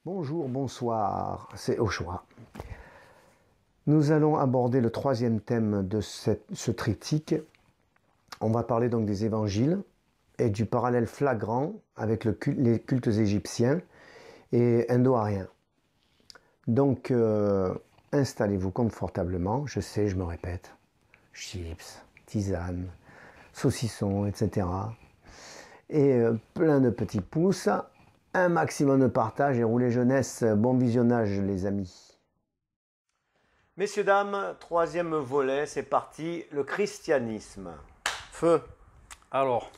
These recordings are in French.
Bonjour, bonsoir, c'est au choix. Nous allons aborder le troisième thème de ce triptyque. On va parler donc des évangiles et du parallèle flagrant avec les cultes égyptiens et indo-ariens. Donc, installez-vous confortablement. Je sais, je me répète. Chips, tisane, saucisson, etc. Et plein de petits pouces. Un maximum de partage et roulez jeunesse. Bon visionnage, les amis. Messieurs, dames, troisième volet, c'est parti. Le christianisme. Feu. Alors,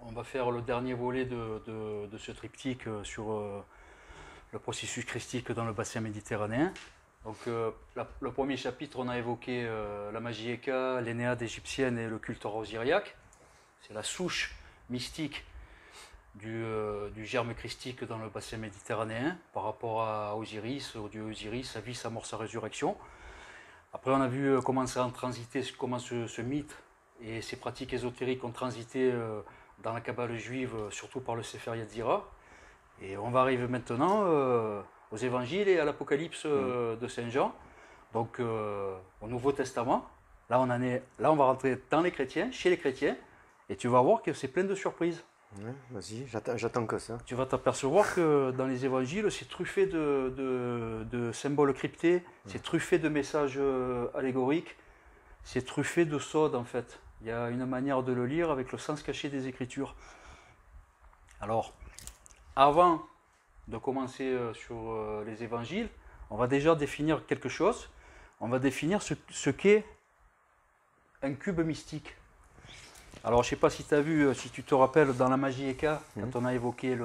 on va faire le dernier volet de ce triptyque sur le processus christique dans le bassin méditerranéen. Donc, le premier chapitre, on a évoqué la magie Eka, l'Énéade égyptienne et le culte osiriaque. C'est la souche mystique du germe christique dans le bassin méditerranéen par rapport à Osiris, au dieu Osiris, sa vie, sa mort, sa résurrection. Après, on a vu comment ça a transité, comment ce mythe et ces pratiques ésotériques ont transité dans la Kabbale juive, surtout par le Sefer Yetzirah. Et on va arriver maintenant aux évangiles et à l'Apocalypse de Saint Jean, donc au Nouveau Testament. Là, on va rentrer dans les chrétiens, chez les chrétiens, et tu vas voir que c'est plein de surprises. Ouais, vas-y, j'attends que ça. Tu vas t'apercevoir que dans les évangiles, c'est truffé de symboles cryptés, c'est truffé de messages allégoriques, c'est truffé de sodes en fait. Il y a une manière de le lire avec le sens caché des Écritures. Alors, avant de commencer sur les évangiles, on va déjà définir quelque chose. On va définir ce qu'est un cube mystique. Alors, je ne sais pas si tu as vu, si tu te rappelles, dans la magie Eka, quand on a évoqué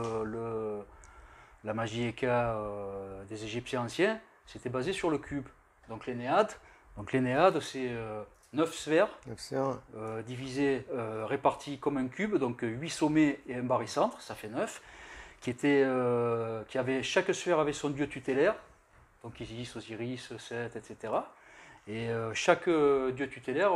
la magie Eka des Égyptiens anciens, c'était basé sur le cube. Donc l'Énéade, c'est 9 sphères, divisées, réparties comme un cube, donc 8 sommets et un barycentre, ça fait 9, chaque sphère avait son dieu tutélaire, donc Isis, Osiris, Seth, etc. Et chaque dieu tutélaire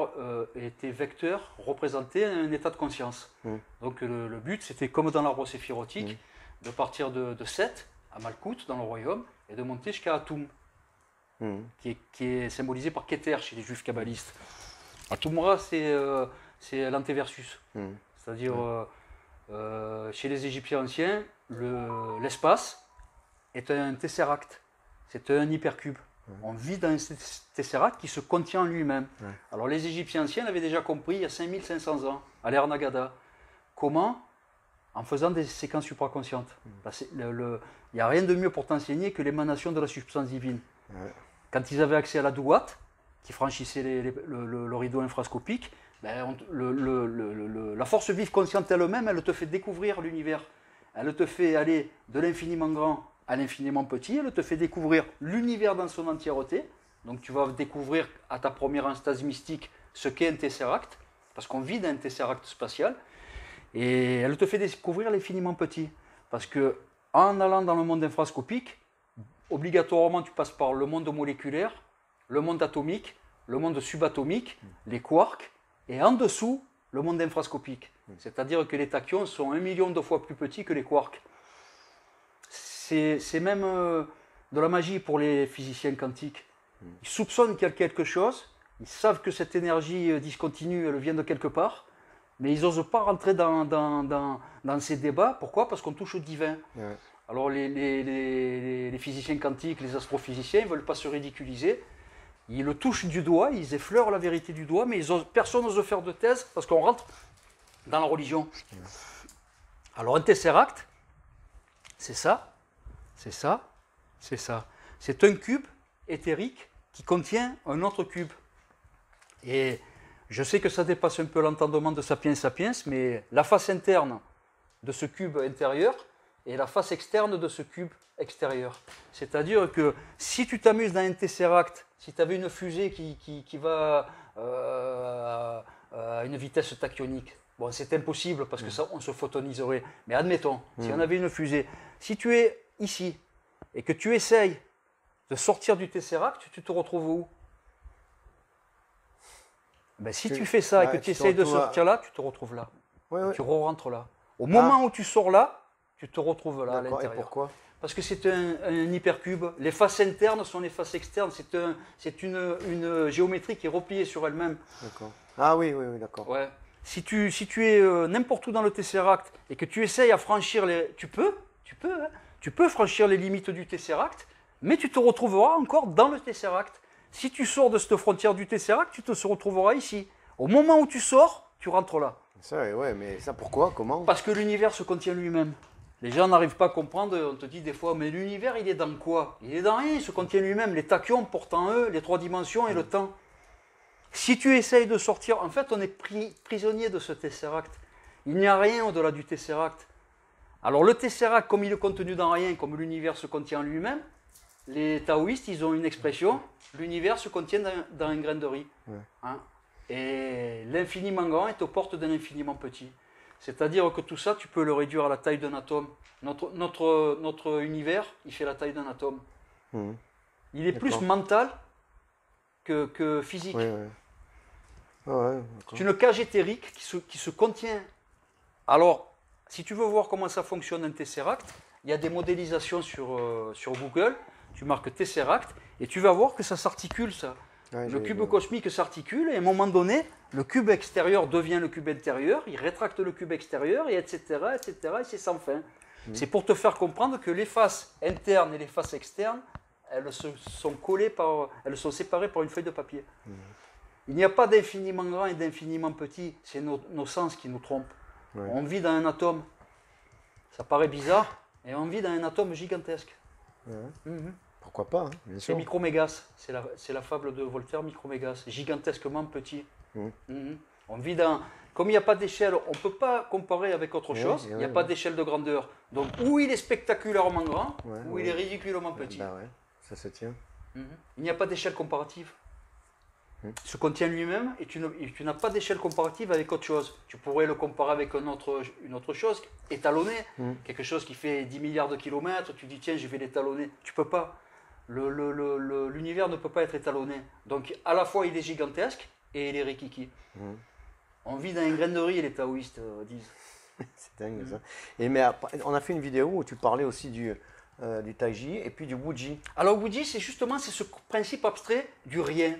était vecteur, représentait un état de conscience. Donc le but, c'était comme dans l'arbre séphirotique, de partir de Seth, à Malkout, dans le royaume, et de monter jusqu'à Atum, qui est symbolisé par Keter chez les juifs kabbalistes. Atumra, c'est l'antéversus. C'est-à-dire, chez les Égyptiens anciens, l'espace est un tesseract, c'est un hypercube. On vit dans un tesseract qui se contient en lui-même. Alors les Égyptiens anciens l'avaient déjà compris il y a 5500 ans, à l'ère Nagada. Comment? En faisant des séquences supraconscientes. Il n'y a rien de mieux pour t'enseigner que l'émanation de la substance divine. Quand ils avaient accès à la douat, qui franchissait le rideau infrascopique, ben la force vive consciente elle-même, elle te fait découvrir l'univers. Elle te fait aller de l'infiniment grand à l'infiniment petit, elle te fait découvrir l'univers dans son entièreté. Donc tu vas découvrir à ta première instance mystique ce qu'est un tesseract, parce qu'on vit dans un tesseract spatial, et elle te fait découvrir l'infiniment petit. Parce que en allant dans le monde infrascopique, obligatoirement tu passes par le monde moléculaire, le monde atomique, le monde subatomique, les quarks, et en dessous, le monde infrascopique. C'est-à-dire que les tachyons sont 1 million de fois plus petits que les quarks. C'est même de la magie pour les physiciens quantiques. Ils soupçonnent qu'il y a quelque chose, ils savent que cette énergie discontinue, elle vient de quelque part, mais ils n'osent pas rentrer dans ces débats. Pourquoi? Parce qu'on touche au divin. Alors les physiciens quantiques, les astrophysiciens, ils ne veulent pas se ridiculiser. Ils le touchent du doigt, ils effleurent la vérité du doigt, mais personne n'ose faire de thèse parce qu'on rentre dans la religion. Alors un tesseract, c'est ça. C'est ça, c'est ça. C'est un cube éthérique qui contient un autre cube. Et je sais que ça dépasse un peu l'entendement de Sapiens Sapiens, mais la face interne de ce cube intérieur et la face externe de ce cube extérieur. C'est-à-dire que si tu t'amuses dans un tesseract, si tu avais une fusée qui va à une vitesse tachyonique, bon, c'est impossible parce que ça, on se photoniserait. Mais admettons, si on avait une fusée, si tu es ici, et que tu essayes de sortir du tesseract, tu te retrouves où? Ben, si tu fais ça et que tu essayes de sortir là, tu te retrouves là. Tu re-rentres là. Au moment où tu sors là, tu te retrouves là à l'intérieur. Et pourquoi? parce que c'est un hypercube. Les faces internes sont les faces externes. C'est une géométrie qui est repliée sur elle-même. D'accord. Ah oui, d'accord. Ouais. Si tu es n'importe où dans le Tesseract et que tu essayes à franchir les... Tu peux franchir les limites du Tesseract, mais tu te retrouveras encore dans le Tesseract. Si tu sors de cette frontière du Tesseract, tu te retrouveras ici. Au moment où tu sors, tu rentres là. Ça, ouais, mais ça pourquoi? Comment? Parce que l'univers se contient lui-même. Les gens n'arrivent pas à comprendre, on te dit des fois, mais l'univers, il est dans quoi? Il est dans rien, il se contient lui-même. Les tachyons portent en eux les 3 dimensions et le temps. Si tu essayes de sortir, en fait, on est prisonnier de ce Tesseract. Il n'y a rien au-delà du Tesseract. Alors le Tesseract, comme il est contenu dans rien, comme l'univers se contient en lui-même, les taoïstes, ils ont une expression, l'univers se contient dans un grain de riz. Ouais. Hein? Et l'infiniment grand est aux portes d'un infiniment petit. C'est-à-dire que tout ça, tu peux le réduire à la taille d'un atome. Notre univers, il fait la taille d'un atome. Mmh. Il est plus mental que physique. Ouais. C'est une cage éthérique qui se contient. Alors, si tu veux voir comment ça fonctionne un Tesseract, il y a des modélisations sur Google. Tu marques Tesseract et tu vas voir que ça s'articule, ça. Ouais, le cube cosmique s'articule et à un moment donné, le cube extérieur devient le cube intérieur, il rétracte le cube extérieur, et etc., et c'est sans fin. C'est pour te faire comprendre que les faces internes et les faces externes, elles sont séparées par une feuille de papier. Il n'y a pas d'infiniment grand et d'infiniment petit, c'est nos sens qui nous trompent. Ouais. On vit dans un atome, ça paraît bizarre, et on vit dans un atome gigantesque. Ouais. Pourquoi pas, hein, bien sûr. C'est Micromégas, c'est la fable de Voltaire, Micromégas, gigantesquement petit. On vit dans... Comme il n'y a pas d'échelle, on ne peut pas comparer avec autre chose, il n'y a pas d'échelle de grandeur. Donc, ou il est spectaculairement grand, ou il est ridiculement petit. Bah ouais, ça se tient. Il n'y a pas d'échelle comparative. Il se contient lui-même et tu n'as pas d'échelle comparative avec autre chose. Tu pourrais le comparer avec une autre chose, étalonné, quelque chose qui fait 10 milliards de kilomètres, tu dis tiens, je vais l'étalonner. Tu ne peux pas. L'univers ne peut pas être étalonné. Donc à la fois il est gigantesque et il est rikiki. On vit dans un grain de riz, les taoïstes disent. C'est dingue ça. Et mais après, on a fait une vidéo où tu parlais aussi du taiji et puis du wuji. Alors wuji, c'est ce principe abstrait du rien.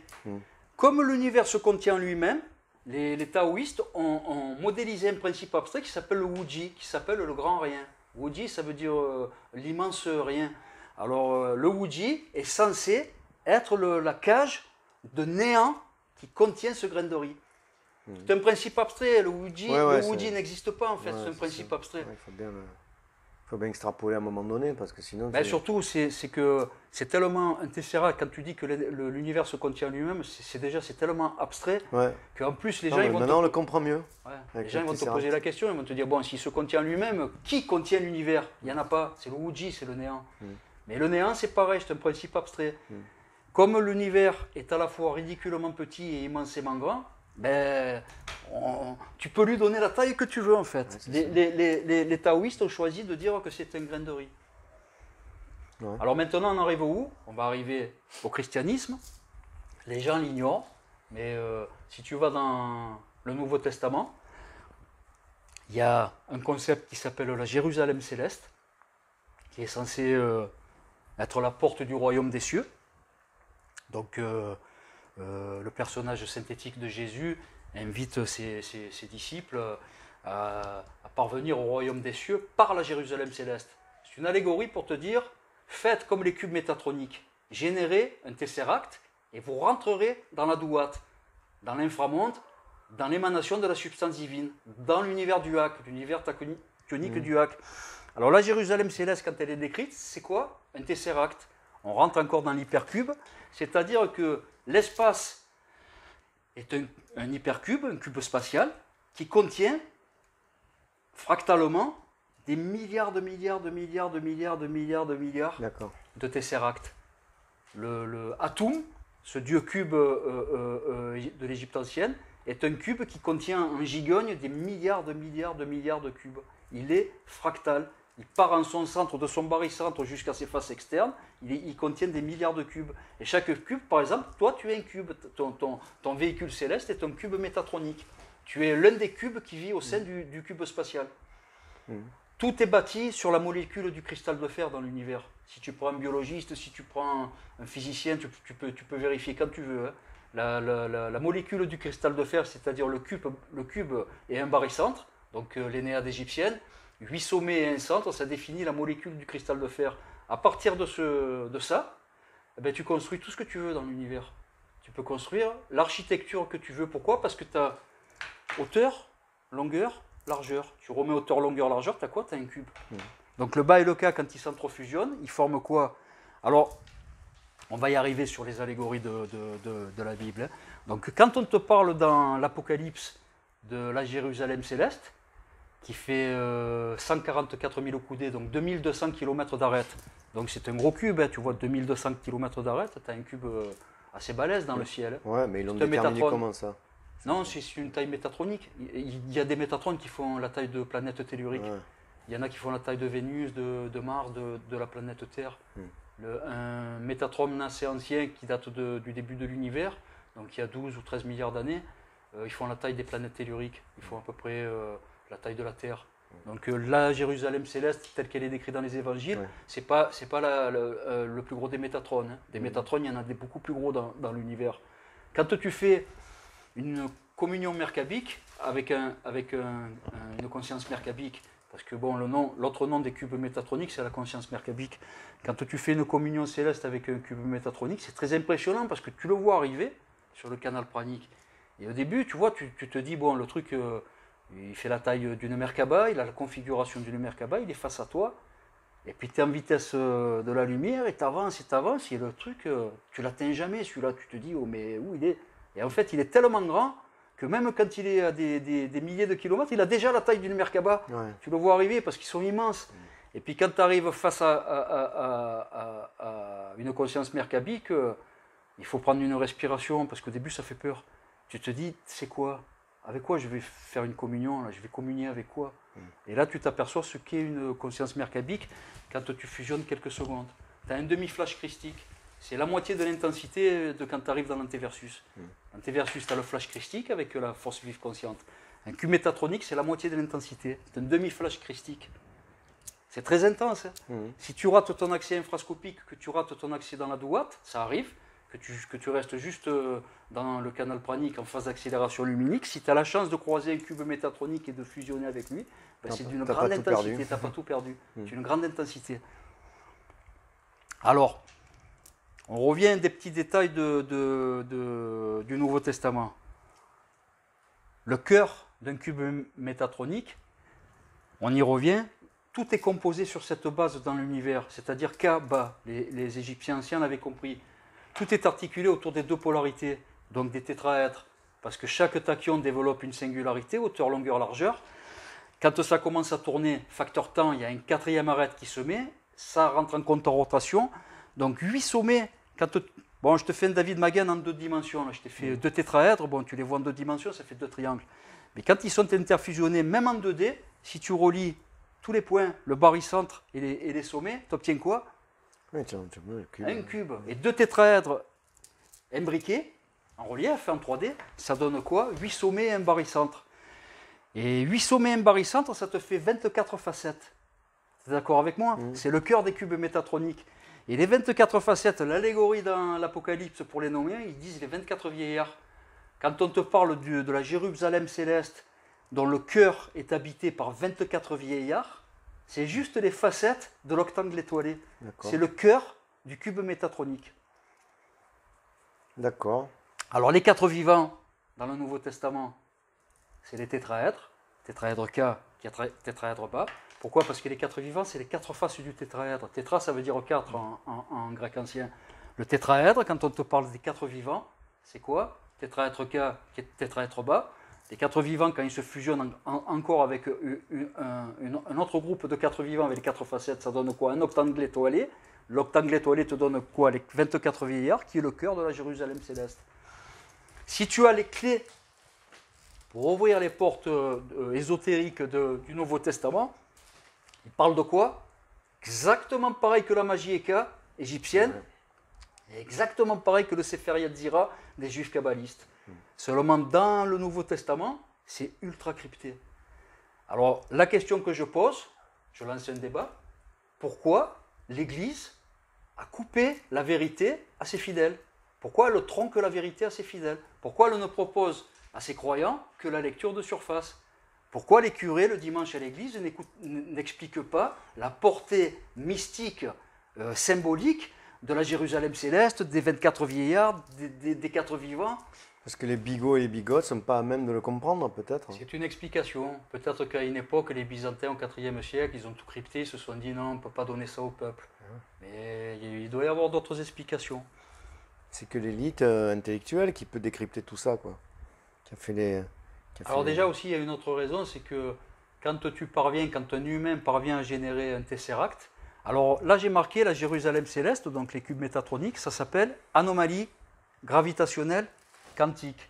Comme l'univers se contient lui-même, les taoïstes ont modélisé un principe abstrait qui s'appelle le wuji, qui s'appelle le grand rien. Wuji, ça veut dire l'immense rien. Alors, le wuji est censé être la cage de néant qui contient ce grain de riz. C'est un principe abstrait, le wuji, n'existe pas en fait, c'est un principe abstrait. Il faut bien extrapoler à un moment donné, parce que sinon... Surtout, c'est que c'est tellement un tesseract, quand tu dis que l'univers se contient lui-même, c'est tellement abstrait qu'en plus les gens... Maintenant, on le comprend mieux. Les gens vont te poser la question, ils vont te dire, bon, s'il se contient lui-même, qui contient l'univers? Il n'y en a pas, c'est le wuji, c'est le néant. Mais le néant, c'est pareil, c'est un principe abstrait. Comme l'univers est à la fois ridiculement petit et immensément grand, tu peux lui donner la taille que tu veux en fait. Les taoïstes ont choisi de dire que c'est un grain de riz. Alors maintenant, on arrive où? On va arriver au christianisme. Les gens l'ignorent, mais si tu vas dans le Nouveau Testament, il y a un concept qui s'appelle la Jérusalem céleste, qui est censé être la porte du royaume des cieux. Donc, le personnage synthétique de Jésus invite ses disciples à parvenir au royaume des cieux par la Jérusalem céleste. C'est une allégorie pour te dire, faites comme les cubes métatroniques, générez un tesseract et vous rentrerez dans la douate, dans l'inframonde, dans l'émanation de la substance divine, dans l'univers du Hak, l'univers tachyonique du Hak. Alors la Jérusalem céleste, quand elle est décrite, c'est quoi? Un tesseract. On rentre encore dans l'hypercube, c'est-à-dire que l'espace est un hypercube, un cube spatial, qui contient fractalement des milliards de milliards de milliards de milliards de milliards de milliards de tesseracts. Le Atum, ce dieu cube de l'Égypte ancienne, est un cube qui contient en gigogne des milliards de milliards de milliards de cubes. Il est fractal. Il part en son centre, de son barycentre jusqu'à ses faces externes, il contient des milliards de cubes. Et chaque cube, par exemple, toi tu es un cube, ton véhicule céleste est un cube métatronique. Tu es l'un des cubes qui vit au sein du cube spatial. tout est bâti sur la molécule du cristal de fer dans l'univers. Si tu prends un biologiste, si tu prends un physicien, tu peux vérifier quand tu veux. Hein. La molécule du cristal de fer, c'est-à-dire le cube est un barycentre, donc l'Énéade égyptienne. 8 sommets et un centre, ça définit la molécule du cristal de fer. À partir de ça, eh ben, tu construis tout ce que tu veux dans l'univers. Tu peux construire l'architecture que tu veux. Pourquoi? Parce que tu as hauteur, longueur, largeur. Tu remets hauteur, longueur, largeur, tu as quoi? Tu as un cube. Donc le bas et le K, quand ils s'entrefusionnent, ils forment quoi? Alors, on va y arriver sur les allégories de la Bible. Hein. Donc quand on te parle dans l'Apocalypse de la Jérusalem céleste, qui fait 144 000 coudées, donc 2200 km d'arête. Donc c'est un gros cube, hein, tu vois, 2200 km d'arête, tu as un cube assez balèze dans le ciel. Ouais, mais ils l'ont déterminé comment ça? Non, c'est une taille métatronique. Il y a des métatrons qui font la taille de planètes telluriques. Ouais. Il y en a qui font la taille de Vénus, de Mars, de la planète Terre. Un métatron assez ancien qui date du début de l'univers, donc il y a 12 ou 13 milliards d'années, ils font la taille des planètes telluriques. Ils font à peu près la taille de la Terre. Donc la Jérusalem céleste, telle qu'elle est décrite dans les évangiles, c'est pas le plus gros des métatrons. Hein. Des métatrons, il y en a des beaucoup plus gros dans l'univers. Quand tu fais une communion merkabique avec une conscience merkabique, parce que bon, l'autre nom des cubes métatroniques, c'est la conscience merkabique. Quand tu fais une communion céleste avec un cube métatronique, c'est très impressionnant parce que tu le vois arriver sur le canal pranique. Et au début, tu vois, tu te dis, bon, le truc, il fait la taille d'une Merkaba, il a la configuration d'une Merkaba, il est face à toi. Et puis tu es en vitesse de la lumière et tu avances, et le truc, tu l'atteins jamais, celui-là. Tu te dis, oh, mais où il est? Et en fait, il est tellement grand que même quand il est à des milliers de kilomètres, il a déjà la taille d'une Merkaba. Ouais. Tu le vois arriver parce qu'ils sont immenses. Et puis quand tu arrives face à une conscience merkabique, il faut prendre une respiration parce qu'au début ça fait peur. Tu te dis, c'est quoi? Avec quoi je vais faire une communion là? Je vais communier avec quoi? Et là tu t'aperçois ce qu'est une conscience merkabique quand tu fusionnes quelques secondes. Tu as un demi-flash christique. C'est la moitié de l'intensité de quand tu arrives dans l'antéversus. L'antéversus, tu as le flash christique avec la force vive consciente. Un cube métatronique, c'est la moitié de l'intensité. C'est un demi-flash christique. C'est très intense. Hein. Si tu rates ton accès infrascopique, que tu rates ton accès dans la douate, ça arrive, que tu restes juste dans le canal pranique en phase d'accélération luminique. Si tu as la chance de croiser un cube métatronique et de fusionner avec lui, ben c'est d'une grande intensité. Tu n'as pas tout perdu. C'est une grande intensité. Alors, on revient à des petits détails du Nouveau Testament. Le cœur d'un cube métatronique, on y revient, tout est composé sur cette base dans l'univers, c'est-à-dire Ka-Ba. Les Égyptiens anciens l'avaient compris. Tout est articulé autour des deux polarités, donc des tétraèdres, parce que chaque tachyon développe une singularité, hauteur, longueur, largeur. Quand ça commence à tourner, facteur temps, il y a une quatrième arête qui se met, ça rentre en compte en rotation. Donc 8 sommets, bon, je te fais un David Magan en 2 dimensions, là. Je t'ai fait 2 tétraèdres, bon, tu les vois en 2 dimensions, ça fait 2 triangles. Mais quand ils sont interfusionnés, même en 2D, si tu relis tous les points, le barycentre et les sommets, tu obtiens quoi? Un cube. Et 2 tétraèdres imbriqués, en relief, en 3D, ça donne quoi? 8 sommets et un barycentre. Et 8 sommets et un barycentre, ça te fait 24 facettes. Tu es d'accord avec moi? C'est le cœur des cubes métatroniques. Et les 24 facettes, l'allégorie dans l'Apocalypse pour les nommés, ils disent les 24 vieillards. Quand on te parle de la Jérusalem céleste, dont le cœur est habité par 24 vieillards, c'est juste les facettes de l'octangle étoilé. C'est le cœur du cube métatronique. D'accord. Alors les 4 vivants dans le Nouveau Testament, c'est les tétraèdres, tétraèdre K, tétraèdre bas. Pourquoi? Parce que les 4 vivants, c'est les 4 faces du tétraèdre. Tétra, ça veut dire 4 en grec ancien. Le tétraèdre, quand on te parle des 4 vivants, c'est quoi? Tétraèdre K, tétraèdre bas. Les 4 vivants, quand ils se fusionnent encore avec un autre groupe de 4 vivants avec les 4 facettes, ça donne quoi? Un octangle étoilé. L'octangle étoilé te donne quoi? Les 24 vieillards, qui est le cœur de la Jérusalem céleste. Si tu as les clés pour ouvrir les portes ésotériques du Nouveau Testament, il parle de quoi? Exactement pareil que la magie Eka égyptienne, et exactement pareil que le Sefer Yetzira des juifs kabbalistes. Seulement dans le Nouveau Testament, c'est ultra crypté. Alors la question que je pose, je lance un débat. Pourquoi l'Église a coupé la vérité à ses fidèles? Pourquoi elle tronque la vérité à ses fidèles? Pourquoi elle ne propose à ses croyants que la lecture de surface? Pourquoi les curés, le dimanche à l'église, n'expliquent pas la portée mystique, symbolique de la Jérusalem céleste, des 24 vieillards, des 4 vivants? Parce que les bigots et les bigotes ne sont pas à même de le comprendre, peut-être. C'est une explication. Peut-être qu'à une époque, les Byzantins, au IVe siècle, ils ont tout crypté, ils se sont dit non, on ne peut pas donner ça au peuple. Mais il doit y avoir d'autres explications. C'est que l'élite intellectuelle qui peut décrypter tout ça, quoi. Alors déjà aussi, il y a une autre raison, c'est que quand un humain parvient à générer un tesseract, alors là j'ai marqué la Jérusalem céleste, donc les cubes métatroniques, ça s'appelle anomalie gravitationnelle quantique.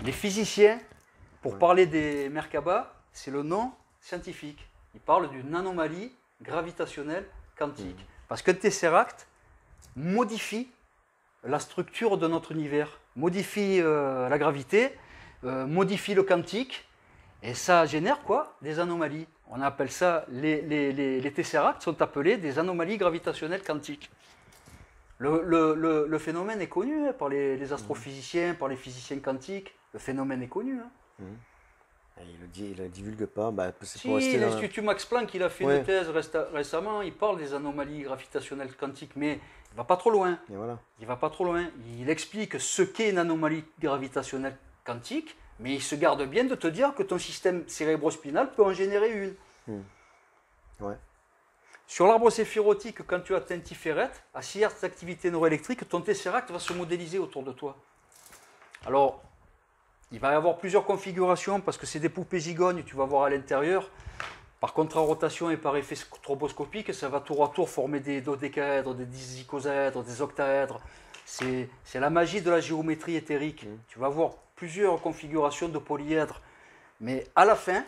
Les physiciens, pour parler des Merkabah, c'est le nom scientifique. Ils parlent d'une anomalie gravitationnelle quantique. Parce qu'un tesseract modifie la structure de notre univers, modifie la gravité, modifie le quantique, et ça génère quoi? Des anomalies. On appelle ça, les tesseracts sont appelés des anomalies gravitationnelles quantiques. Le phénomène est connu par les astrophysiciens, par les physiciens quantiques. Le phénomène est connu. Il ne divulgue pas. Si, Max Planck, il a fait une thèse récemment, il parle des anomalies gravitationnelles quantiques, mais il ne va pas trop loin. Et voilà. Il va pas trop loin. Il explique ce qu'est une anomalie gravitationnelle quantique, mais il se garde bien de te dire que ton système cérébrospinal peut en générer une. Ouais. Sur l'arbre séphirotique, quand tu atteins Tiferet, à 6 Hz d'activité neuroélectrique, ton tesseract va se modéliser autour de toi. Alors, il va y avoir plusieurs configurations parce que c'est des poupées gigognes, tu vas voir à l'intérieur. Par contrarotation et par effet stroboscopique, ça va tour à tour former des dodécaèdres, des dixicosèdres, des octaèdres. C'est la magie de la géométrie éthérique. Tu vas voir plusieurs configurations de polyèdres. Mais à la fin,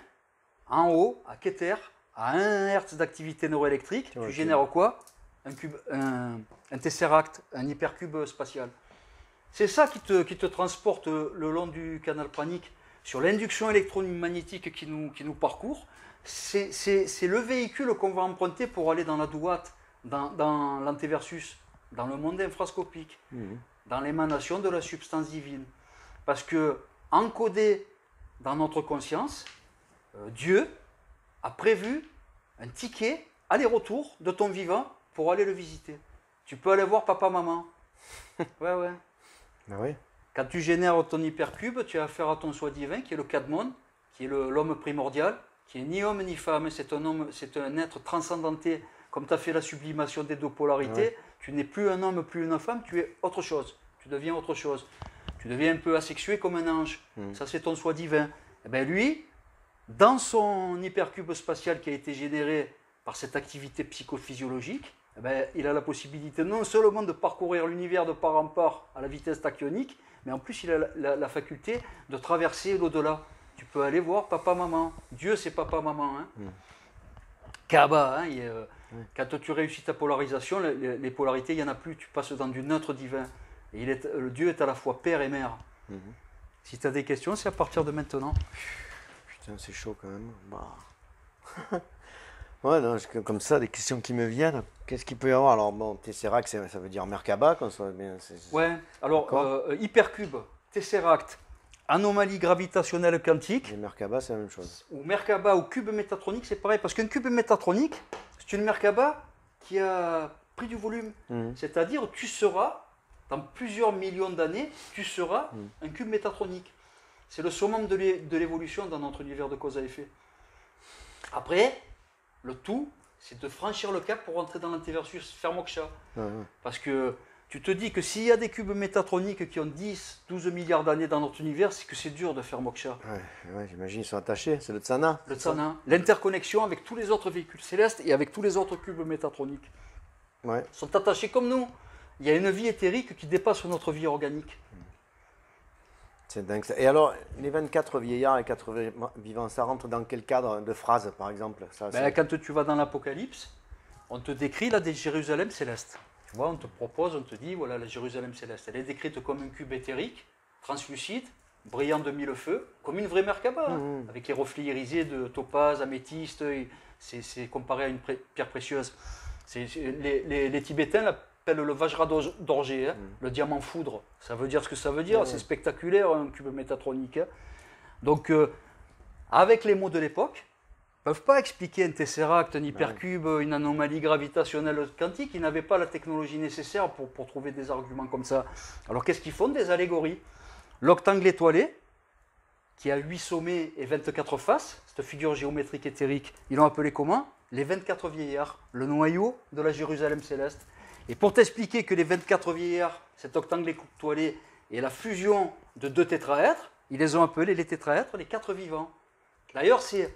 en haut, à Keter, à 1 Hz d'activité neuroélectrique, tu génères quoi? Un tesseract, un hypercube spatial. C'est ça qui te transporte le long du canal pranique sur l'induction électromagnétique qui nous parcourt. C'est le véhicule qu'on va emprunter pour aller dans la douate, dans l'antéversus, dans le monde infrascopique, dans l'émanation de la substance divine. Parce que, encodé dans notre conscience, Dieu a prévu un ticket aller-retour de ton vivant pour aller le visiter. Tu peux aller voir papa, maman. Ouais. Ben oui. Quand tu génères ton hypercube, tu as affaire à ton soi divin, qui est le Kadmon, qui est l'homme primordial, qui est ni homme ni femme, c'est un être transcendanté, comme tu as fait la sublimation des deux polarités. Ouais. Tu n'es plus un homme, plus une femme, tu es autre chose. Tu deviens autre chose. Tu deviens un peu asexué comme un ange. Ça, c'est ton soi divin. Et bien lui, dans son hypercube spatial qui a été généré par cette activité psychophysiologique, eh bien, il a la possibilité non seulement de parcourir l'univers de part en part à la vitesse tachyonique, mais en plus il a la faculté de traverser l'au-delà. Tu peux aller voir papa, maman. Dieu, c'est papa, maman. Kaaba, quand tu réussis ta polarisation, les polarités, il n'y en a plus. Tu passes dans du neutre divin. Et le Dieu est à la fois père et mère. Si tu as des questions, c'est à partir de maintenant. Putain, c'est chaud quand même. Ouais, non, comme ça, des questions qui me viennent. Qu'est-ce qu'il peut y avoir? Alors, bon, Tesseract, ça veut dire Merkabah, qu'on soit bien. Ouais, alors, hypercube, Tesseract, anomalie gravitationnelle quantique. Et Merkabah, c'est la même chose. Ou Merkabah ou cube métatronique, c'est pareil. Parce qu'un cube métatronique, c'est une Merkabah qui a pris du volume. C'est-à-dire, tu seras, dans plusieurs millions d'années, tu seras un cube métatronique. C'est le summum de l'évolution dans notre univers de cause à effet. Après, le tout, c'est de franchir le cap pour rentrer dans l'antéversus, faire moksha. Parce que tu te dis que s'il y a des cubes métatroniques qui ont 10, 12 milliards d'années dans notre univers, c'est que c'est dur de faire moksha. Ouais, j'imagine, ils sont attachés, c'est le tsana. Le tsana, l'interconnexion avec tous les autres véhicules célestes et avec tous les autres cubes métatroniques. Ouais. Ils sont attachés comme nous. Il y a une vie éthérique qui dépasse notre vie organique. C'est dingue. Et alors, les 24 vieillards et 4 vivants, ça rentre dans quel cadre de phrase, par exemple? Quand tu vas dans l'Apocalypse, on te décrit là des Jérusalem célestes. Tu vois, on te propose, on te dit, voilà la Jérusalem céleste. Elle est décrite comme un cube éthérique, translucide, brillant de mille feux, comme une vraie Merkabah, avec les reflets irisés de topaz, améthyste. c'est comparé à une pierre précieuse. Les Tibétains l'appellent le Vajra d'Orgé, hein, le diamant foudre. Ça veut dire ce que ça veut dire, c'est spectaculaire, un cube métatronique. Hein. Donc, avec les mots de l'époque, ils ne peuvent pas expliquer un tesseract, un hypercube, une anomalie gravitationnelle quantique. Ils n'avaient pas la technologie nécessaire pour trouver des arguments comme ça. Alors, qu'est-ce qu'ils font? Des allégories. L'octangle étoilé, qui a 8 sommets et 24 faces, cette figure géométrique éthérique, ils l'ont appelé comment? Les 24 vieillards, le noyau de la Jérusalem céleste. Et pour t'expliquer que les 24 vieillards, cet octangle étoilé, est la fusion de 2 tétraèdres, ils les ont appelés les tétraèdres, les 4 vivants. D'ailleurs, c'est...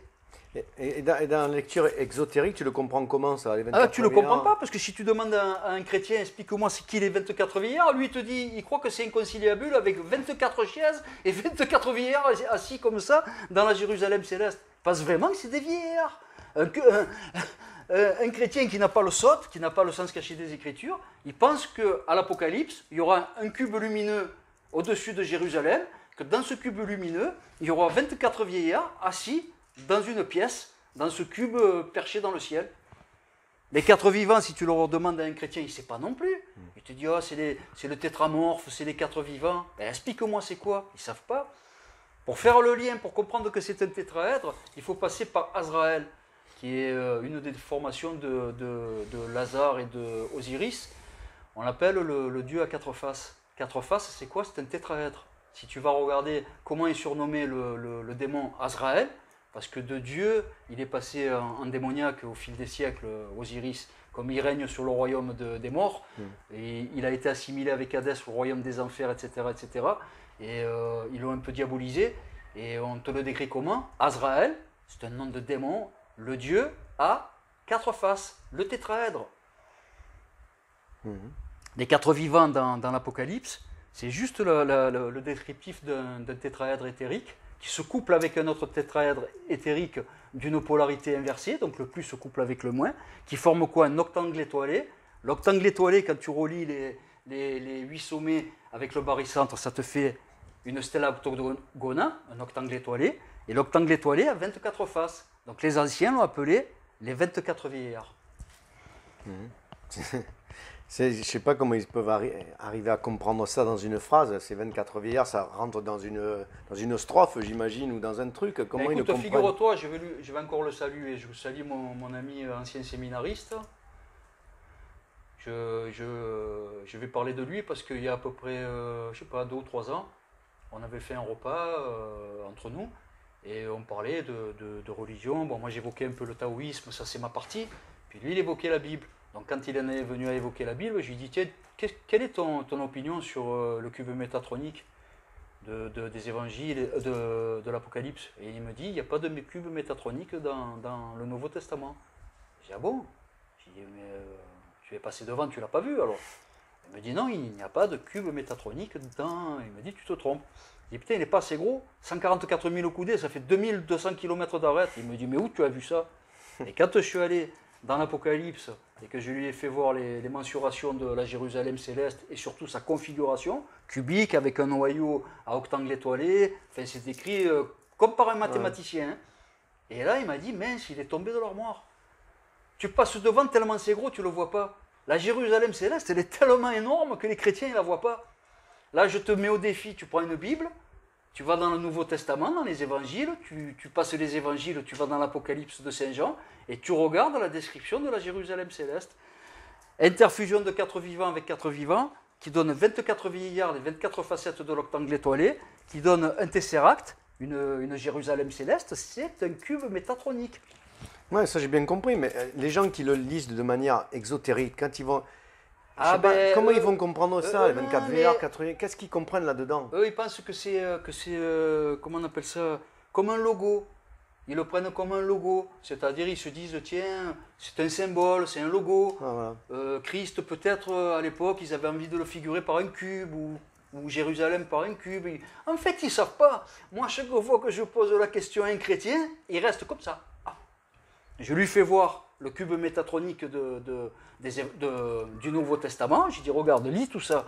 Et dans la lecture exotérique, tu le comprends comment ça, les 24 tu ne le comprends pas, parce que si tu demandes à un chrétien, explique-moi c'est qui les 24 vieillards, lui il te dit, il croit que c'est inconciliable avec 24 chaises et 24 vieillards assis comme ça dans la Jérusalem céleste. Il pense vraiment que c'est des vieillards. Un chrétien qui n'a pas le sot, qui n'a pas le sens caché des Écritures, il pense qu'à l'Apocalypse, il y aura un cube lumineux au-dessus de Jérusalem, que dans ce cube lumineux, il y aura 24 vieillards assis dans une pièce, dans ce cube perché dans le ciel. Les 4 vivants, si tu leur demandes à un chrétien, il ne sait pas non plus. Il te dit, oh, c'est le tétramorphe, c'est les 4 vivants. Ben, explique-moi c'est quoi. Ils ne savent pas. Pour faire le lien, pour comprendre que c'est un tétraèdre, il faut passer par Azraël, qui est une des formations de Lazare et d'Osiris. On l'appelle le dieu à 4 faces. 4 faces, c'est quoi? C'est un tétraèdre. Si tu vas regarder comment est surnommé le démon Azraël, parce que de Dieu, il est passé en démoniaque au fil des siècles, Osiris, comme il règne sur le royaume des morts, et il a été assimilé avec Hadès au royaume des enfers, etc. etc. Et ils l'ont un peu diabolisé, et on te le décrit comment? Azraël, c'est un nom de démon, le Dieu à 4 faces, le tétraèdre. Les 4 vivants dans l'Apocalypse, c'est juste le descriptif d'un tétraèdre éthérique, qui se couple avec un autre tétraèdre éthérique d'une polarité inversée, donc le plus se couple avec le moins, qui forme quoi? Un octangle étoilé. L'octangle étoilé, quand tu relis les 8 sommets avec le barycentre, ça te fait une stella octogona, un octangle étoilé, et l'octangle étoilé a 24 faces. Donc les anciens l'ont appelé les 24 vieillards. Je ne sais pas comment ils peuvent arriver à comprendre ça dans une phrase. Ces 24 vieillards, ça rentre dans une strophe, j'imagine, ou dans un truc. Comment ils le comprennent? Figure-toi, je vais encore le saluer. Je salue mon ami ancien séminariste. Je vais parler de lui parce qu'il y a à peu près, je sais pas, 2 ou 3 ans, on avait fait un repas entre nous et on parlait de religion. Bon, moi j'évoquais un peu le taoïsme, ça c'est ma partie. Puis lui, il évoquait la Bible. Donc quand il en est venu à évoquer la Bible, je lui ai dit, tiens, quelle est ton opinion sur le cube métatronique des évangiles, de l'Apocalypse? Et il me dit, il n'y a pas de cube métatronique dans le Nouveau Testament. J'ai dit, ah bon? J'ai dit, mais tu es passé devant, tu ne l'as pas vu alors? Il me dit, non, il n'y a pas de cube métatronique dans... Il me dit, tu te trompes. Je dis, putain, il n'est pas assez gros, 144 000 coudées, ça fait 2200 km d'arête. Il me dit, mais où tu as vu ça? Et quand je suis allé dans l'Apocalypse, et que je lui ai fait voir les mensurations de la Jérusalem céleste, et surtout sa configuration, cubique, avec un noyau à octangle étoilé, enfin c'est écrit comme par un mathématicien. Et là, il m'a dit, mince, il est tombé de l'armoire. Tu passes devant tellement c'est gros, tu ne le vois pas. La Jérusalem céleste, elle est tellement énorme que les chrétiens ne la voient pas. Là, je te mets au défi, tu prends une Bible, tu vas dans le Nouveau Testament, dans les évangiles, tu passes les évangiles, tu vas dans l'Apocalypse de Saint Jean, et tu regardes la description de la Jérusalem céleste. Interfusion de 4 vivants avec 4 vivants, qui donne 24 vieillards, les 24 facettes de l'octangle étoilé, qui donne un tesseract, une Jérusalem céleste, c'est un cube métatronique. Ouais, ça j'ai bien compris, mais les gens qui le lisent de manière exotérique, quand ils vont... comment ils vont comprendre ça, les 24 vieillards, 4 vieillards, qu'est-ce qu'ils comprennent là-dedans? Eux, ils pensent que c'est, comment on appelle ça, comme un logo. Ils le prennent comme un logo, c'est-à-dire ils se disent, tiens, c'est un symbole, c'est un logo. Ah, voilà. Christ, peut-être, à l'époque, ils avaient envie de le figurer par un cube, ou Jérusalem par un cube. En fait, ils ne savent pas. Moi, chaque fois que je pose la question à un chrétien, il reste comme ça. Ah. Je lui fais voir le cube métatronique du Nouveau Testament. J'ai dit, regarde, lis tout ça.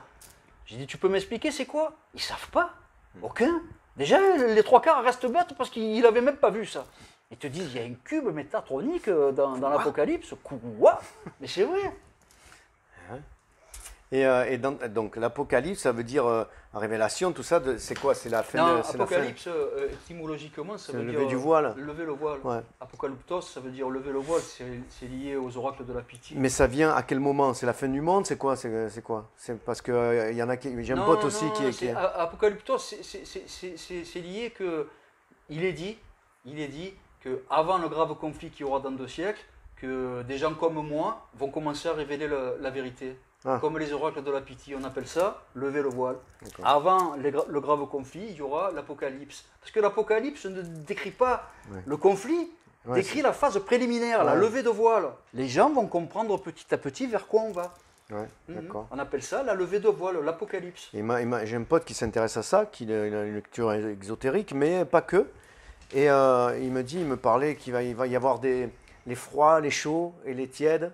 J'ai dit, tu peux m'expliquer c'est quoi? Ils ne savent pas. Aucun. Déjà, les 3 quarts restent bêtes parce qu'ils n'avaient même pas vu ça. Ils te disent, il y a un cube métatronique dans l'Apocalypse. Quoi? Mais c'est vrai. Donc l'Apocalypse, ça veut dire révélation, tout ça, c'est quoi? C'est la fin. Non, c'est Apocalypse, étymologiquement, ça veut dire lever du voile. Lever le voile. Ouais. Apocalyptos, ça veut dire lever le voile, c'est lié aux oracles de la pitié. Mais ça vient à quel moment? C'est la fin du monde? C'est quoi? C'est quoi? C'est parce que il y en a qui. J'ai un pote aussi qui est. Apocalyptos, c'est lié que il est dit que avant le grave conflit qu'il y aura dans 2 siècles, que des gens comme moi vont commencer à révéler la vérité. Comme les oracles de la pitié, on appelle ça lever le voile. Avant le grave conflit, il y aura l'Apocalypse. Parce que l'Apocalypse ne décrit pas le conflit, décrit la phase préliminaire, la levée de voile. Les gens vont comprendre petit à petit vers quoi on va. D'accord. On appelle ça la levée de voile, l'Apocalypse. J'ai un pote qui s'intéresse à ça, qui a une lecture exotérique, mais pas que. Et il me parlait qu'il va y avoir les froids, les chauds et les tièdes.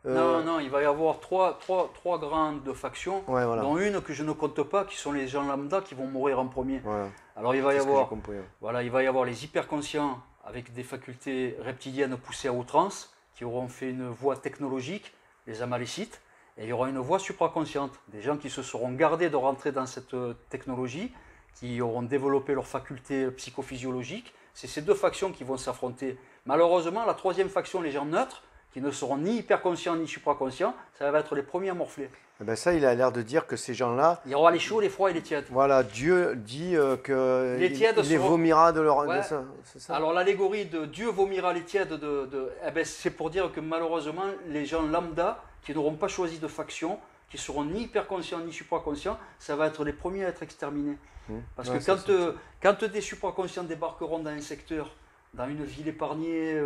Non, il va y avoir trois grandes factions, voilà. dont une que je ne compte pas, qui sont les gens lambda qui vont mourir en premier. Voilà. Alors il va y avoir les hyperconscients avec des facultés reptiliennes poussées à outrance, qui auront fait une voie technologique, les amalécites, et il y aura une voie supraconsciente, des gens qui se seront gardés de rentrer dans cette technologie, qui auront développé leurs facultés psychophysiologiques. C'est ces 2 factions qui vont s'affronter. Malheureusement, la 3e faction, les gens neutres, qui ne seront ni hyperconscients ni supraconscients, ça va être les premiers à morfler. Eh ben ça, il a l'air de dire que ces gens-là... Il y aura les chauds, les froids et les tièdes. Voilà, Dieu dit que il les vomira de leur... Ouais. C'est ça. Alors l'allégorie de Dieu vomira les tièdes, c'est pour dire que malheureusement, les gens lambda, qui n'auront pas choisi de faction, qui seront ni hyperconscients ni supraconscients, ça va être les premiers à être exterminés. Parce que quand des supraconscients débarqueront dans un secteur, dans une ville épargnée...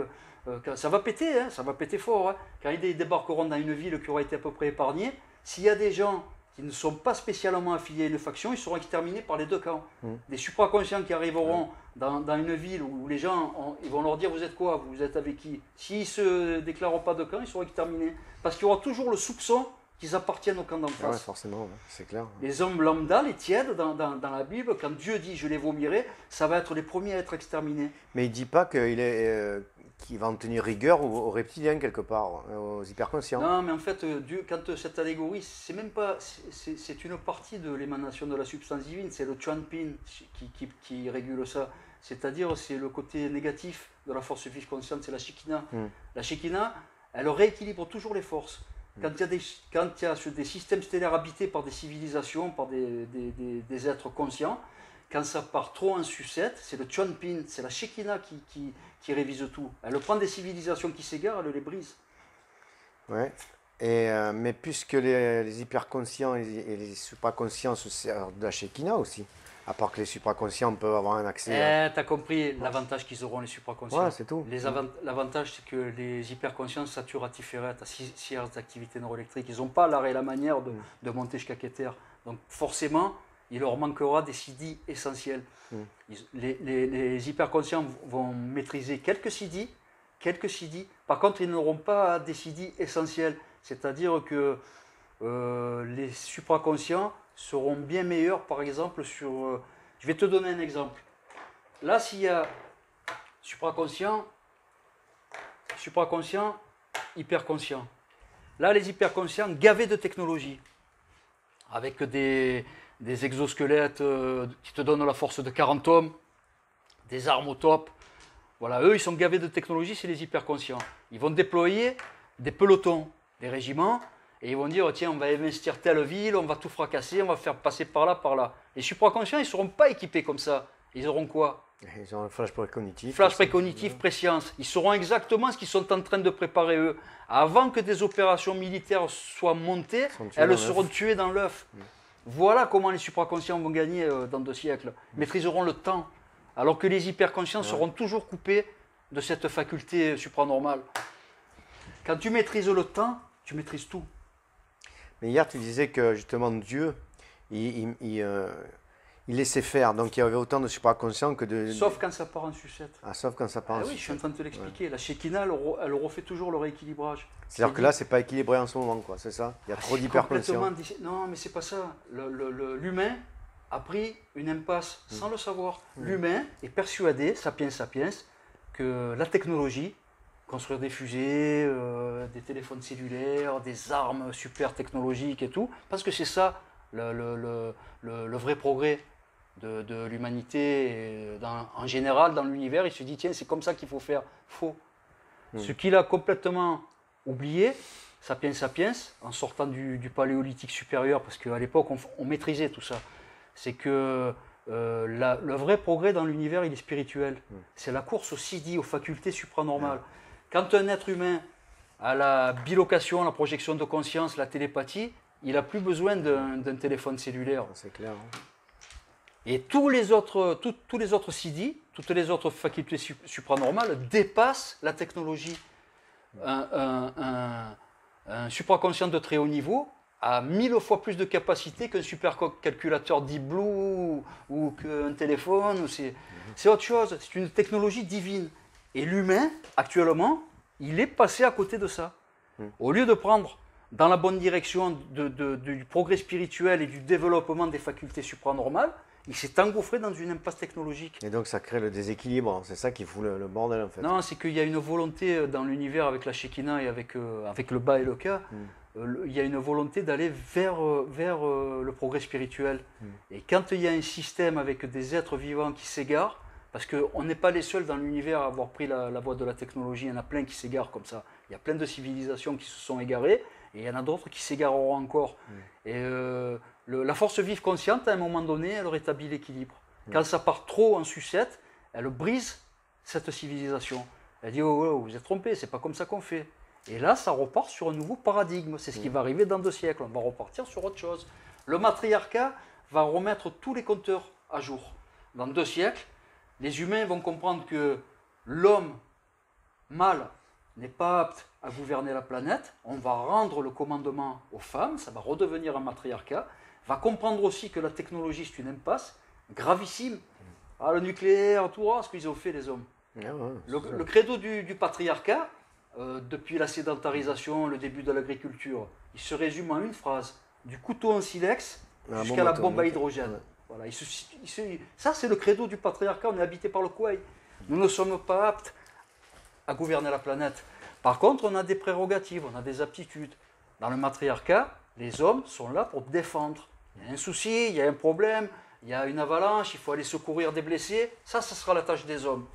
ça va péter, ça va péter fort. Quand ils débarqueront dans une ville qui aura été à peu près épargnée, s'il y a des gens qui ne sont pas spécialement affiliés à une faction, ils seront exterminés par les 2 camps. Des supraconscients qui arriveront dans une ville où les gens, ils vont leur dire, vous êtes quoi? Vous êtes avec qui? S'ils ne se déclarent pas de camp, ils seront exterminés. Parce qu'il y aura toujours le soupçon qu'ils appartiennent au camp d'en face. Forcément, c'est clair. Les hommes lambda, les tièdes, dans la Bible, quand Dieu dit « je les vomirai », ça va être les premiers à être exterminés. Mais il ne dit pas qu'il va en tenir rigueur aux reptiliens quelque part, aux hyperconscients. Non, mais en fait, Dieu, quand cette allégorie, c'est même pas, c'est une partie de l'émanation de la substance divine, c'est le Chuanpin qui régule ça. C'est-à-dire, c'est le côté négatif de la force vive consciente, c'est la Shekinah. La Shekinah, elle rééquilibre toujours les forces. Quand il y a des systèmes stellaires habités par des civilisations, par des êtres conscients, quand ça part trop en sucette, c'est le Chuanpin, c'est la Shekinah qui révise tout. Elle prend des civilisations qui s'égarent, elle les brise. Ouais. Mais puisque les hyperconscients et les supraconscients se servent de la Shekinah aussi, à part que les supraconscients peuvent avoir un accès. T'as compris l'avantage qu'ils auront, les supraconscients. Ouais, c'est tout. L'avantage, c'est que les hyperconscients saturent à Tiferet, à 6 Hz d'activité neuroélectrique. Ils n'ont pas l'art et la manière de monter jusqu'à Keter. Donc forcément, il leur manquera des CD essentiels. Les hyperconscients vont maîtriser quelques CD. Par contre, ils n'auront pas des CD essentiels. C'est-à-dire que les supraconscients seront bien meilleurs, par exemple, sur... je vais te donner un exemple. Là, s'il y a supraconscient, hyperconscient. Là, les hyperconscients gavés de technologie, avec des exosquelettes qui te donnent la force de 40 hommes, des armes au top. Voilà, eux, ils sont gavés de technologie, c'est les hyperconscients. Ils vont déployer des pelotons, des régiments, et ils vont dire, tiens, on va investir telle ville, on va tout fracasser, on va faire passer par là, par là. Les supraconscients, ils ne seront pas équipés comme ça. Ils auront quoi? Ils ont un flash précognitif. Flash précognitif, préscience. Ils sauront exactement ce qu'ils sont en train de préparer eux. Avant que des opérations militaires soient montées, elles seront tuées dans l'œuf. Voilà comment les supraconscients vont gagner dans 2 siècles. Ils maîtriseront le temps. Alors que les hyperconscients seront toujours coupés de cette faculté supranormale. Quand tu maîtrises le temps, tu maîtrises tout. Mais hier, tu disais que justement Dieu, il laissait faire. Donc il y avait autant de supraconscients que de... Sauf quand ça part en sucette. Ah, sauf quand ça part en sucette. Oui, je suis en train de te l'expliquer. La Shekinah, elle refait toujours le rééquilibrage. C'est-à-dire que là, c'est pas équilibré en ce moment, quoi. C'est ça? Il y a trop d'hyperconscients. Non, mais c'est pas ça. L'humain a pris une impasse sans le savoir. L'humain est persuadé, sapiens sapiens, que la technologie, construire des fusées, des téléphones cellulaires, des armes super technologiques et tout, parce que c'est ça le vrai progrès de l'humanité en général dans l'univers. Il se dit tiens, c'est comme ça qu'il faut faire. Faux. Ce qu'il a complètement oublié, Sapiens Sapiens, en sortant du paléolithique supérieur, parce qu'à l'époque on maîtrisait tout ça, c'est que le vrai progrès dans l'univers il est spirituel. C'est la course au CD, aux facultés supranormales. Quand un être humain a la bilocation, la projection de conscience, la télépathie, il n'a plus besoin d'un téléphone cellulaire. C'est clair. Hein. Et tous les autres CD, toutes les autres facultés supranormales dépassent la technologie. Un supraconscient de très haut niveau a 1000 fois plus de capacité qu'un supercalculateur Deep Blue ou qu'un téléphone. C'est autre chose, c'est une technologie divine. Et l'humain, actuellement, il est passé à côté de ça. Au lieu de prendre dans la bonne direction du progrès spirituel et du développement des facultés supranormales, il s'est engouffré dans une impasse technologique. Et donc ça crée le déséquilibre, c'est ça qui fout le bordel en fait. Non, c'est qu'il y a une volonté dans l'univers avec la Shekinah et avec le bas et le Ka, il y a une volonté d'aller vers le progrès spirituel. Et quand il y a un système avec des êtres vivants qui s'égarent, parce qu'on n'est pas les seuls dans l'univers à avoir pris la voie de la technologie, il y en a plein qui s'égarent comme ça. Il y a plein de civilisations qui se sont égarées, et il y en a d'autres qui s'égareront encore. Et la force vive consciente, à un moment donné, elle rétablit l'équilibre. Quand ça part trop en sucette, elle brise cette civilisation. Elle dit oh, vous êtes trompés, c'est pas comme ça qu'on fait. Et là, ça repart sur un nouveau paradigme. C'est ce qui va arriver dans 2 siècles. On va repartir sur autre chose. Le matriarcat va remettre tous les compteurs à jour. Dans 2 siècles, les humains vont comprendre que l'homme mâle n'est pas apte à gouverner la planète. On va rendre le commandement aux femmes. Ça va redevenir un matriarcat. Va comprendre aussi que la technologie, c'est une impasse gravissime. Ah, le nucléaire, tout ce qu'ils ont fait, les hommes. Le credo du patriarcat, depuis la sédentarisation, le début de l'agriculture, il se résume en une phrase. Du couteau en silex jusqu'à la bombe à hydrogène. Voilà, ça, c'est le credo du patriarcat. On est habité par le couail. Nous ne sommes pas aptes à gouverner la planète. Par contre, on a des prérogatives, on a des aptitudes. Dans le matriarcat, les hommes sont là pour défendre. Il y a un souci, il y a un problème, il y a une avalanche, il faut aller secourir des blessés. Ça sera la tâche des hommes.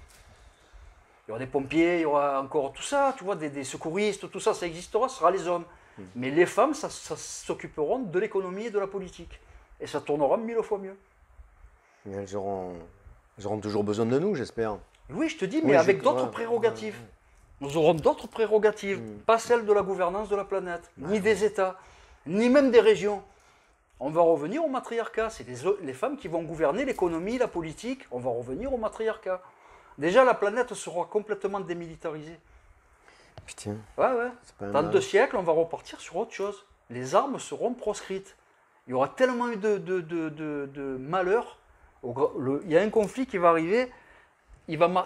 Il y aura des pompiers, il y aura encore tout ça, tu vois, des secouristes, tout ça, ça existera, ce sera les hommes. Mais les femmes, ça s'occuperont de l'économie et de la politique. Et ça tournera 1000 fois mieux. Mais elles auront toujours besoin de nous, j'espère. Oui, je te dis, mais avec d'autres prérogatives. Nous aurons d'autres prérogatives, pas celles de la gouvernance de la planète, ni des États, ni même des régions. On va revenir au matriarcat. C'est les femmes qui vont gouverner l'économie, la politique. On va revenir au matriarcat. Déjà, la planète sera complètement démilitarisée. Putain. Ouais. Dans 2 siècles, on va repartir sur autre chose. Les armes seront proscrites. Il y aura tellement eu de malheurs. Il y a un conflit qui va arriver.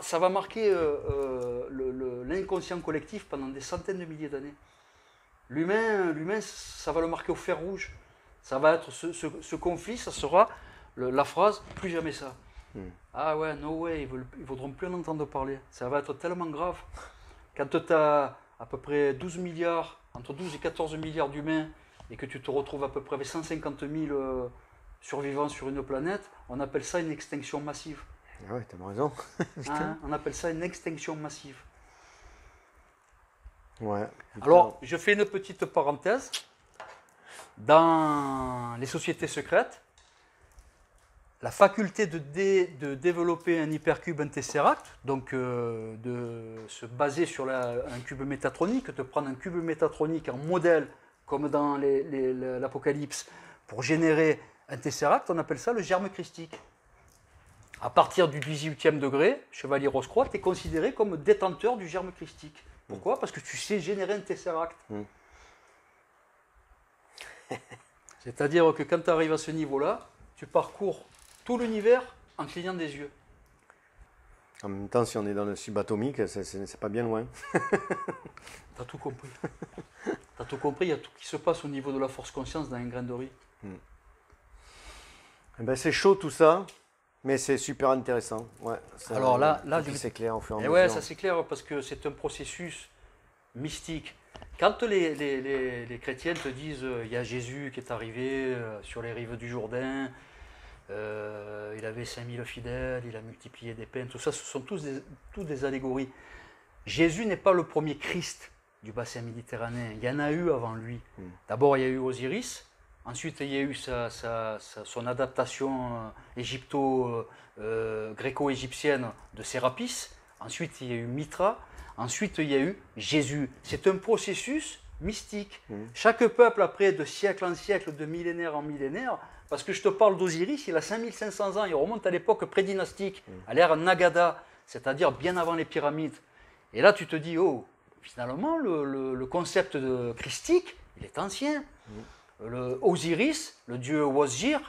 Ça va marquer l'inconscient collectif pendant des centaines de milliers d'années. L'humain, ça va le marquer au fer rouge. Ça va être ce conflit, ça sera la phrase « plus jamais ça ». Ah ouais, no way, ils ne voudront plus en entendre parler. Ça va être tellement grave. Quand tu as à peu près 12 milliards, entre 12 et 14 milliards d'humains, et que tu te retrouves à peu près avec 150 000 survivants sur une planète, on appelle ça une extinction massive. Ah ouais, t'as raison. On appelle ça une extinction massive. Ouais. Alors, je fais une petite parenthèse. Dans les sociétés secrètes, la faculté de développer un hypercube, un tesseract, donc de se baser sur un cube métatronique, de prendre un cube métatronique en modèle, comme dans l'Apocalypse, pour générer un tesseract, on appelle ça le germe christique. À partir du 18e degré, chevalier Rose-Croix, tu es considéré comme détenteur du germe christique. Pourquoi? Parce que tu sais générer un tesseract. C'est-à-dire que quand tu arrives à ce niveau-là, tu parcours tout l'univers en clignant des yeux. En même temps, si on est dans le subatomique, c'est pas bien loin. T'as tout compris. T'as tout compris, il y a tout qui se passe au niveau de la force conscience dans un grain de riz. Eh ben, c'est chaud tout ça. Mais c'est super intéressant. Ouais, Alors là c'est clair au fur et à ouais, mesure. ça c'est clair parce que c'est un processus mystique. Quand les chrétiens te disent il y a Jésus qui est arrivé sur les rives du Jourdain, il avait 5000 fidèles, il a multiplié des pains, tout ça, ce sont tous des allégories. Jésus n'est pas le premier Christ du bassin méditerranéen, il y en a eu avant lui. D'abord, il y a eu Osiris, ensuite, il y a eu son adaptation gréco-égyptienne de Sérapis, ensuite, il y a eu Mithra, ensuite, il y a eu Jésus. C'est un processus mystique. Chaque peuple, après, de siècle en siècle, de millénaire en millénaire, parce que je te parle d'Osiris, il a 5500 ans, il remonte à l'époque prédynastique, à l'ère Nagada, c'est-à-dire bien avant les pyramides. Et là, tu te dis, oh, finalement, le concept de christique, il est ancien. Osiris, le dieu Wasgir,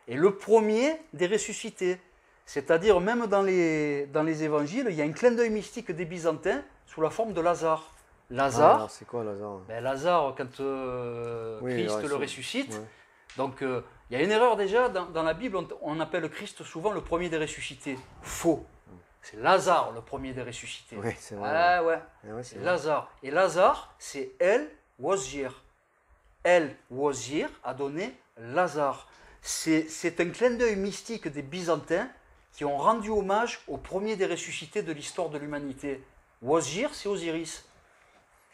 est le premier des ressuscités. C'est-à-dire, même dans les évangiles, il y a un clin d'œil mystique des Byzantins sous la forme de Lazare. Lazare, c'est quoi Lazare? Lazare, quand Christ le ressuscite, donc il y a une erreur déjà, dans la Bible, on appelle Christ souvent le premier des ressuscités. Faux. C'est Lazare, le premier des ressuscités. Oui, c'est vrai. Ah ouais, c'est Lazare. Et Lazare, c'est El Wasgir. El Wasgir a donné Lazare. C'est un clin d'œil mystique des Byzantins qui ont rendu hommage au premier des ressuscités de l'histoire de l'humanité. Wasgir, c'est Osiris.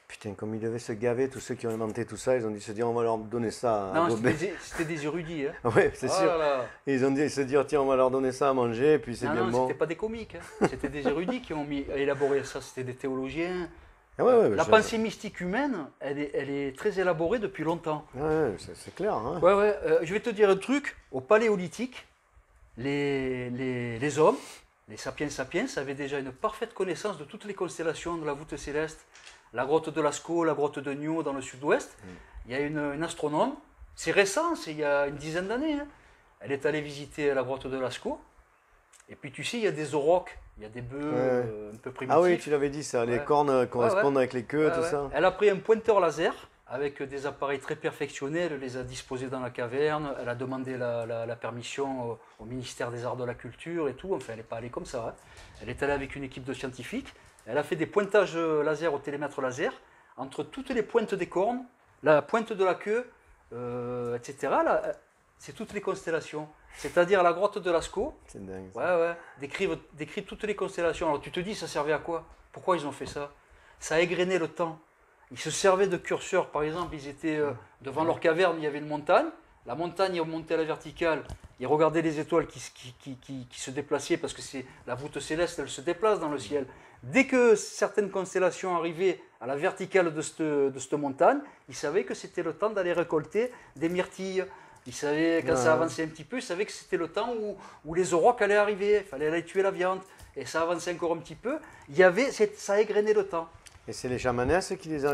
Putain, comme ils devaient se gaver, tous ceux qui ont inventé tout ça, ils ont dû se dire on va leur donner ça à Non, gober. c'était des érudits. Hein. Oui, c'est sûr. Là là. Et ils ont dû se dire tiens, on va leur donner ça à manger, et puis c'est bien Non, bon. c'était pas des comiques. Hein. C'était des érudits qui ont élaboré ça. C'était des théologiens. La pensée mystique humaine, elle est très élaborée depuis longtemps. Ouais, c'est clair. Hein. Je vais te dire un truc. Au Paléolithique, les hommes, les sapiens sapiens, avaient déjà une parfaite connaissance de toutes les constellations de la voûte céleste. La grotte de Lascaux, la grotte de Nio dans le sud-ouest. Il y a une astronome, c'est récent, c'est il y a une dizaine d'années. Hein. Elle est allée visiter la grotte de Lascaux. Et puis tu sais, il y a des aurochs, il y a des bœufs un peu primitifs. Ah oui, tu l'avais dit ça, les cornes correspondent avec les queues, tout ça. Elle a pris un pointeur laser avec des appareils très perfectionnés, elle les a disposés dans la caverne, elle a demandé la permission au ministère des Arts de la Culture et tout. Enfin, elle n'est pas allée comme ça. Hein. Elle est allée avec une équipe de scientifiques. Elle a fait des pointages laser au télémètre laser entre toutes les pointes des cornes, la pointe de la queue, etc. Là, c'est toutes les constellations. C'est-à-dire la grotte de Lascaux. C'est dingue. Décrit toutes les constellations. Alors tu te dis, ça servait à quoi? Pourquoi ils ont fait ça? Ça a égrené le temps. Ils se servaient de curseurs. Par exemple, ils étaient devant leur caverne, il y avait une montagne. La montagne, ils remontaient à la verticale. Ils regardaient les étoiles qui se déplaçaient parce que la voûte céleste, elle se déplace dans le ciel. Dès que certaines constellations arrivaient à la verticale de cette montagne, ils savaient que c'était le temps d'aller récolter des myrtilles. Ils savaient, quand ça avançait un petit peu, ils savaient que c'était le temps où les aurochs allaient arriver. Il fallait aller tuer la viande. Et ça avançait encore un petit peu. Ça égrenait le temps. Et c'est les chamanesses qui les ont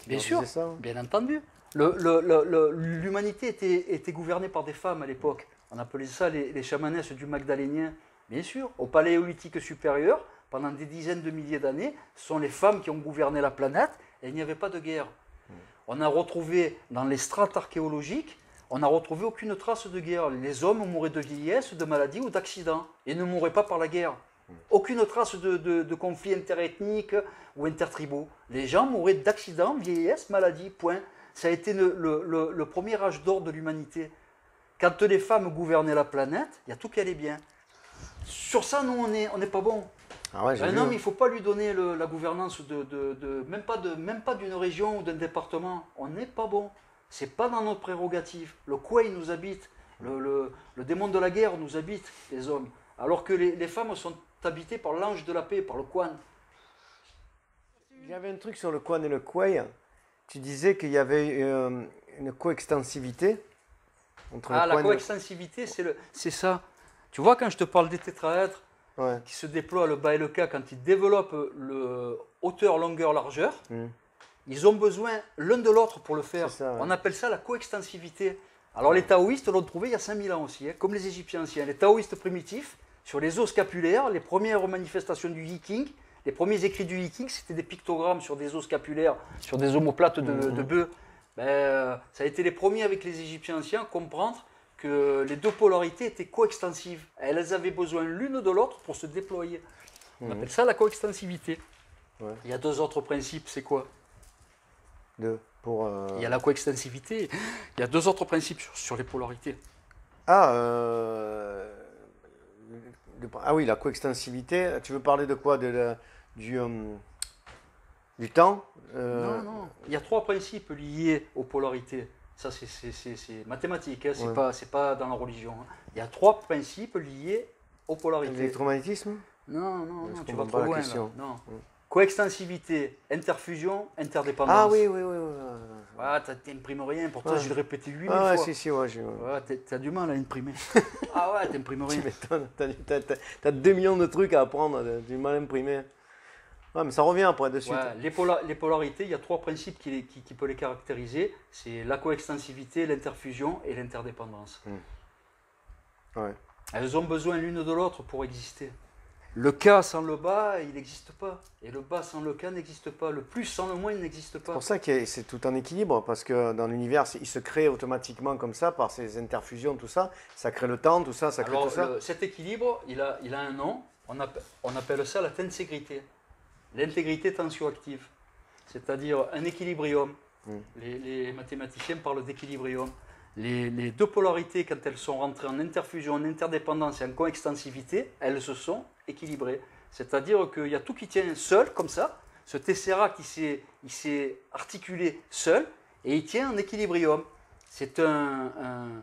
bien sûr, ça, hein. Bien entendu. L'humanité était gouvernée par des femmes à l'époque. On appelait ça les chamanesses du Magdalénien. Bien sûr, au Paléolithique supérieur, pendant des dizaines de milliers d'années, ce sont les femmes qui ont gouverné la planète et il n'y avait pas de guerre. On a retrouvé dans les strates archéologiques, on n'a retrouvé aucune trace de guerre. Les hommes mouraient de vieillesse, de maladie ou d'accident et ne mouraient pas par la guerre. Aucune trace de conflits interethniques ou intertribaux. Les gens mouraient d'accident, vieillesse, maladie, point. Ça a été le premier âge d'or de l'humanité. Quand les femmes gouvernaient la planète, il y a tout qui allait bien. Sur ça, nous, on n'est pas bon. Ah ouais, Un homme, il ne faut pas lui donner la gouvernance même pas d'une région ou d'un département. On n'est pas bon. Ce n'est pas dans notre prérogative. Le Kwei nous habite. Le démon de la guerre nous habite, les hommes. Alors que les femmes sont habitées par l'ange de la paix, par le Quan. Il y avait un truc sur le Quan et le Kwei. Tu disais qu'il y avait une coextensivité entre le Quan la coextensivité, c'est ça. Tu vois, quand je te parle des tétraèdres qui se déploient le bas et le Ka, quand ils développent le hauteur, longueur, largeur, ils ont besoin l'un de l'autre pour le faire. Ça, ouais. On appelle ça la coextensivité. Alors les taoïstes l'ont trouvé il y a 5000 ans aussi, hein, comme les Égyptiens anciens. Les taoïstes primitifs, sur les os scapulaires, les premières manifestations du Yiking, les premiers écrits du Yiking, c'était des pictogrammes sur des os scapulaires, sur des omoplates de bœufs. Ça a été les premiers avec les Égyptiens anciens à comprendre que les deux polarités étaient coextensives. Elles avaient besoin l'une de l'autre pour se déployer. On appelle ça la coextensivité. Ouais. Il y a deux autres principes, c'est quoi? Il y a la coextensivité. Il y a deux autres principes sur les polarités. Ah oui, la coextensivité. Tu veux parler de quoi? Du temps? Non. Il y a trois principes liés aux polarités. Ça, c'est mathématique, hein. C'est pas dans la religion. Hein. Il y a trois principes liés aux polarités. L'électromagnétisme? Non, tu vas comprends trop pas la loin. question. Là. Non. Coextensivité, interfusion, interdépendance. Ah oui. Ah, t'imprimes rien, pour toi je l'ai répété 8000 Ah fois. si, ouais. T'as du mal à imprimer. Ah ouais, t'imprimes rien. Tu m'étonnes, t'as 2 millions de trucs à apprendre, du mal à imprimer. Ouais, mais ça revient après de suite. Ouais, les polarités, il y a trois principes qui peuvent les caractériser. C'est la coextensivité, l'interfusion et l'interdépendance. Ouais. Elles ont besoin l'une de l'autre pour exister. Le K sans le bas, il n'existe pas. Et le bas sans le K n'existe pas. Le plus sans le moins, il n'existe pas. C'est pour ça que c'est tout en équilibre, parce que dans l'univers, il se crée automatiquement comme ça, par ces interfusions, tout ça. Ça crée le temps, tout ça, ça crée tout ça. Cet équilibre, il a un nom. On appelle ça la tenségrité. L'intégrité tensioactive. C'est-à-dire un équilibrium. Les mathématiciens parlent d'équilibrium. Les deux polarités, quand elles sont rentrées en interfusion, en interdépendance et en coextensivité, elles se sont équilibrées. C'est-à-dire qu'il y a tout qui tient seul, comme ça. Ce tesseract, il s'est articulé seul et il tient en équilibrium. C'est un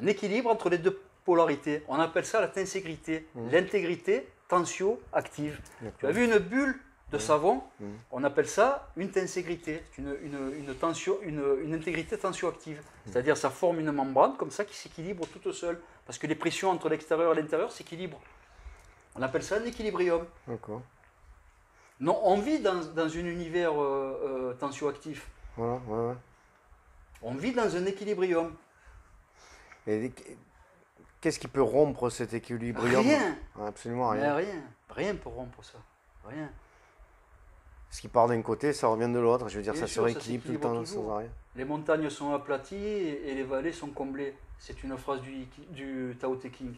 équilibre entre les deux polarités. On appelle ça la tenségrité, l'intégrité tensio-active. Tu as vu une bulle de savon, on appelle ça une tenségrité, une intégrité tensioactive. C'est-à-dire ça forme une membrane comme ça qui s'équilibre toute seule, parce que les pressions entre l'extérieur et l'intérieur s'équilibrent. On appelle ça un équilibrium. D'accord. Non, on vit dans un univers tensioactif. Voilà, ouais. On vit dans un équilibrium. Et qu'est-ce qui peut rompre cet équilibrium? Rien. Absolument rien. Mais rien pour rompre ça. Rien. Ce qui part d'un côté, ça revient de l'autre. Je veux dire, Bien ça sûr, se rééquilibre tout le temps toujours. sans arrêt. Les montagnes sont aplaties et les vallées sont comblées. C'est une phrase du Tao Te Ching.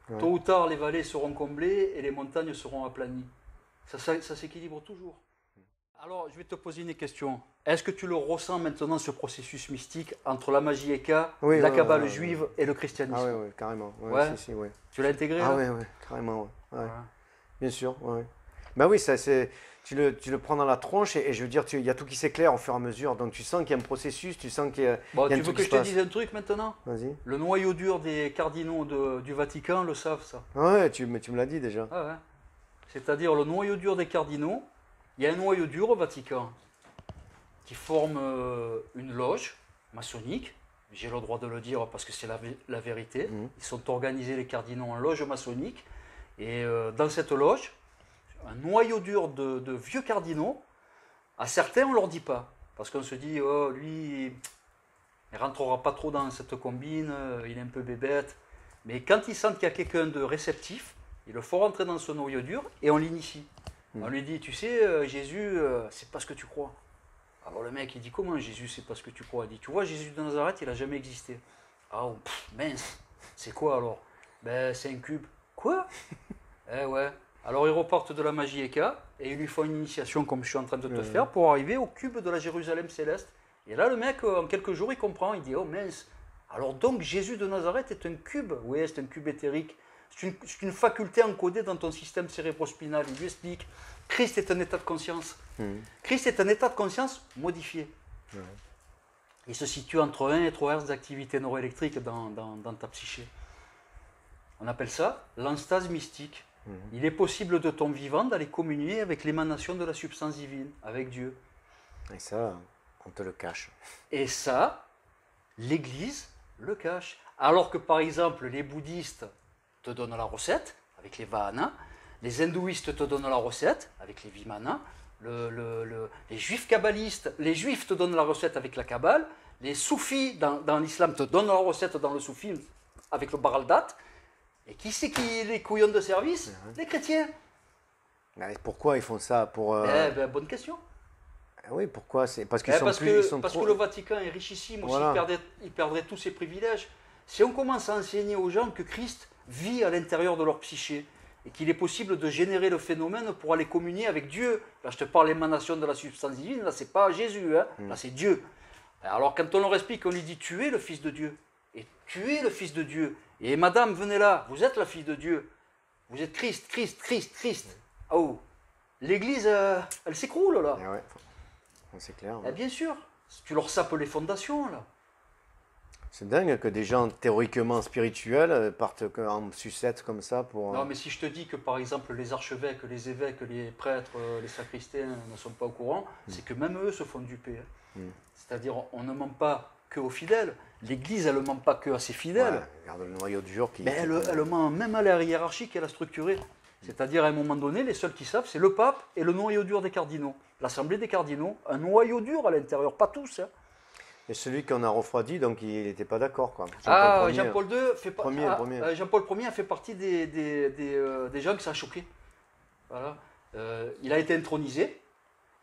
Ouais. Tôt ou tard, les vallées seront comblées et les montagnes seront aplanies. Ça s'équilibre toujours. Alors, je vais te poser une question. Est-ce que tu le ressens maintenant, ce processus mystique entre la magie Eka, la Kabbale juive et le christianisme? Ah oui, carrément. Ouais. Si, Tu l'as intégré Ah là? oui, carrément. Ouais. Voilà. Bien sûr. Ouais. Ben oui, tu le prends dans la tronche et je veux dire, il y a tout qui s'éclaire au fur et à mesure. Donc tu sens qu'il y a un processus, tu sens qu'il y a, Bon, il y a un tu veux truc que qui je te se passe. dise un truc maintenant? Vas-y. Le noyau dur des cardinaux du Vatican le savent, ça. Ouais, mais tu me l'as dit déjà. Ah ouais. C'est-à-dire le noyau dur des cardinaux, il y a un noyau dur au Vatican qui forme une loge maçonnique. J'ai le droit de le dire parce que c'est la vérité. Ils sont organisés, les cardinaux, en loge maçonnique. Et dans cette loge, un noyau dur de vieux cardinaux, à certains on ne leur dit pas. Parce qu'on se dit, oh lui, il ne rentrera pas trop dans cette combine, il est un peu bébête. Mais quand ils sentent qu'il y a quelqu'un de réceptif, ils le font rentrer dans ce noyau dur et on l'initie. On lui dit, tu sais, Jésus, c'est pas ce que tu crois. Alors le mec, il dit, comment Jésus, c'est pas ce que tu crois? Il dit, tu vois, Jésus de Nazareth, il n'a jamais existé. Ah, mince, c'est quoi alors? Ben, c'est un cube. Quoi? Eh ouais. Alors ils repartent de la magie Eka et ils lui font une initiation comme je suis en train de te faire pour arriver au cube de la Jérusalem céleste. Et là, le mec, en quelques jours, il comprend, il dit, oh mince, alors donc Jésus de Nazareth est un cube? Oui, c'est un cube éthérique. C'est une faculté encodée dans ton système cérébrospinal. Il lui explique. Christ est un état de conscience. Christ est un état de conscience modifié. Il se situe entre 1 et 3 Hz d'activité neuroélectrique dans ta psyché. On appelle ça l'enstase mystique. Il est possible de ton vivant d'aller communier avec l'émanation de la substance divine, avec Dieu. Et ça, on te le cache. Et ça, l'Église le cache. Alors que par exemple, les bouddhistes te donnent la recette avec les vahanas, les hindouistes te donnent la recette avec les vimanas, les juifs kabbalistes, les juifs te donnent la recette avec la kabbale, les soufis dans l'islam te donnent la recette dans le soufisme avec le baraldat. Et qui c'est qui est les couillons de service? Les chrétiens. Mais pourquoi ils font ça? Bonne question. oui, pourquoi? C'est parce qu'ils Eh, sont parce plus, que, ils sont parce trop. que le Vatican est richissime aussi, Voilà. il perdrait tous ses privilèges. Si on commence à enseigner aux gens que Christ vit à l'intérieur de leur psyché et qu'il est possible de générer le phénomène pour aller communier avec Dieu, là je te parle l'émanation de la substance divine, là c'est pas Jésus, hein, là c'est Dieu. Alors quand on leur explique, on lui dit tu es le Fils de Dieu, et tu es le Fils de Dieu, et madame venez là, vous êtes la fille de Dieu, vous êtes Christ, Christ, Christ, Christ. Oh, l'église, elle s'écroule là. Eh ouais, c'est clair. Eh bien sûr, tu leur sapes les fondations là. C'est dingue que des gens théoriquement spirituels partent en sucette comme ça pour. Non, mais si je te dis que par exemple les archevêques, les évêques, les prêtres, les sacristains ne sont pas au courant, c'est que même eux se font duper. C'est-à-dire, on ne ment pas que aux fidèles. L'Église, elle ne ment pas que à ses fidèles. Ouais, regarde le noyau dur qui. Mais elle ment même à la hiérarchie qu'elle a structurée. C'est-à-dire, à un moment donné, les seuls qui savent, c'est le pape et le noyau dur des cardinaux. L'Assemblée des cardinaux, un noyau dur à l'intérieur, pas tous. Hein. Et celui qu'on a refroidi, donc il n'était pas d'accord, quoi. Jean-Paul II fait Premier. Jean-Paul Ier a fait partie des gens que ça a choqué. Voilà. Il a été intronisé.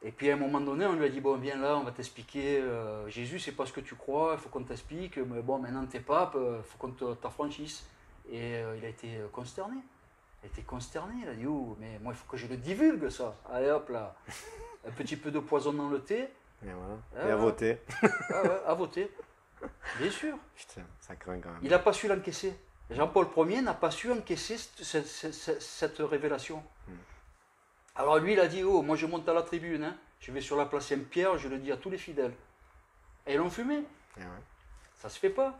Et puis à un moment donné, on lui a dit, bon, viens là, on va t'expliquer, Jésus, c'est pas ce que tu crois, il faut qu'on t'explique, mais bon, maintenant t'es pape, il faut qu'on t'affranchisse. Et il a été consterné. Il a dit, oh, mais moi, il faut que je le divulgue, ça. Allez, hop là, un petit peu de poison dans le thé. Et voilà. Et à voter. Ah ouais, à voter, bien sûr. Putain, ça craint quand même. Il n'a pas su l'encaisser. Jean-Paul Ier n'a pas su encaisser cette révélation. Alors lui, il a dit, oh, moi je monte à la tribune, hein. Je vais sur la place Saint-Pierre, je le dis à tous les fidèles. Et ils l'ont fumé. Et ouais. Ça se fait pas.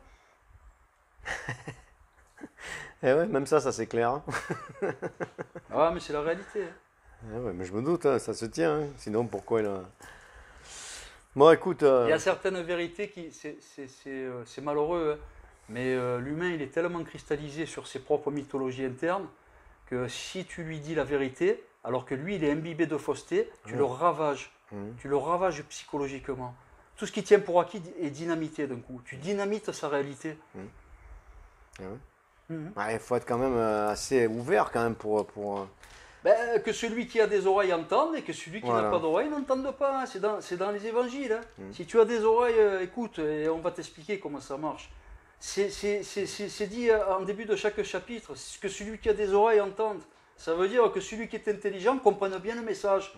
Et ouais, même ça c'est clair. Hein. Ah, mais c'est la réalité. Hein. Eh ouais, mais je me doute, hein, ça se tient. Hein. Sinon, pourquoi il a. Bon, écoute. Il y a certaines vérités qui. C'est malheureux, hein. Mais l'humain, il est tellement cristallisé sur ses propres mythologies internes que si tu lui dis la vérité, alors que lui, il est imbibé de fausseté, tu le ravages. Tu le ravages psychologiquement. Tout ce qui tient pour acquis est dynamité d'un coup. Tu dynamites sa réalité. Ah ouais. Ouais, il faut être quand même assez ouvert quand même pour. Ben, que celui qui a des oreilles entende et que celui qui Voilà. n'a pas d'oreilles n'entende pas. Hein. C'est dans les évangiles. Hein. Si tu as des oreilles, écoute, et on va t'expliquer comment ça marche. C'est dit en début de chaque chapitre, que celui qui a des oreilles entende. Ça veut dire que celui qui est intelligent comprenne bien le message.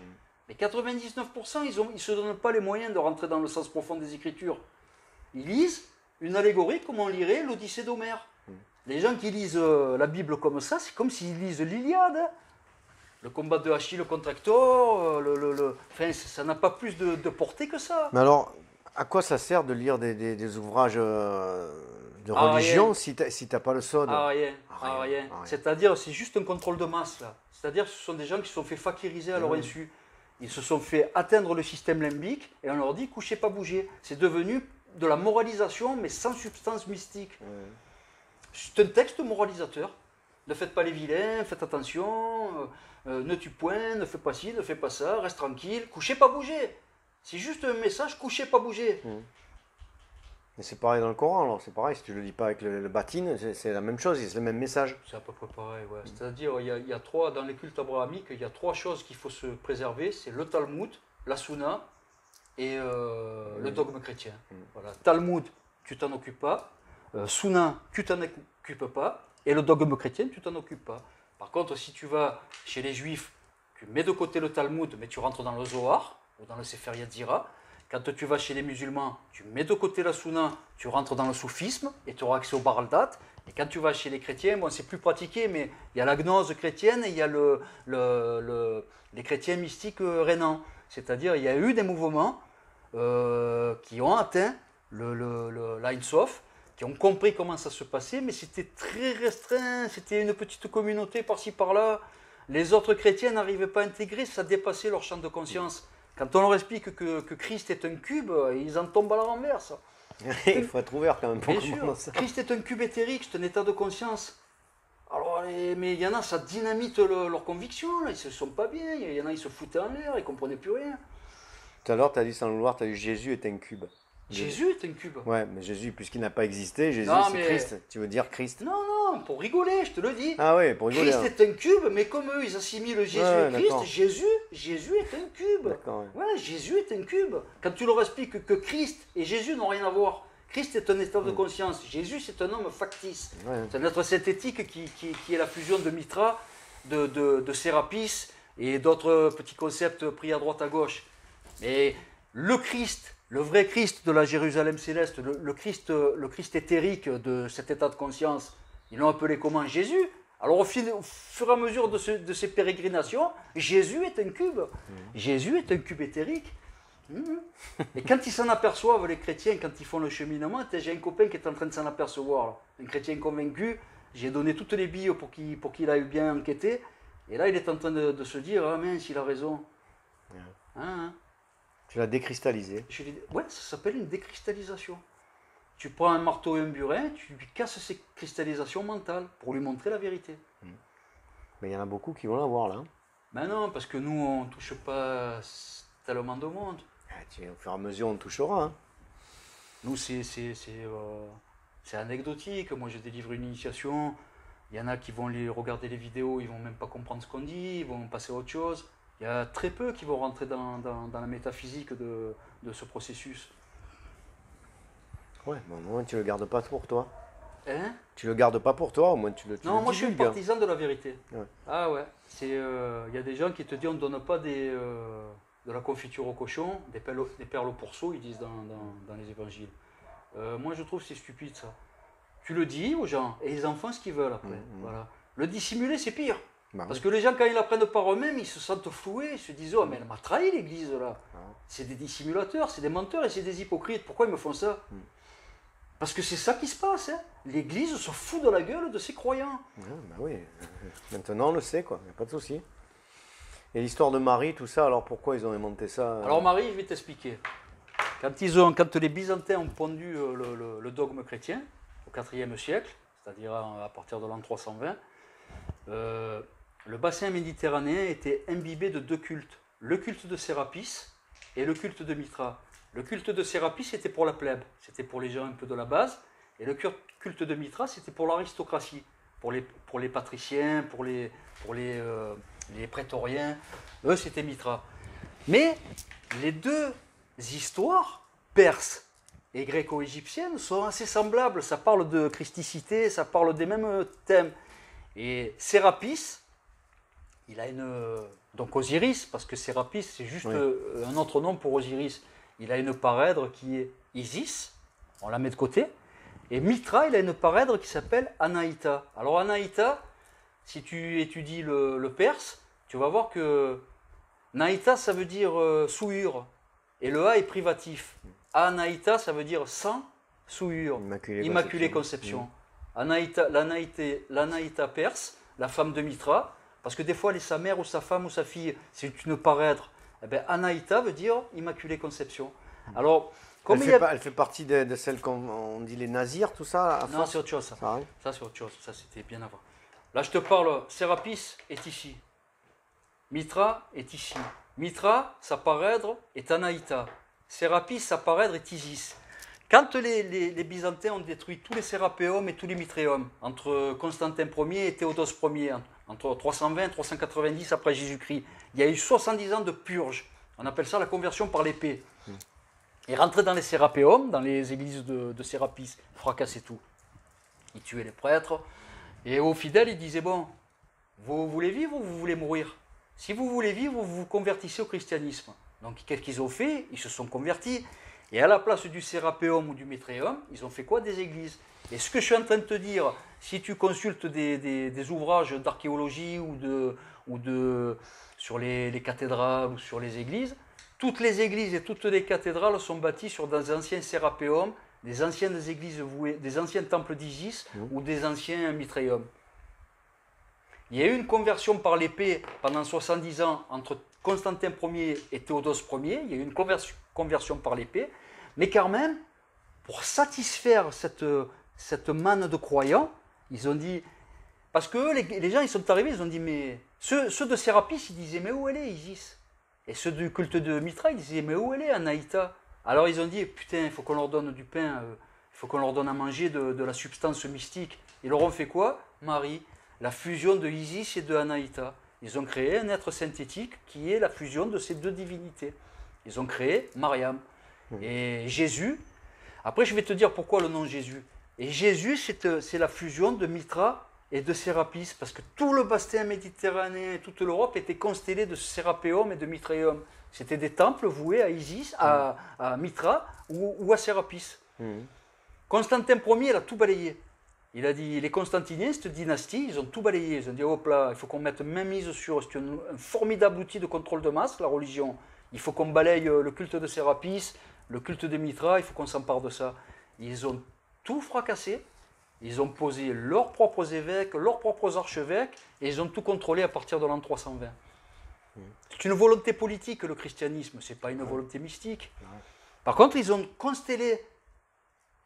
Mais 99%, ils ne se donnent pas les moyens de rentrer dans le sens profond des Écritures. Ils lisent une allégorie comme on lirait l'Odyssée d'Homère. Les gens qui lisent la Bible comme ça, c'est comme s'ils lisent l'Iliade. Hein. Le combat de Achille contre Hector, enfin, ça n'a pas plus de portée que ça. Mais alors, à quoi ça sert de lire des ouvrages de religion si t'as pas le sod? Rien. Rien. C'est-à-dire, c'est juste un contrôle de masse, là. C'est-à-dire, ce sont des gens qui se sont fait fakiriser à leur insu. Ils se sont fait atteindre le système limbique et on leur dit couchez pas, bougez. C'est devenu de la moralisation, mais sans substance mystique. C'est un texte moralisateur. Ne faites pas les vilains, faites attention, ne tue point, ne fais pas ci, ne fais pas ça, reste tranquille, couchez pas, bougez. C'est juste un message, couchez pas, bougez. Mais c'est pareil dans le Coran, alors c'est pareil, si tu le lis pas avec le batin, c'est la même chose, c'est le même message. C'est à peu près pareil, ouais. C'est-à-dire, il y a trois, dans les cultes abrahamiques, il y a trois choses qu'il faut se préserver, c'est le Talmud, la Sunna et le dogme chrétien. Voilà. Talmud, tu t'en occupes pas. Sunna, tu t'en occupes pas. Et le dogme chrétien, tu t'en occupes pas. Par contre, si tu vas chez les juifs, tu mets de côté le Talmud, mais tu rentres dans le Zohar, ou dans le Sefer Yetzira. Quand tu vas chez les musulmans, tu mets de côté la Sunna, tu rentres dans le soufisme, et tu auras accès au Baal Dat. Et quand tu vas chez les chrétiens, bon, c'est plus pratiqué, mais il y a la gnose chrétienne et il y a les chrétiens mystiques rénants. C'est-à-dire, il y a eu des mouvements qui ont atteint l'Ein Sof, qui ont compris comment ça se passait, mais c'était très restreint, c'était une petite communauté par-ci par-là. Les autres chrétiens n'arrivaient pas à intégrer, ça dépassait leur champ de conscience. Quand on leur explique que Christ est un cube, ils en tombent à la renverse. Il faut être ouvert quand même pour Bien sûr, ça. Christ est un cube éthérique, c'est un état de conscience. Alors, mais il y en a, ça dynamite leurs convictions, là. Ils se sont pas bien, il y en a, ils se foutaient en l'air, ils ne comprenaient plus rien. Tout à l'heure, tu as dit sans le vouloir, tu as dit Jésus est un cube. Jésus est un cube. Ouais, mais Jésus, puisqu'il n'a pas existé, Jésus Non, c'est mais- Christ. Tu veux dire Christ? Non, non, pour rigoler, je te le dis. Ah oui, pour rigoler. Christ est un cube, mais comme eux, ils assimilent Jésus Ouais, et Christ, d'accord. Jésus est un cube. D'accord, ouais. Voilà, Jésus est un cube. Quand tu leur expliques que Christ et Jésus n'ont rien à voir, Christ est un état de conscience, Jésus c'est un homme factice. Ouais. C'est un être synthétique qui est la fusion de Mitra, de Sérapis et d'autres petits concepts pris à droite à gauche. Mais le Christ, le vrai Christ de la Jérusalem céleste, le Christ éthérique de cet état de conscience, ils l'ont appelé comment? Jésus. Alors au fur et à mesure de ces pérégrinations, Jésus est un cube. Jésus est un cube éthérique. Et quand ils s'en aperçoivent, les chrétiens, quand ils font le cheminement, j'ai un copain qui est en train de s'en apercevoir, là. Un chrétien convaincu, j'ai donné toutes les billes pour qu'il aille bien enquêter, et là il est en train de se dire, ah mince, il a raison. Hein. Tu l'as décristallisé. Ouais, ça s'appelle une décristallisation. Tu prends un marteau et un burin, tu lui casses ses cristallisations mentales pour lui montrer la vérité. Mais il y en a beaucoup qui vont l'avoir là. Ben non, parce que nous, on ne touche pas tellement de monde. Au fur et à mesure, on touchera. Hein. Nous, c'est anecdotique. Moi, je délivre une initiation. Il y en a qui vont regarder les vidéos, ils vont même pas comprendre ce qu'on dit, ils vont passer à autre chose. Il y a très peu qui vont rentrer dans la métaphysique de ce processus. Ouais, mais au moins tu le gardes pas pour toi. Hein? Tu le gardes pas pour toi, au moins tu Non, le moi je suis un divulgues. partisan de la vérité. Ouais. Ah ouais, il y a des gens qui te disent on ne donne pas de la confiture au cochon, des perles au pourceau, ils disent dans les évangiles. Moi je trouve que c'est stupide ça. Tu le dis aux gens et ils en font ce qu'ils veulent après. Voilà. Le dissimuler c'est pire. Parce que les gens quand ils l'apprennent par eux-mêmes, ils se sentent floués, ils se disent oh mais elle m'a trahi l'église là. C'est des dissimulateurs, c'est des menteurs et c'est des hypocrites, pourquoi ils me font ça? Parce que c'est ça qui se passe, hein. L'église se fout de la gueule de ses croyants. Bah oui, maintenant on le sait quoi, il n'y a pas de souci. Et l'histoire de Marie, tout ça, alors pourquoi ils ont inventé ça? Alors Marie, je vais t'expliquer. Quand les Byzantins ont pondu le dogme chrétien, au IVe siècle, c'est-à-dire à partir de l'an 320, le bassin méditerranéen était imbibé de deux cultes. Le culte de Sérapis et le culte de Mitra. Le culte de Sérapis, c'était pour la plèbe, c'était pour les gens un peu de la base, et le culte de Mitra, c'était pour l'aristocratie, pour les patriciens, pour les prétoriens, eux c'était Mitra. Mais les deux histoires, perse et gréco-égyptienne, sont assez semblables, ça parle de christicité, ça parle des mêmes thèmes. Et Sérapis, il a donc Osiris, parce que Sérapis c'est juste un autre nom pour Osiris. Il a une parèdre qui est Isis, on la met de côté. Et Mitra, il a une parèdre qui s'appelle Anaïta. Alors Anaïta, si tu étudies le perse, tu vas voir que Naïta, ça veut dire souillure. Et le A est privatif. Anaïta, ça veut dire sans souillure. Immaculée conception. L'Anaïta perse, la femme de Mitra, parce que des fois, elle est sa mère ou sa femme ou sa fille, c'est une parèdre. Eh bien, Anaïta veut dire Immaculée Conception. Alors, comme elle fait partie de celles qu'on dit les nazirs, tout ça? Non, c'est autre chose. Ça, c'est autre chose. Ça, c'était bien avant. Là, je te parle, Sérapis est ici. Mitra est ici. Mitra, sa parèdre est Anaïta. Sérapis, sa parèdre est Isis. Quand les Byzantins ont détruit tous les Sérapéums et tous les Mitréums, entre Constantin Ier et Théodose Ier, entre 320 et 390 après Jésus-Christ, il y a eu 70 ans de purge. On appelle ça la conversion par l'épée. Ils rentraient dans les Sérapéums, dans les églises de Sérapis, fracassaient tout. Ils tuaient les prêtres. Et aux fidèles, ils disaient, bon, vous voulez vivre ou vous voulez mourir? Si vous voulez vivre, vous vous convertissez au christianisme. Donc qu'est-ce qu'ils ont fait? Ils se sont convertis. Et à la place du Sérapéum ou du Mitréum, ils ont fait quoi? Des églises. Et ce que je suis en train de te dire, si tu consultes des ouvrages d'archéologie ou sur les cathédrales ou sur les églises, toutes les églises et toutes les cathédrales sont bâties sur des anciens Sérapéums, des anciennes églises vouées, des anciens temples d'Isis ou des anciens Mitréums. Il y a eu une conversion par l'épée pendant 70 ans entre Constantin Ier et Théodose Ier. Il y a eu une conversion par l'épée. Mais quand même, pour satisfaire cette manne de croyants, ils ont dit... Parce que les gens, ils sont arrivés, ils ont dit, mais... Ceux de Sérapis, ils disaient, mais où elle est Isis? Et ceux du culte de Mitra, ils disaient, mais où elle est Anaïta? Alors ils ont dit, putain, il faut qu'on leur donne du pain, il il faut qu'on leur donne à manger de la substance mystique. Ils leur ont fait quoi? Marie, la fusion de Isis et de Anaïta. Ils ont créé un être synthétique qui est la fusion de ces deux divinités. Ils ont créé Mariam. Et Jésus, après je vais te dire pourquoi le nom Jésus. Et Jésus, c'est la fusion de Mithra et de Sérapis, parce que tout le bassin méditerranéen, toute l'Europe était constellée de Sérapéum et de Mithraeum. C'était des temples voués à Isis, à Mithra ou à Sérapis. Constantin Ier, il a tout balayé. Il a dit, les Constantiniens, cette dynastie, ils ont tout balayé. Ils ont dit, hop là, il faut qu'on mette main mise sur un formidable outil de contrôle de masse, la religion. Il faut qu'on balaye le culte de Sérapis, le culte de Mithra, il faut qu'on s'empare de ça. Ils ont tout fracassé, ils ont posé leurs propres évêques, leurs propres archevêques, et ils ont tout contrôlé à partir de l'an 320. C'est une volonté politique, le christianisme, ce n'est pas une volonté mystique. Par contre, ils ont constellé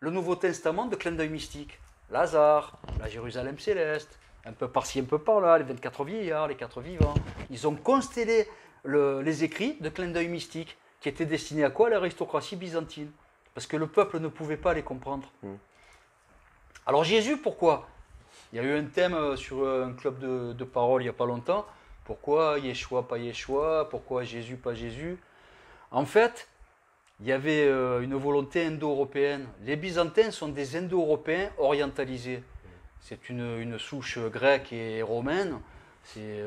le Nouveau Testament de clin d'œil mystique. Lazare, la Jérusalem céleste, un peu par-ci, un peu par-là, les 24 vieillards, les 4 vivants. Ils ont constellé les écrits de clin d'œil mystique qui étaient destinés à quoi? À l'aristocratie byzantine. Parce que le peuple ne pouvait pas les comprendre. Alors Jésus, pourquoi? Il y a eu un thème sur un club de parole il n'y a pas longtemps. Pourquoi Yeshua, pas Yeshua? Pourquoi Jésus, pas Jésus? En fait, il y avait une volonté indo-européenne. Les Byzantins sont des indo-européens orientalisés. C'est une souche grecque et romaine. C'est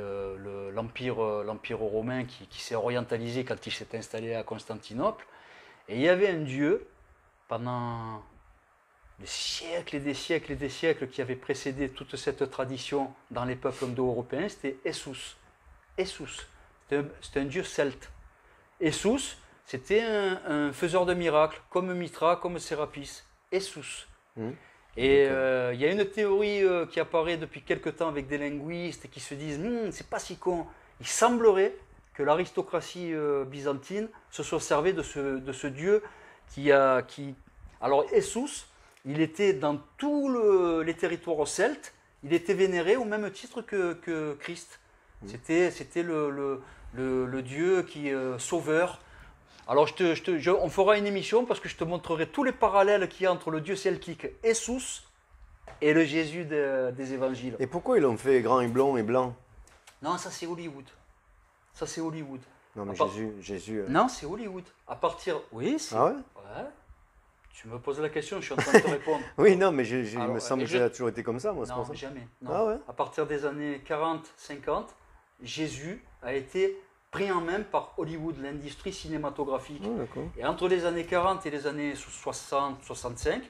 l'empire romain qui s'est orientalisé quand il s'est installé à Constantinople. Et il y avait un dieu, pendant des siècles et des siècles et des siècles, qui avait précédé toute cette tradition dans les peuples indo-européens, c'était Essus. Essus, c'était un dieu celte. Essus, c'était un faiseur de miracles, comme Mithra, comme Sérapis. Essus. Et il y a une théorie qui apparaît depuis quelque temps avec des linguistes qui se disent c'est pas si con. Il semblerait que l'aristocratie byzantine se soit servée de ce dieu Alors Essus, il était dans tous les territoires celtes, il était vénéré au même titre que Christ. C'était le dieu qui est sauveur. Alors on fera une émission parce que je te montrerai tous les parallèles qu'il y a entre le dieu celtique Essus et le Jésus des évangiles. Et pourquoi ils l'ont fait grand et blond et blanc? Non, ça c'est Hollywood. Ça c'est Hollywood. Non mais Jésus. Non, c'est Hollywood. À partir... Oui, c'est... Ah ouais? Ouais. Tu me poses la question, je suis en train de te répondre. Oui, non, mais il me semble que ça a toujours été comme ça, moi. Non, jamais. Non. Ah ouais? À partir des années 40-50, Jésus a été pris en main par Hollywood, l'industrie cinématographique. Et entre les années 40 et les années 60-65,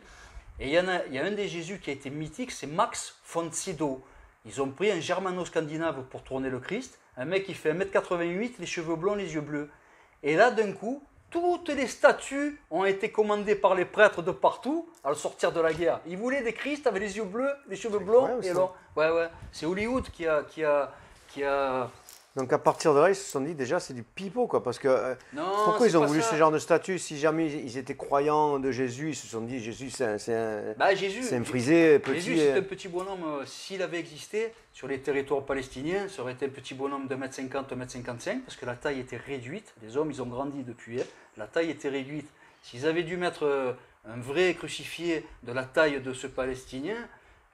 et il y a un des Jésus qui a été mythique, c'est Max von Sydow. Ils ont pris un germano-scandinave pour tourner le Christ, un mec qui fait 1m88, les cheveux blonds, les yeux bleus. Et là, d'un coup, toutes les statues ont été commandées par les prêtres de partout à le sortir de la guerre. Ils voulaient des Christ avec les yeux bleus, les cheveux blonds et longs. Ouais. C'est Hollywood qui a... Donc à partir de là, ils se sont dit déjà c'est du pipeau quoi, parce que pourquoi ils ont voulu ce genre de statut? Si jamais ils étaient croyants de Jésus, ils se sont dit Jésus c'est un frisé petit. Jésus c'est un petit bonhomme, s'il avait existé sur les territoires palestiniens, ça aurait été un petit bonhomme de 1m50, 1m55, parce que la taille était réduite, les hommes ils ont grandi depuis, la taille était réduite. S'ils avaient dû mettre un vrai crucifié de la taille de ce Palestinien,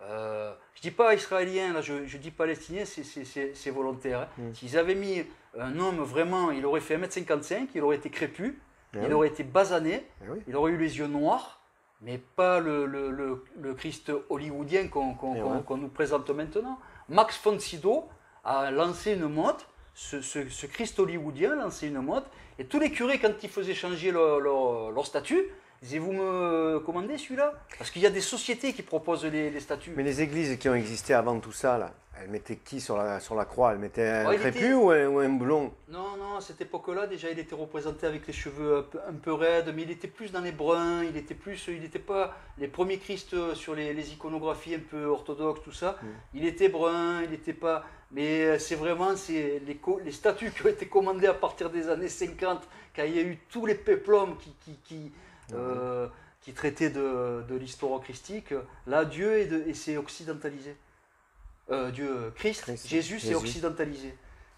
je dis pas israélien, là, je dis palestinien, c'est volontaire. S'ils avaient mis un homme vraiment, il aurait fait 1m55, il aurait été crépu, il aurait été basané, il aurait eu les yeux noirs, mais pas le Christ hollywoodien qu'on nous présente maintenant. Max von Sydow a lancé une mode, ce Christ hollywoodien a lancé une mode, et tous les curés, quand ils faisaient changer leur statut, disaient, vous me commandez celui-là? Parce qu'il y a des sociétés qui proposent les statuts. Mais les églises qui ont existé avant tout ça, là, elles mettaient qui sur la croix? Elles mettaient un crépu ou un blond? Non, à cette époque-là, déjà, il était représenté avec les cheveux un peu raides, mais il était plus dans les bruns, il n'était pas les premiers Christ sur les iconographies un peu orthodoxes, tout ça. Il était brun, il n'était pas... Mais c'est vraiment les statues qui ont été commandées à partir des années 50, quand il y a eu tous les péplums qui traitait de l'histoire christique. Là, Dieu s'est occidentalisé. Christ, Jésus s'est occidentalisé.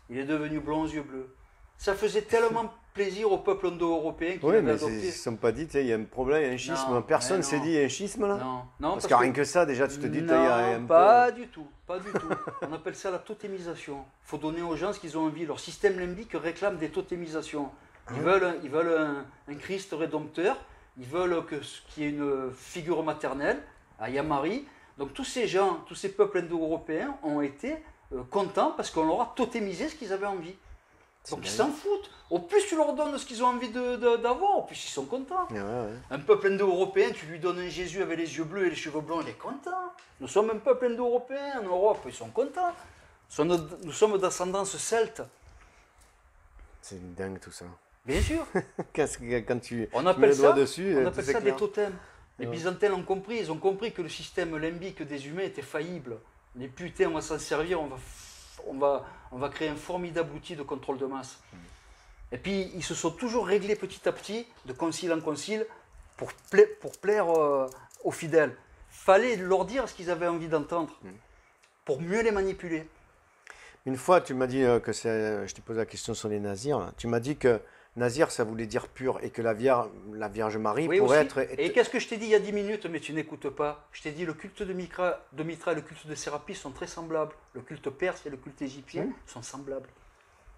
Il est devenu blond aux yeux bleus. Ça faisait tellement plaisir au peuple indo-européen qui Oui, l'avait mais adopté. ils ne se sont pas dit, il y a un problème, il y a un schisme. Non, Personne mais s'est non. dit, il y a un schisme là. Non, Parce que rien que ça, déjà, tu te dis, il y a un non, peu. pas du tout, pas du tout. On appelle ça la totémisation. Il faut donner aux gens ce qu'ils ont envie. Leur système limbique réclame des totémisations. Ils veulent un Christ rédempteur, ils veulent qu'il y ait une figure maternelle, il y a Marie. Donc tous ces gens, tous ces peuples indo-européens ont été contents parce qu'on leur a totémisé ce qu'ils avaient envie. Donc ils s'en foutent. Au plus tu leur donnes ce qu'ils ont envie d'avoir, au plus ils sont contents. Ouais, ouais. Un peuple indo-européen, tu lui donnes un Jésus avec les yeux bleus et les cheveux blonds, il est content. Nous sommes un peuple indo-européen en Europe, ils sont contents. Nous sommes d'ascendance celte, C'est dingue tout ça. bien sûr. Quand tu On mets appelle le doigt ça, dessus, on tout appelle ça s'éclaire. des totems. Les Ouais. Byzantins l'ont compris, ils ont compris que le système limbique des humains était faillible. Les putains, on va s'en servir, on va créer un formidable outil de contrôle de masse. Et puis, ils se sont toujours réglés petit à petit, de concile en concile, pour plaire aux fidèles. Fallait leur dire ce qu'ils avaient envie d'entendre, pour mieux les manipuler. Une fois, tu m'as dit que c'est. Je t'ai posé la question sur les nazirs. Là. Tu m'as dit que nazir, ça voulait dire pur et que la Vierge Marie Oui, pourrait aussi. être. Et qu'est-ce que je t'ai dit il y a 10 minutes, mais tu n'écoutes pas? Je t'ai dit le culte de Mitra et le culte de Sérapis sont très semblables. Le culte perse et le culte égyptien sont semblables.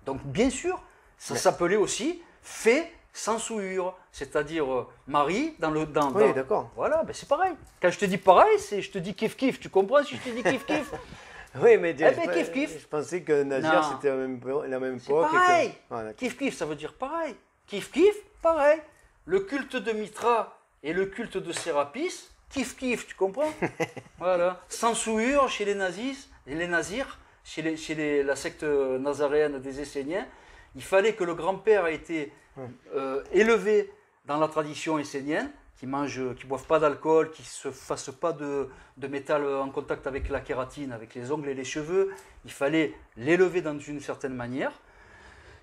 Donc bien sûr, ça s'appelait aussi fait sans souillure, c'est-à-dire Marie dans le... Oui, d'accord. Voilà, ben c'est pareil. Quand je te dis pareil, je te dis kiff kiff. Tu comprends si je te dis kiff kiff? Oui, mais ben, kiff, kiff. je pensais que nazir, Non. c'était la même C'est époque. pareil. Et que... Ah, d'accord. Kiff kiff, ça veut dire pareil. Kiff kiff, pareil. Le culte de Mitra et le culte de Sérapis, kiff kiff, tu comprends? Voilà. Sans souillure chez les nazis, les nazirs, chez la secte nazaréenne des Esséniens, il fallait que le grand-père ait été élevé dans la tradition essénienne, qui ne boivent pas d'alcool, qui ne se fassent pas de métal en contact avec la kératine, avec les ongles et les cheveux. Il fallait l'élever dans une certaine manière.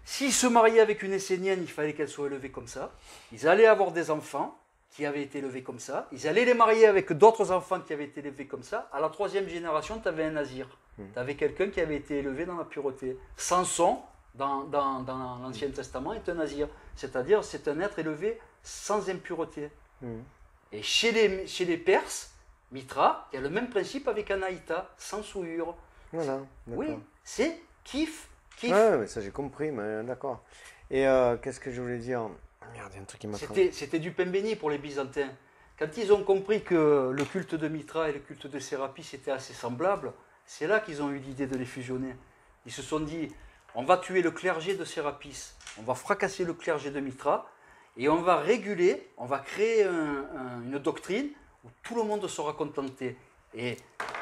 S'ils se mariaient avec une essénienne, il fallait qu'elle soit élevée comme ça. Ils allaient avoir des enfants qui avaient été élevés comme ça. Ils allaient les marier avec d'autres enfants qui avaient été élevés comme ça. À la 3e génération, tu avais un nazir. Tu avais quelqu'un qui avait été élevé dans la pureté. Samson, dans l'Ancien Testament, est un nazir. C'est-à-dire, c'est un être élevé sans impureté. Et chez les Perses, Mitra, il y a le même principe avec Anaïta, sans souillure. Voilà. Oui, D'accord. c'est kiff, kiff. Ouais, mais ça j'ai compris, mais d'accord. Et qu'est-ce que je voulais dire? Merde, il y a un truc qui m'a C'était du pain béni pour les Byzantins. Quand ils ont compris que le culte de Mitra et le culte de Sérapis étaient assez semblables, c'est là qu'ils ont eu l'idée de les fusionner. Ils se sont dit, on va tuer le clergé de Sérapis, on va fracasser le clergé de Mitra, et on va réguler, on va créer une doctrine où tout le monde sera contenté. Et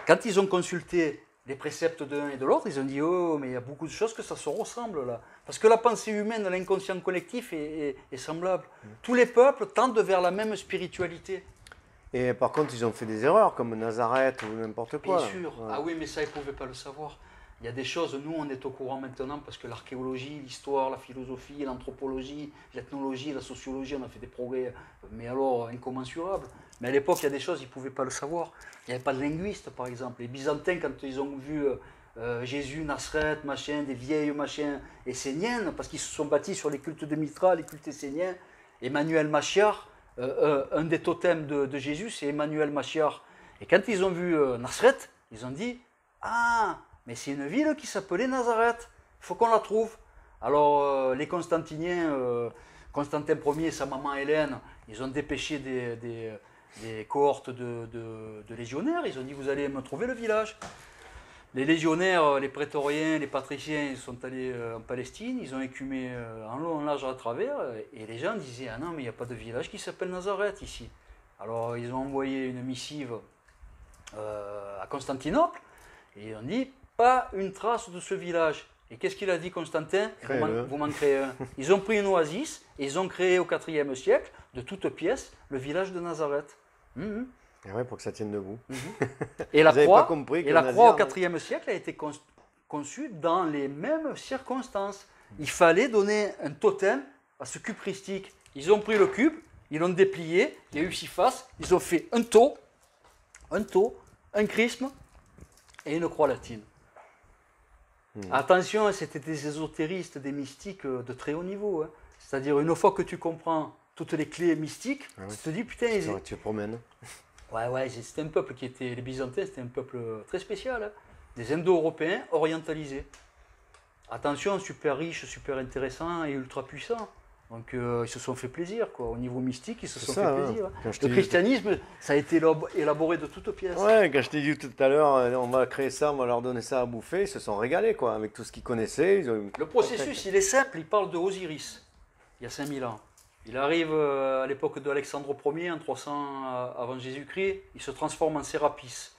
quand ils ont consulté les préceptes de l'un et de l'autre, ils ont dit « Oh, mais il y a beaucoup de choses que ça se ressemble là. » Parce que la pensée humaine, l'inconscient collectif est semblable. Tous les peuples tendent vers la même spiritualité. Et par contre, ils ont fait des erreurs, comme Nazareth ou n'importe quoi. Bien là. sûr. Ouais. Ah oui, mais ça, ils ne pouvaient pas le savoir. Il y a des choses, nous, on est au courant maintenant parce que l'archéologie, l'histoire, la philosophie, l'anthropologie, l'ethnologie, la sociologie, on a fait des progrès, mais alors incommensurables. Mais à l'époque, il y a des choses, ils ne pouvaient pas le savoir. Il n'y avait pas de linguiste, par exemple. Les Byzantins, quand ils ont vu Jésus, Nasreth, machin, des vieilles machins esséniennes, parce qu'ils se sont bâtis sur les cultes de Mitra, les cultes esséniens, Emmanuel Machiar, un des totems de Jésus, c'est Emmanuel Machiar. Et quand ils ont vu Nasreth, ils ont dit « Ah, mais c'est une ville qui s'appelait Nazareth, il faut qu'on la trouve. » Alors les Constantiniens, Constantin Ier et sa maman Hélène, ils ont dépêché des cohortes de légionnaires, ils ont dit « Vous allez me trouver le village. » Les légionnaires, les prétoriens, les patriciens, ils sont allés en Palestine, ils ont écumé en long, en large, à travers, et les gens disaient « Ah non, mais il n'y a pas de village qui s'appelle Nazareth ici. » Alors ils ont envoyé une missive à Constantinople, et ils ont dit « Pas une trace de ce village. » Et qu'est-ce qu'il a dit Constantin? Vous m'en créez un. Ils ont pris une oasis, et ils ont créé au IVe siècle, de toutes pièces, le village de Nazareth. Ah ouais, pour que ça tienne debout. Et la Vous avez croix, pas compris que et la Nazir, croix au IVe siècle a été conçue dans les mêmes circonstances. Il fallait donner un totem à ce cube christique. Ils ont pris le cube, ils l'ont déplié, il y a eu 6 faces, ils ont fait un tau, un chrisme et une croix latine. Attention, c'était des ésotéristes, des mystiques de très haut niveau. Hein. C'est-à-dire, une fois que tu comprends toutes les clés mystiques, tu te dis, putain, tu te promènes. Ouais, c'était un peuple qui était, les Byzantins, c'était un peuple très spécial, hein. Des Indo-Européens orientalisés. Attention, super riches, super intéressants et ultra puissants. Donc ils se sont fait plaisir, quoi. Au niveau mystique, ils se sont fait plaisir. Hein. Le christianisme, ça a été élaboré de toutes pièces. Ouais, quand je t'ai dit tout à l'heure, on va créer ça, on va leur donner ça à bouffer, ils se sont régalés, quoi, avec tout ce qu'ils connaissaient. Le processus, il est simple, il parle de Osiris, il y a 5000 ans. Il arrive à l'époque de Alexandre Ier, en 300 avant Jésus-Christ, il se transforme en Sérapis.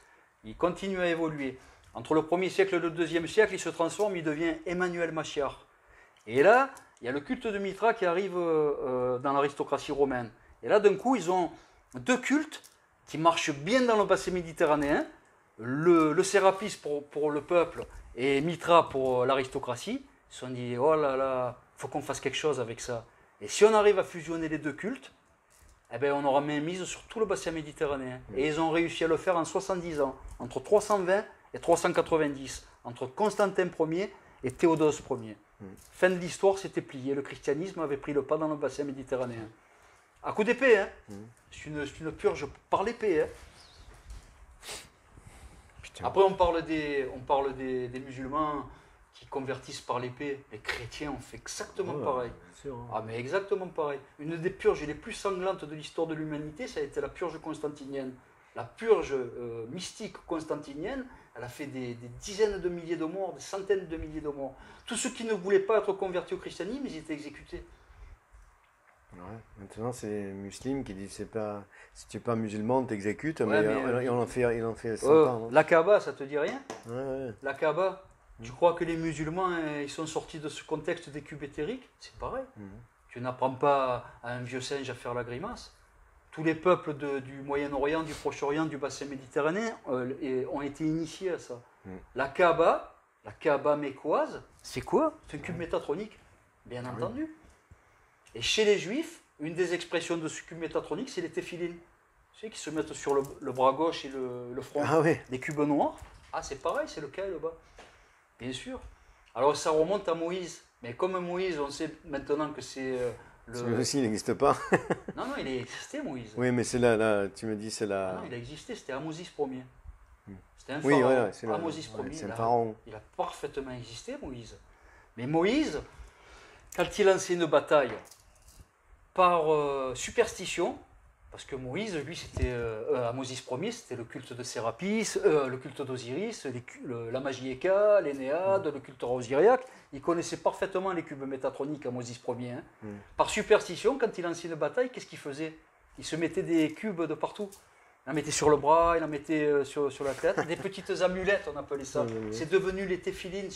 Il continue à évoluer. Entre le 1er siècle et le 2e siècle, il se transforme, il devient Emmanuel Machiar. Et là, il y a le culte de Mitra qui arrive dans l'aristocratie romaine. Et là, d'un coup, ils ont deux cultes qui marchent bien dans le bassin méditerranéen. Le Sérapis pour le peuple et Mitra pour l'aristocratie. Ils se sont dit, oh là là, il faut qu'on fasse quelque chose avec ça. Et si on arrive à fusionner les deux cultes, eh ben, on aura mis mise sur tout le bassin méditerranéen. Et ils ont réussi à le faire en 70 ans, entre 320 et 390, entre Constantin Ier et Théodose Ier. Fin de l'histoire, c'était plié. Le christianisme avait pris le pas dans le bassin méditerranéen. À coup d'épée, hein. C'est une purge par l'épée. Hein. Après, on parle des musulmans qui convertissent par l'épée. Les chrétiens ont fait exactement pareil. Ah, mais exactement pareil. Une des purges les plus sanglantes de l'histoire de l'humanité, ça a été la purge constantinienne. La purge mystique constantinienne, elle a fait des dizaines de milliers de morts, des centaines de milliers de morts. Tous ceux qui ne voulaient pas être convertis au christianisme, ils étaient exécutés. Ouais, maintenant, c'est les musulmans qui disent pas, si tu n'es pas musulman, t'exécutes, mais il en fait 100 ans. La Kaaba, ça te dit rien? Ouais. La Kaaba, tu crois que les musulmans, ils sont sortis de ce contexte des cubes éthériques? C'est pareil. Tu n'apprends pas à un vieux singe à faire la grimace. Tous les peuples du Moyen-Orient, du Proche-Orient, du bassin méditerranéen ont été initiés à ça. La Kaaba mécoise, c'est quoi? C'est un cube métatronique, bien entendu. Et chez les Juifs, une des expressions de ce cube métatronique, c'est les téphilines. Tu sais, qui se mettent sur le bras gauche et le front. Des cubes noirs. Ah, c'est pareil, c'est le cas là-bas. Bien sûr. Alors ça remonte à Moïse. Mais comme Moïse, on sait maintenant que c'est... Celui-ci, il n'existe pas. Non, il a existé, Moïse. Oui, mais c'est là, tu me dis, c'est là... Non, il a existé, c'était Amosis Ier. C'était un pharaon. Pharaon. C'est Amosis Ier, c'est un pharaon. Il a parfaitement existé, Moïse. Mais Moïse, quand il lançait une bataille par superstition, parce que Moïse, lui, c'était Amosis Ier, c'était le culte de Sérapis, le culte d'Osiris, la magie Eka, l'Énéade, le culte osiriaque. Il connaissait parfaitement les cubes métatroniques Amosis Ier. Hein. Par superstition, quand il lançait une bataille, qu'est-ce qu'il faisait? Il se mettait des cubes de partout. Il en mettait sur le bras, il en mettait sur la tête. Des petites amulettes, on appelait ça. C'est devenu les téphilines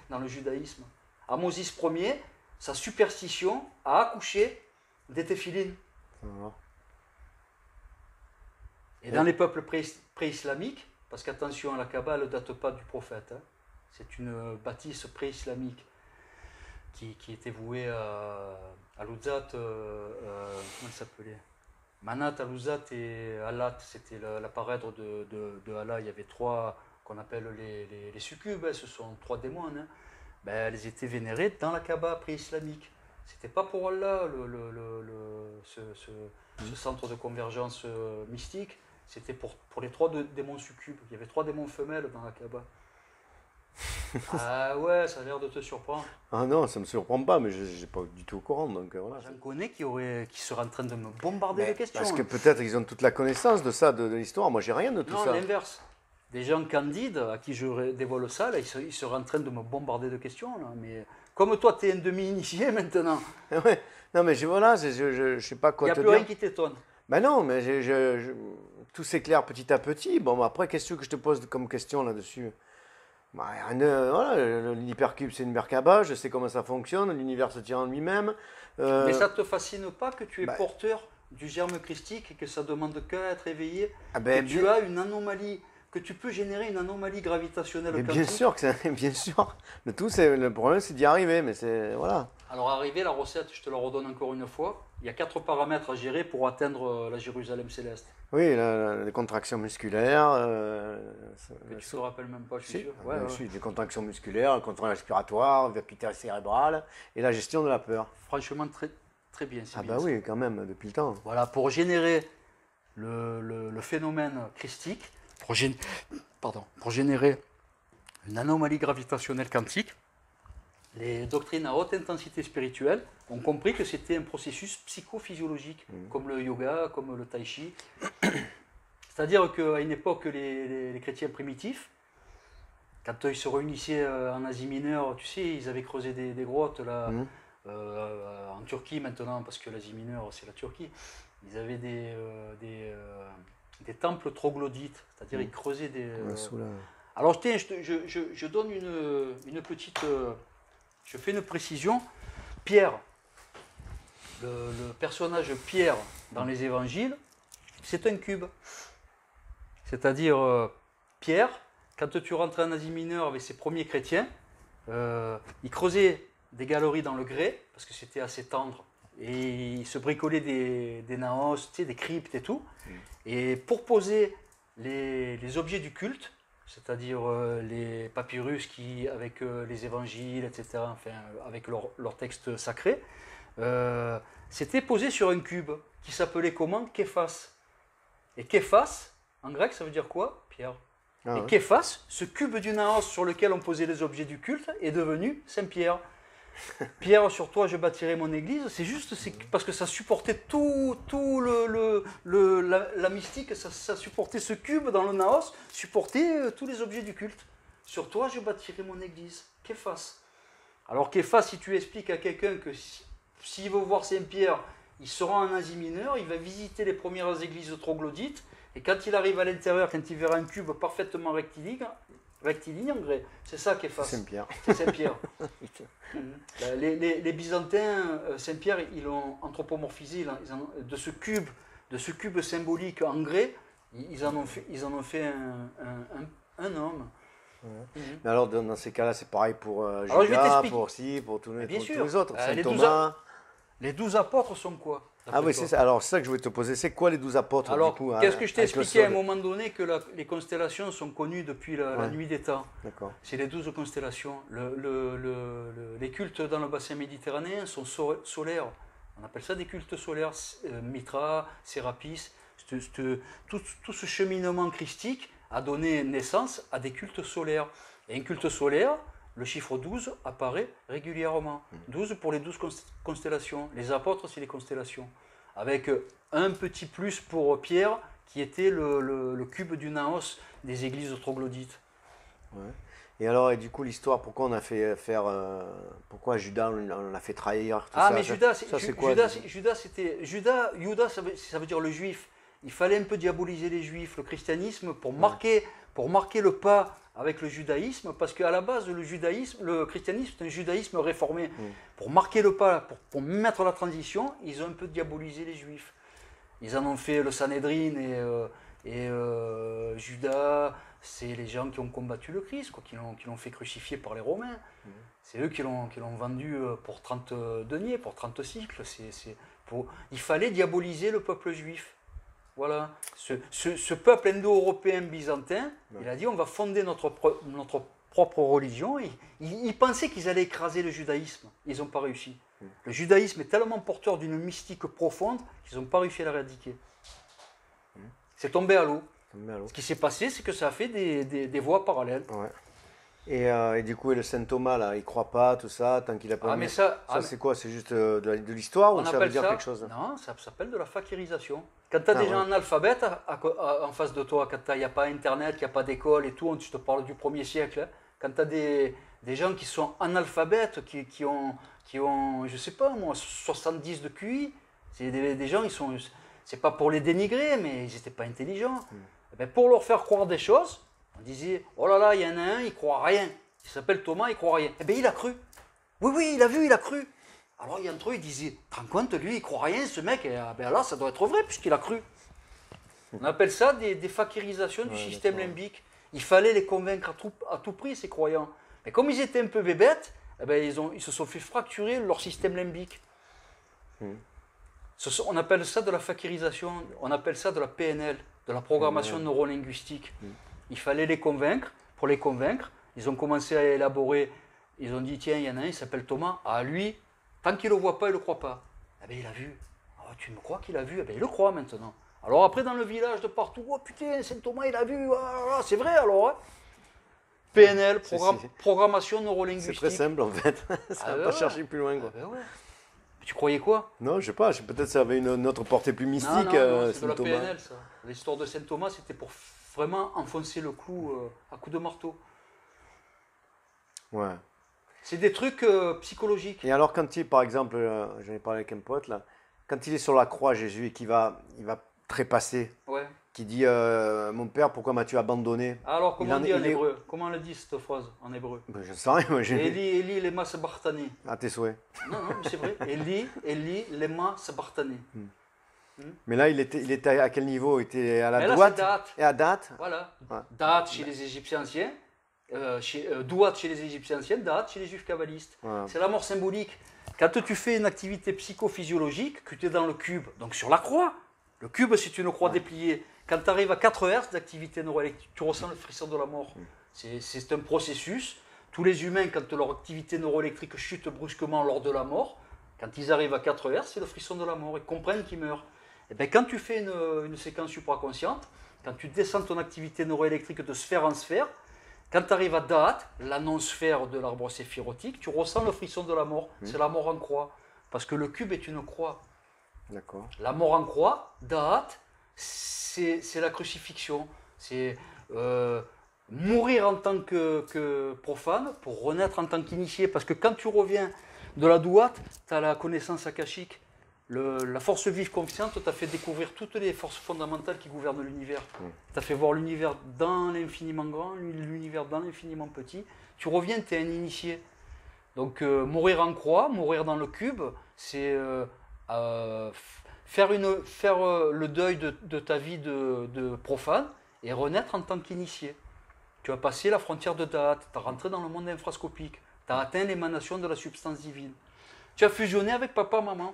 dans le judaïsme. Amosis Ier, sa superstition a accouché des téphilines. Et dans les peuples pré-islamiques, parce qu'attention, la Kaaba ne date pas du prophète, hein. C'est une bâtisse pré-islamique qui était vouée à Luzat, comment ça s'appelait? Manat, Aluzat et Alat, c'était la parèdre de Allah. Il y avait trois qu'on appelle les succubes, hein. Ce sont trois démons. Hein. Ben, elles étaient vénérées dans la Kaaba pré-islamique. C'était pas pour Allah ce centre de convergence mystique. C'était pour les trois démons succubes. Il y avait trois démons femelles dans la Kaaba. Ah ouais, ça a l'air de te surprendre. Ah non, ça me surprend pas, mais je n'ai pas du tout au courant. Donc voilà. J'en connais qui seraient en train de me bombarder de questions. Parce que peut-être ils ont toute la connaissance de ça, de l'histoire. Moi, j'ai rien de tout ça. Non, l'inverse. Des gens candides à qui je dévoile ça, là, ils seraient en train de me bombarder de questions. Là. Mais comme toi, tu es un demi-initié maintenant. Ouais. Non, mais voilà, je sais pas quoi te dire. Il n'y a plus rien qui t'étonne. Ben non, mais tout s'éclaire petit à petit. Bon, après, qu'est-ce que je te pose comme question là-dessus? Bah, voilà, l'hypercube, c'est une Merkaba, je sais comment ça fonctionne, l'univers se tient en lui-même. Mais ça ne te fascine pas que tu es porteur du germe christique et que ça demande qu'à être éveillé, que tu as une anomalie, que tu peux générer une anomalie gravitationnelle quantique. Bien sûr, bien sûr. Le problème, c'est d'y arriver, mais c'est... Voilà. Alors, arriver, la recette, je te la redonne encore une fois. Il y a 4 paramètres à gérer pour atteindre la Jérusalem céleste. Oui, les contractions musculaires. Que tu ne te rappelles même pas, je suis sûr. Ouais. Les contractions musculaires, le contrôle respiratoire, vacuité cérébrale et la gestion de la peur. Franchement, Très bien, c'est Ah bien bah ça. oui, quand même, depuis le temps. Voilà, pour générer le phénomène christique, pour générer une anomalie gravitationnelle quantique, les doctrines à haute intensité spirituelle ont compris que c'était un processus psychophysiologique, comme le yoga, comme le tai chi. C'est-à-dire qu'à une époque, les chrétiens primitifs, quand ils se réunissaient en Asie mineure, tu sais, ils avaient creusé des grottes là, en Turquie maintenant, parce que l'Asie mineure, c'est la Turquie. Ils avaient des temples troglodytes, c'est-à-dire ils creusaient des... Alors, tiens, je donne une petite... je fais une précision. Pierre, le personnage Pierre dans les évangiles, c'est un cube. C'est-à-dire, Pierre, quand tu rentrais en Asie mineure avec ses premiers chrétiens, il creusait des galeries dans le grès, parce que c'était assez tendre, et il se bricolait des naos, tu sais, des cryptes et tout. Et pour poser les objets du culte, c'est-à-dire les papyrus avec les évangiles, etc., enfin, avec leurs textes sacrés, c'était posé sur un cube qui s'appelait comment? Képhas. Et Képhas, en grec, ça veut dire quoi? Pierre. Et Képhas, ce cube du naos sur lequel on posait les objets du culte, est devenu Saint-Pierre. Pierre, sur toi je bâtirai mon église, c'est parce que ça supportait tout la mystique, ça supportait ce cube dans le naos, supportait tous les objets du culte. Sur toi je bâtirai mon église. Képhas. Alors Képhas, si tu expliques à quelqu'un que s'il veut voir Saint-Pierre, il sera en Asie mineure, il va visiter les premières églises troglodytes, et quand il arrive à l'intérieur, quand il verra un cube parfaitement rectiligne en grès, c'est ça Képhas. C'est Saint-Pierre. C'est Saint-Pierre. Les Byzantins, Saint-Pierre, ils l'ont anthropomorphisé de ce cube symbolique en grès, ils en ont fait un homme. Mais alors, dans ces cas-là, c'est pareil pour Judas, pour tous les autres. Saint Thomas. Les 12 apôtres sont quoi? Ah oui, c'est ça. Alors, c'est ça que je voulais te poser. C'est quoi les 12 apôtres? Alors, du coup, qu'est-ce que je t'ai expliqué à un moment donné? Que les constellations sont connues depuis la nuit des temps. D'accord. C'est les 12 constellations. Les cultes dans le bassin méditerranéen sont solaires. On appelle ça des cultes solaires. Mitra, Sérapis. Tout ce cheminement christique a donné naissance à des cultes solaires. Et un culte solaire, le chiffre 12 apparaît régulièrement. 12 pour les 12 constellations. Les apôtres, c'est les constellations. Avec un petit plus pour Pierre, qui était le cube du naos des églises troglodytes. Ouais. Et alors, du coup, l'histoire, pourquoi on a fait pourquoi Judas, on l'a fait trahir tout ça, mais Judas, c'est quoi? Judas, ça veut dire le juif. Il fallait un peu diaboliser les juifs, le christianisme, pour marquer le pas avec le judaïsme, parce qu'à la base, le christianisme, c'est un judaïsme réformé. Pour marquer le pas, pour mettre la transition, ils ont un peu diabolisé les juifs. Ils en ont fait le Sanhédrin et Judas, c'est les gens qui ont combattu le Christ, qui l'ont fait crucifier par les Romains. C'est eux qui l'ont vendu pour 30 deniers, pour 30 cycles. Il fallait diaboliser le peuple juif. Voilà, ce peuple indo-européen byzantin, il a dit on va fonder notre propre religion. Ils pensaient qu'ils allaient écraser le judaïsme, ils n'ont pas réussi. Le judaïsme est tellement porteur d'une mystique profonde qu'ils n'ont pas réussi à l'éradiquer. C'est tombé à l'eau. Ce qui s'est passé, c'est que ça a fait des voies parallèles. Ouais. Et du coup, le Saint Thomas, là, il croit pas, tout ça, tant qu'il a pas... mais c'est quoi? C'est juste de l'histoire ou ça veut dire quelque chose? Non, ça s'appelle de la fakirisation. Quand tu as des gens analphabètes en face de toi, quand il n'y a pas Internet, qu'il n'y a pas d'école et tout, je te parle du 1er siècle, hein, quand tu as des gens qui sont analphabètes, qui ont, je sais pas moi, 70 de QI, c'est des gens, c'est pas pour les dénigrer, mais ils n'étaient pas intelligents. Et bien, pour leur faire croire des choses, on disait, oh là là, il y en a un, il croit à rien. Il s'appelle Thomas, il croit à rien. Eh bien, il a cru. Oui, il a vu, il a cru. Alors, il y a un truc, il disait, te rends compte, lui, il croit à rien, ce mec, et ben là, ça doit être vrai, puisqu'il a cru. On appelle ça des fakirisations du système limbique. Il fallait les convaincre à tout prix, ces croyants. Mais comme ils étaient un peu bébêtes, eh ben, ils se sont fait fracturer leur système limbique. On appelle ça de la fakirisation, on appelle ça de la PNL, de la programmation neurolinguistique. Il fallait les convaincre. Pour les convaincre, ils ont commencé à élaborer. Ils ont dit, tiens, il y en a un, il s'appelle Thomas. Ah, lui, tant qu'il ne le voit pas, il ne le croit pas. Eh bien, il a vu. Ah, tu me crois qu'il a vu? Eh bien, il le croit maintenant. Alors après, dans le village, de partout, oh putain, Saint Thomas, il a vu. Ah, c'est vrai alors. Hein. PNL, programmation neurolinguistique. C'est très simple en fait. Ça va pas chercher plus loin. Quoi. Ah, ben ouais. Tu croyais quoi? Non, je sais pas. Peut-être ça avait une autre portée plus mystique. Non, c'est de la PNL ça. L'histoire de Saint Thomas, c'était pour vraiment enfoncer le clou à coups de marteau. Ouais. C'est des trucs psychologiques. Et alors quand il, par exemple, j'en ai parlé avec un pote là, quand il est sur la croix Jésus et qu'il va trépasser, Ouais. qui dit mon père, pourquoi m'as-tu abandonné? Alors comment on dit en hébreu? Comment on le dit cette phrase en hébreu? Ben, je ne sais rien, moi j'ai. Eli, lema sabachthani. À tes souhaits. Non, mais c'est vrai. Eli, lema sabachthani. Mais là, il était à quel niveau? Il était à la Mais là, droite c'est date. et à date. Voilà. Ouais. Date chez les Égyptiens anciens, douat chez les Égyptiens anciens, date chez les Juifs kabbalistes. Ouais. C'est la mort symbolique. Quand tu fais une activité psychophysiologique, que tu es dans le cube, donc sur la croix, le cube c'est une croix dépliée. Quand tu arrives à 4 Hz d'activité neuroélectrique, tu ressens le frisson de la mort. C'est un processus. Tous les humains, quand leur activité neuroélectrique chute brusquement lors de la mort, quand ils arrivent à 4 Hz, c'est le frisson de la mort. Ils comprennent qu'ils meurent. Et bien, quand tu fais une séquence supraconsciente, quand tu descends ton activité neuroélectrique de sphère en sphère, quand tu arrives à Da'at, la non-sphère de l'arbre séphirotique, tu ressens le frisson de la mort. C'est la mort en croix. Parce que le cube est une croix. D'accord. La mort en croix, Da'at, c'est la crucifixion. C'est mourir en tant que profane pour renaître en tant qu'initié. Parce que quand tu reviens de la Douat, tu as la connaissance akashique. La force vive consciente t'a fait découvrir toutes les forces fondamentales qui gouvernent l'univers. T'a fait voir l'univers dans l'infiniment grand, l'univers dans l'infiniment petit. Tu reviens, tu es un initié. Donc mourir en croix, mourir dans le cube, c'est faire le deuil de ta vie de profane et renaître en tant qu'initié. Tu as passé la frontière de Da'at, tu as rentré dans le monde infrascopique, tu as atteint l'émanation de la substance divine. Tu as fusionné avec papa, maman.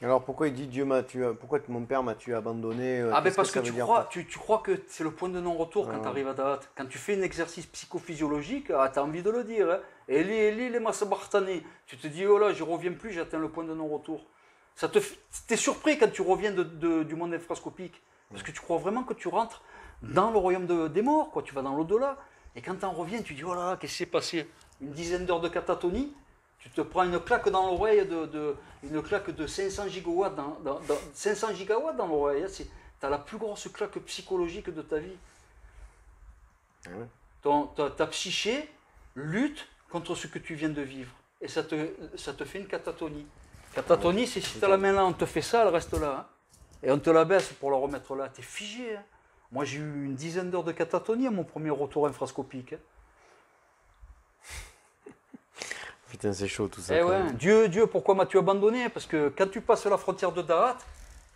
Alors pourquoi il dit pourquoi mon père m'as-tu abandonné? Ah ben parce que tu crois que c'est le point de non-retour quand tu arrives à Da'at. Quand tu fais un exercice psychophysiologique, tu as envie de le dire. Hein. Eli, lema sabachthani. Tu te dis, oh là, je ne reviens plus, j'ai atteint le point de non-retour. T'es surpris quand tu reviens du monde infrascopique. Parce que tu crois vraiment que tu rentres dans le royaume des morts, quoi. Tu vas dans l'au-delà. Et quand tu en reviens, tu dis, oh là, qu'est-ce qui s'est passé? Une dizaine d'heures de catatonie. Tu te prends une claque dans l'oreille une claque de 500 gigawatts 500 gigawatts dans l'oreille. Tu as la plus grosse claque psychologique de ta vie. Ta psyché lutte contre ce que tu viens de vivre. Et ça te fait une catatonie. Catatonie, c'est si tu as la main là, on te fait ça, elle reste là. Hein. Et on te la baisse pour la remettre là. Tu es figé. Hein. Moi, j'ai eu une dizaine d'heures de catatonie à mon premier retour infrascopique. Hein. Putain, c'est chaud tout ça. Eh ouais. Dieu, pourquoi m'as-tu abandonné? Parce que quand tu passes la frontière de Da'at,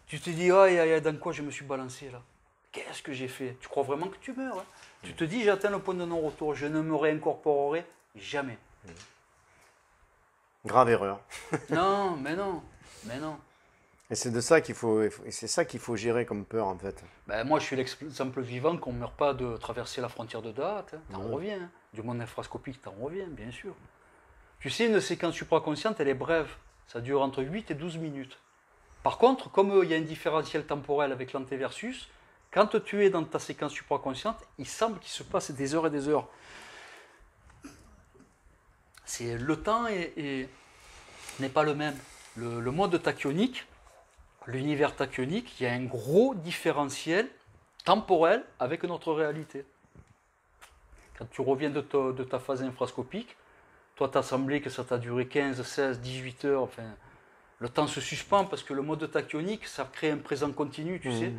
tu te dis, dans quoi je me suis balancé là? Qu'est-ce que j'ai fait? Tu crois vraiment que tu meurs? Hein? Tu te dis, j'atteins le point de non-retour, je ne me réincorporerai jamais. Grave erreur. Non. Et c'est ça qu'il faut gérer comme peur en fait. Ben, moi, je suis l'exemple vivant qu'on ne meurt pas de traverser la frontière de Da'at. Hein. T'en reviens. Hein. Du monde infrascopique, t'en reviens, bien sûr. Tu sais, une séquence supraconsciente, elle est brève. Ça dure entre 8 et 12 minutes. Par contre, comme il y a un différentiel temporel avec l'antéversus, quand tu es dans ta séquence supraconsciente, il semble qu'il se passe des heures et des heures. Le temps n'est pas le même. Le mode tachyonique, l'univers tachyonique, il y a un gros différentiel temporel avec notre réalité. Quand tu reviens de ta phase infrascopique, toi, tu as semblé que ça t'a duré 15, 16, 18 heures. Enfin, le temps se suspend parce que le mode tachyonique, ça crée un présent continu, tu sais.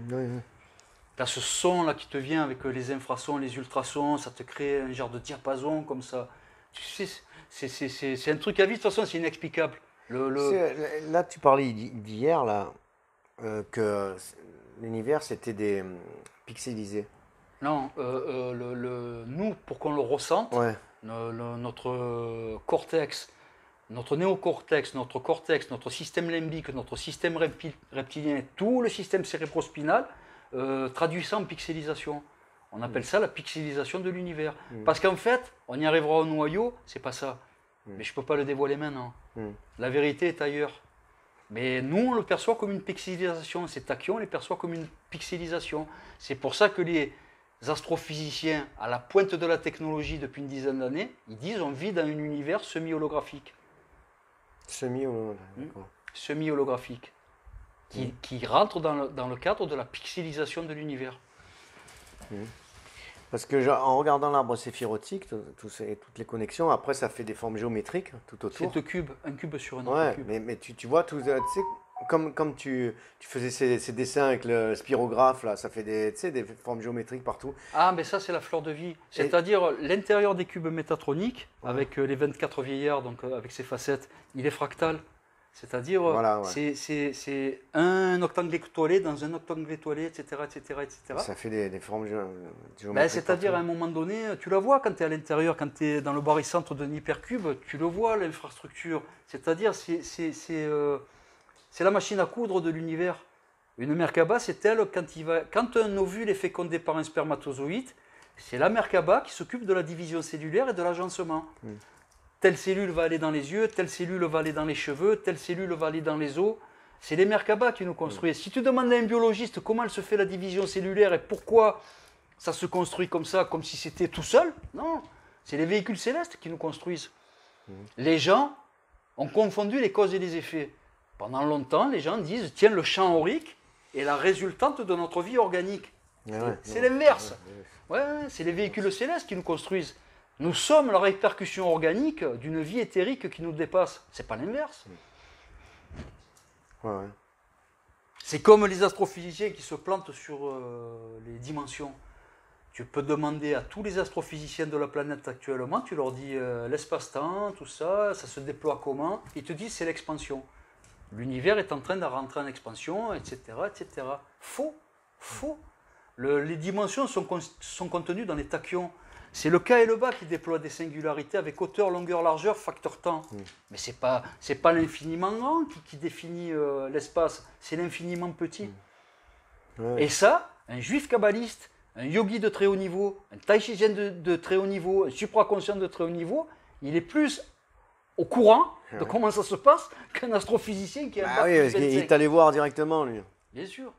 Tu as ce son-là qui te vient avec les infrasons, les ultrasons, ça te crée un genre de diapason comme ça. Tu sais, c'est un truc à vie, de toute façon, c'est inexplicable. Là, tu parlais d'hier, là, que l'univers, c'était des pixelisés. Non, nous, pour qu'on le ressente, notre cortex, notre néocortex, notre cortex, notre système limbique, notre système reptilien, tout le système cérébrospinal traduit ça en pixelisation. On appelle ça la pixelisation de l'univers. Parce qu'en fait, on y arrivera au noyau, c'est pas ça. Mais je ne peux pas le dévoiler maintenant. La vérité est ailleurs. Mais nous, on le perçoit comme une pixelisation. Ces tachyons, on les perçoit comme une pixelisation. C'est pour ça que les astrophysiciens, à la pointe de la technologie depuis une dizaine d'années, ils disent on vit dans un univers semi-holographique. D'accord. Semi-holographique. Qui rentre dans le cadre de la pixelisation de l'univers. Parce que en regardant l'arbre séphirotique, toutes les connexions, après ça fait des formes géométriques tout autour. C'est un cube sur un autre Ouais, cube. mais tu vois, tu sais, comme tu faisais ces dessins avec le spirographe, là, ça fait des formes géométriques partout. Ah, mais ça, c'est la fleur de vie. C'est-à-dire l'intérieur des cubes métatroniques, avec les 24 vieillards, donc avec ses facettes, il est fractal. C'est-à-dire, Voilà, ouais. c'est un octangle étoilé dans un octangle étoilé, etc., etc., etc. Ça fait des formes géométriques. Ben, c'est-à-dire, à partout. un moment donné, tu la vois quand tu es à l'intérieur, quand tu es dans le barycentre d'un hypercube, tu le vois, l'infrastructure. C'est-à-dire, c'est la machine à coudre de l'univers. Une Merkaba, c'est elle, quand un ovule est fécondé par un spermatozoïde, c'est la Merkaba qui s'occupe de la division cellulaire et de l'agencement. Telle cellule va aller dans les yeux, telle cellule va aller dans les cheveux, telle cellule va aller dans les os. C'est les Merkaba qui nous construisent. Si tu demandes à un biologiste comment elle se fait la division cellulaire et pourquoi ça se construit comme ça, comme si c'était tout seul, non, c'est les véhicules célestes qui nous construisent. Les gens ont confondu les causes et les effets. Pendant longtemps, les gens disent, tiens, le champ aurique est la résultante de notre vie organique. C'est l'inverse. Ouais, c'est les véhicules célestes qui nous construisent. Nous sommes la répercussion organique d'une vie éthérique qui nous dépasse. C'est pas l'inverse. Ouais. C'est comme les astrophysiciens qui se plantent sur les dimensions. Tu peux demander à tous les astrophysiciens de la planète actuellement, tu leur dis l'espace-temps, tout ça, ça se déploie comment? Ils te disent c'est l'expansion. L'univers est en train de rentrer en expansion, etc., etc. Faux, faux. Les dimensions sont contenues dans les tachyons. C'est le K et le bas qui déploient des singularités avec hauteur, longueur, largeur, facteur temps. Mais c'est pas l'infiniment grand qui définit l'espace, c'est l'infiniment petit. Et ça, un juif kabbaliste, un yogi de très haut niveau, un taïchigien de très haut niveau, un supraconscient de très haut niveau, il est plus au courant de comment ça se passe qu'un astrophysicien qui a un bac oui, plus parce qu'il 25. est allé voir directement, lui. Bien sûr,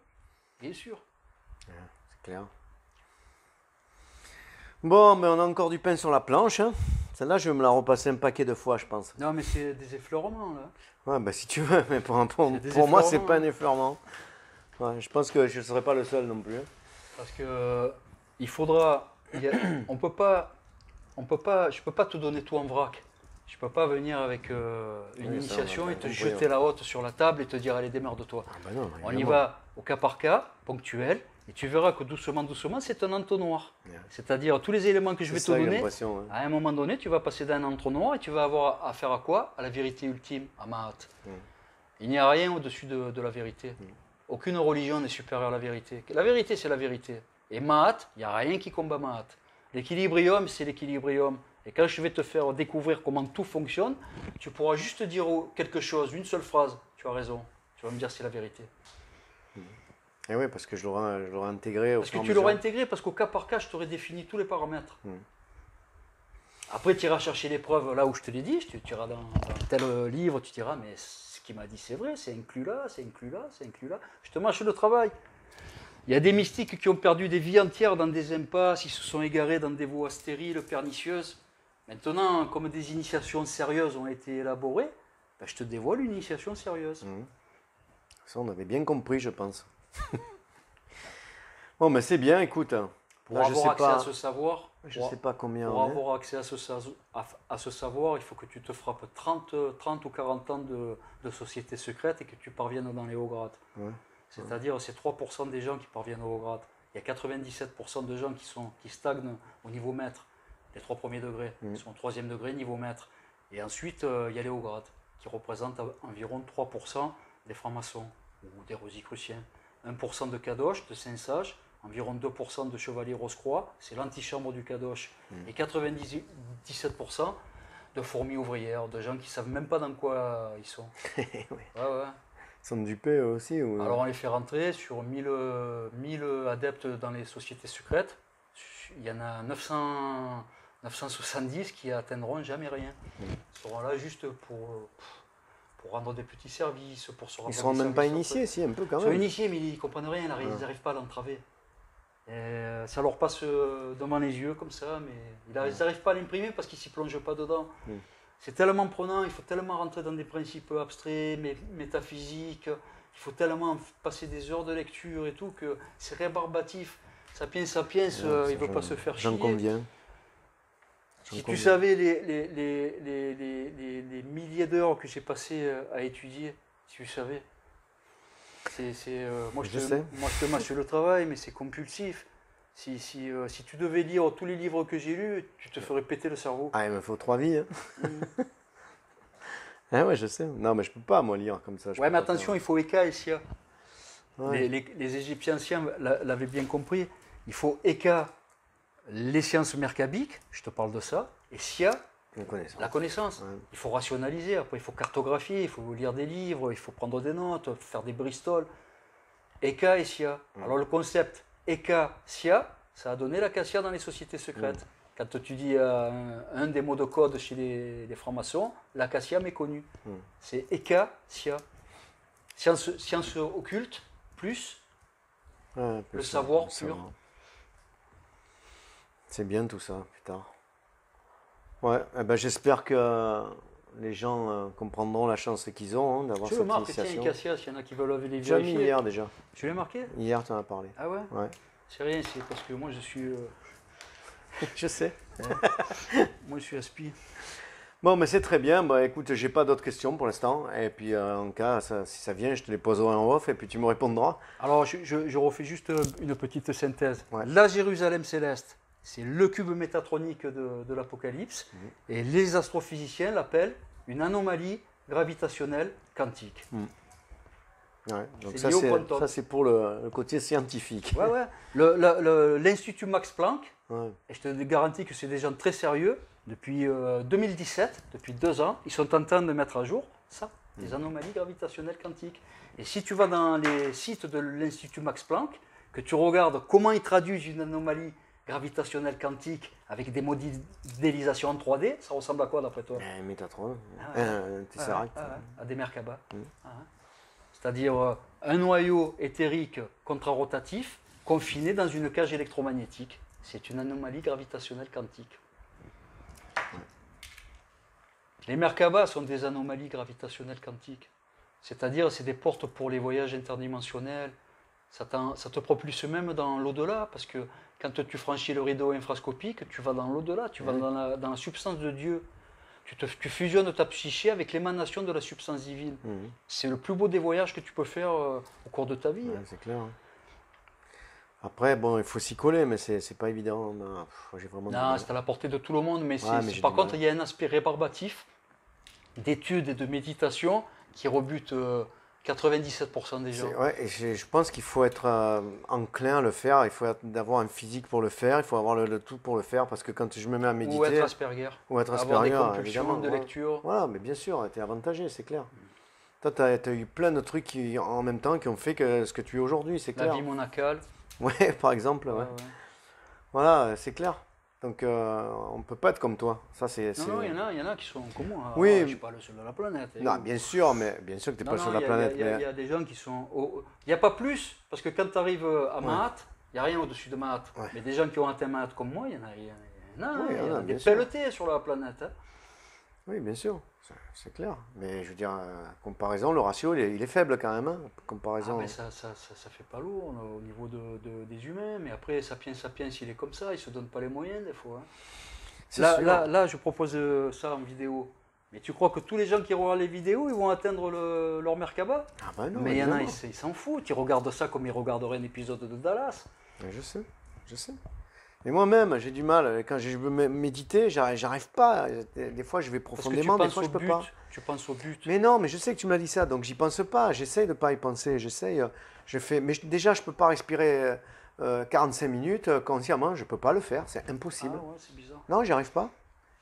bien sûr. C'est clair. Bon, mais on a encore du pain sur la planche. Hein. Celle-là, je vais me la repasser un paquet de fois, je pense. Non, mais c'est des effleurements, là. Ouais, bah si tu veux, mais pour moi, c'est pas un effleurement. Ouais, je pense que je ne serai pas le seul non plus. Hein. Parce que il faudra. On peut pas. Je peux pas te donner tout en vrac. Je peux pas venir avec une initiation et te jeter la haute sur la table et te dire allez démerde-toi. Ah bah non, on y va au cas par cas, ponctuel, et tu verras que doucement, c'est un entonnoir. C'est-à-dire tous les éléments que je vais te donner, à un moment donné, tu vas passer d'un entonnoir et tu vas avoir affaire à quoi? À la vérité ultime, à Mahat. Il n'y a rien au-dessus de la vérité. Aucune religion n'est supérieure à la vérité. La vérité, c'est la vérité. Et Mahat, il n'y a rien qui combat Mahat. L'équilibrium, c'est l'équilibrium. Et quand je vais te faire découvrir comment tout fonctionne, tu pourras juste dire quelque chose, une seule phrase. Tu as raison. Tu vas me dire c'est la vérité. Et oui, parce que je l'aurai intégré. Parce que tu l'auras intégré, parce qu'au cas par cas, je t'aurai défini tous les paramètres. Après, tu iras chercher les preuves là où je te l'ai dit. Tu iras dans tel livre, tu diras, mais ce qu'il m'a dit, c'est vrai, c'est inclus là, c'est inclus là, c'est inclus là. Je te mâche le travail. Il y a des mystiques qui ont perdu des vies entières dans des impasses, ils se sont égarés dans des voies stériles, pernicieuses. Maintenant, comme des initiations sérieuses ont été élaborées, ben, je te dévoile une initiation sérieuse. Ça, on avait bien compris, je pense. Bon, mais c'est bien, écoute. Pour avoir accès à ce savoir, je ne sais pas combien pour avoir accès à ce savoir, il faut que tu te frappes 30 ou 40 ans de société secrète et que tu parviennes dans les hauts grades. C'est-à-dire, c'est 3% des gens qui parviennent au haut grade. Il y a 97% de gens qui stagnent au niveau maître. Les 3 premiers degrés, ils sont au 3e degré, niveau maître. Et ensuite, il y a les hauts grades, qui représentent environ 3% des francs-maçons ou des rosicruciens. 1% de Kadosh, de Saint-Sage, environ 2% de chevaliers Rose-Croix, c'est l'antichambre du Kadosh. Et 97% de fourmis ouvrières, de gens qui ne savent même pas dans quoi ils sont. Ils sont dupés aussi ou... Alors on les fait rentrer sur 1000 adeptes dans les sociétés secrètes. Il y en a 970 qui atteindront jamais rien. Ils seront là juste pour pour rendre des petits services, pour se rendre Ils ne seront des même pas services initiés, si, un peu quand Ils sont même. initiés, mais ils ne comprennent rien, ils n'arrivent pas à l'entraver. Ça leur passe devant les yeux comme ça, mais ils n'arrivent pas à l'imprimer parce qu'ils ne s'y plongent pas dedans. C'est tellement prenant, il faut tellement rentrer dans des principes abstraits, métaphysiques, il faut tellement passer des heures de lecture et tout que c'est rébarbatif. Sapiens, il ne veut pas se faire chier. J'en conviens. Si tu savais les milliers d'heures que j'ai passées à étudier, si tu savais. Moi, je te mâche le travail, mais c'est compulsif. Si tu devais lire tous les livres que j'ai lus, tu te ferais péter le cerveau. Ah, il me faut 3 vies. Hein. Ah ouais, je sais. Non, mais je peux pas, moi, lire comme ça. Ouais, mais attention, il faut Eka et Sia. Ouais. Les Égyptiens anciens l'avaient bien compris. Il faut Eka, les sciences merkabiques, je te parle de ça, et Sia, la connaissance. Ouais. Il faut rationaliser, après il faut cartographier, il faut lire des livres, il faut prendre des notes, faire des Bristol. Eka et Sia. Alors le concept Eka, Sia, ça a donné l'acacia dans les sociétés secrètes. Quand tu dis un des mots de code chez les francs-maçons, l'acacia méconnu. C'est Eka, Sia. Science occulte, plus le savoir pur. C'est bien tout ça, putain. Ouais, eh ben, j'espère que les gens comprendront la chance qu'ils ont d'avoir cette initiation. Tiens, Eka, s'il y en a qui veulent les J'ai mis vérifier. hier déjà. Tu l'as marqué? Hier, tu en as parlé. Ah ouais? Ouais. C'est rien, c'est parce que moi je suis... Je sais. moi je suis aspi. Bon, mais c'est très bien. Bah, écoute, j'ai pas d'autres questions pour l'instant. Et puis, en cas, si ça vient, je te les poserai en off et puis tu me répondras. Alors, je refais juste une petite synthèse. Ouais. La Jérusalem céleste, c'est le cube métatronique de l'Apocalypse. Et les astrophysiciens l'appellent une anomalie gravitationnelle quantique. Ouais, donc C'est ça, lié au quantum. ça, c'est pour le côté scientifique. Ouais, ouais. L'Institut Max Planck, et je te garantis que c'est des gens très sérieux, depuis 2017, depuis 2 ans, ils sont en train de mettre à jour ça, des anomalies gravitationnelles quantiques. Et si tu vas dans les sites de l'Institut Max Planck, que tu regardes comment ils traduisent une anomalie gravitationnelle quantique avec des modélisations en 3D, ça ressemble à quoi d'après toi? Métatron, Tesseract. À des Merkaba. C'est-à-dire un noyau éthérique contrarotatif confiné dans une cage électromagnétique. C'est une anomalie gravitationnelle quantique. Les Merkaba sont des anomalies gravitationnelles quantiques. C'est-à-dire, c'est des portes pour les voyages interdimensionnels. Ça te propulse même dans l'au-delà, parce que quand tu franchis le rideau infrascopique, tu vas dans l'au-delà, tu vas dans la substance de Dieu. Tu fusionnes ta psyché avec l'émanation de la substance divine. C'est le plus beau des voyages que tu peux faire au cours de ta vie. Ouais, c'est clair. Après, bon, il faut s'y coller, mais c'est pas évident. J'ai vraiment Non, c'est à la portée de tout le monde, mais, par contre, il y a un aspect rébarbatif d'études et de méditation qui rebute 97% des gens. Ouais, et je pense qu'il faut être enclin à le faire, il faut avoir un physique pour le faire, il faut avoir le tout pour le faire, parce que quand je me mets à méditer... Ou être Asperger. Avoir des compulsions de lecture. Voilà, mais bien sûr, tu es avantagé, c'est clair. Toi, tu as eu plein de trucs en même temps qui ont fait ce que tu es aujourd'hui, c'est clair. La vie monacale. Ouais, par exemple, ouais. Voilà, c'est clair. Donc, on ne peut pas être comme toi. Ça, non, il y en a qui sont comme moi. Oui. Je ne suis pas le seul de la planète. Non, bien sûr que tu n'es pas le seul de la planète. Il y a des gens qui sont... Il n'y a pas plus, parce que quand tu arrives à Mahat, il n'y a rien au-dessus de Mahat. Ouais. Mais des gens qui ont atteint Mahat comme moi, il y en a des pelletés sur la planète. Hein. Oui, bien sûr. C'est clair. Mais je veux dire, comparaison, le ratio, il est faible quand même. Hein. Comparaison. Ah, mais ça fait pas lourd au niveau des humains. Mais après, Sapiens, il est comme ça. Il ne se donne pas les moyens des fois. Hein. Là, je propose ça en vidéo. Mais tu crois que tous les gens qui regardent les vidéos, ils vont atteindre leur Merkaba? Ah ben non. Mais il y en a, ils s'en foutent. Ils regardent ça comme ils regarderaient un épisode de Dallas. Je sais. Mais moi-même, j'ai du mal. Quand je veux méditer, j'arrive pas. Des fois, je vais profondément, des fois, je peux pas. Tu penses au but. Mais non, mais je sais que tu m'as dit ça, donc j'y pense pas. J'essaye de pas y penser. Mais déjà, je peux pas respirer 45 minutes consciemment. Je peux pas le faire. C'est impossible. Ah ouais, c'est bizarre. Non, j'y arrive pas.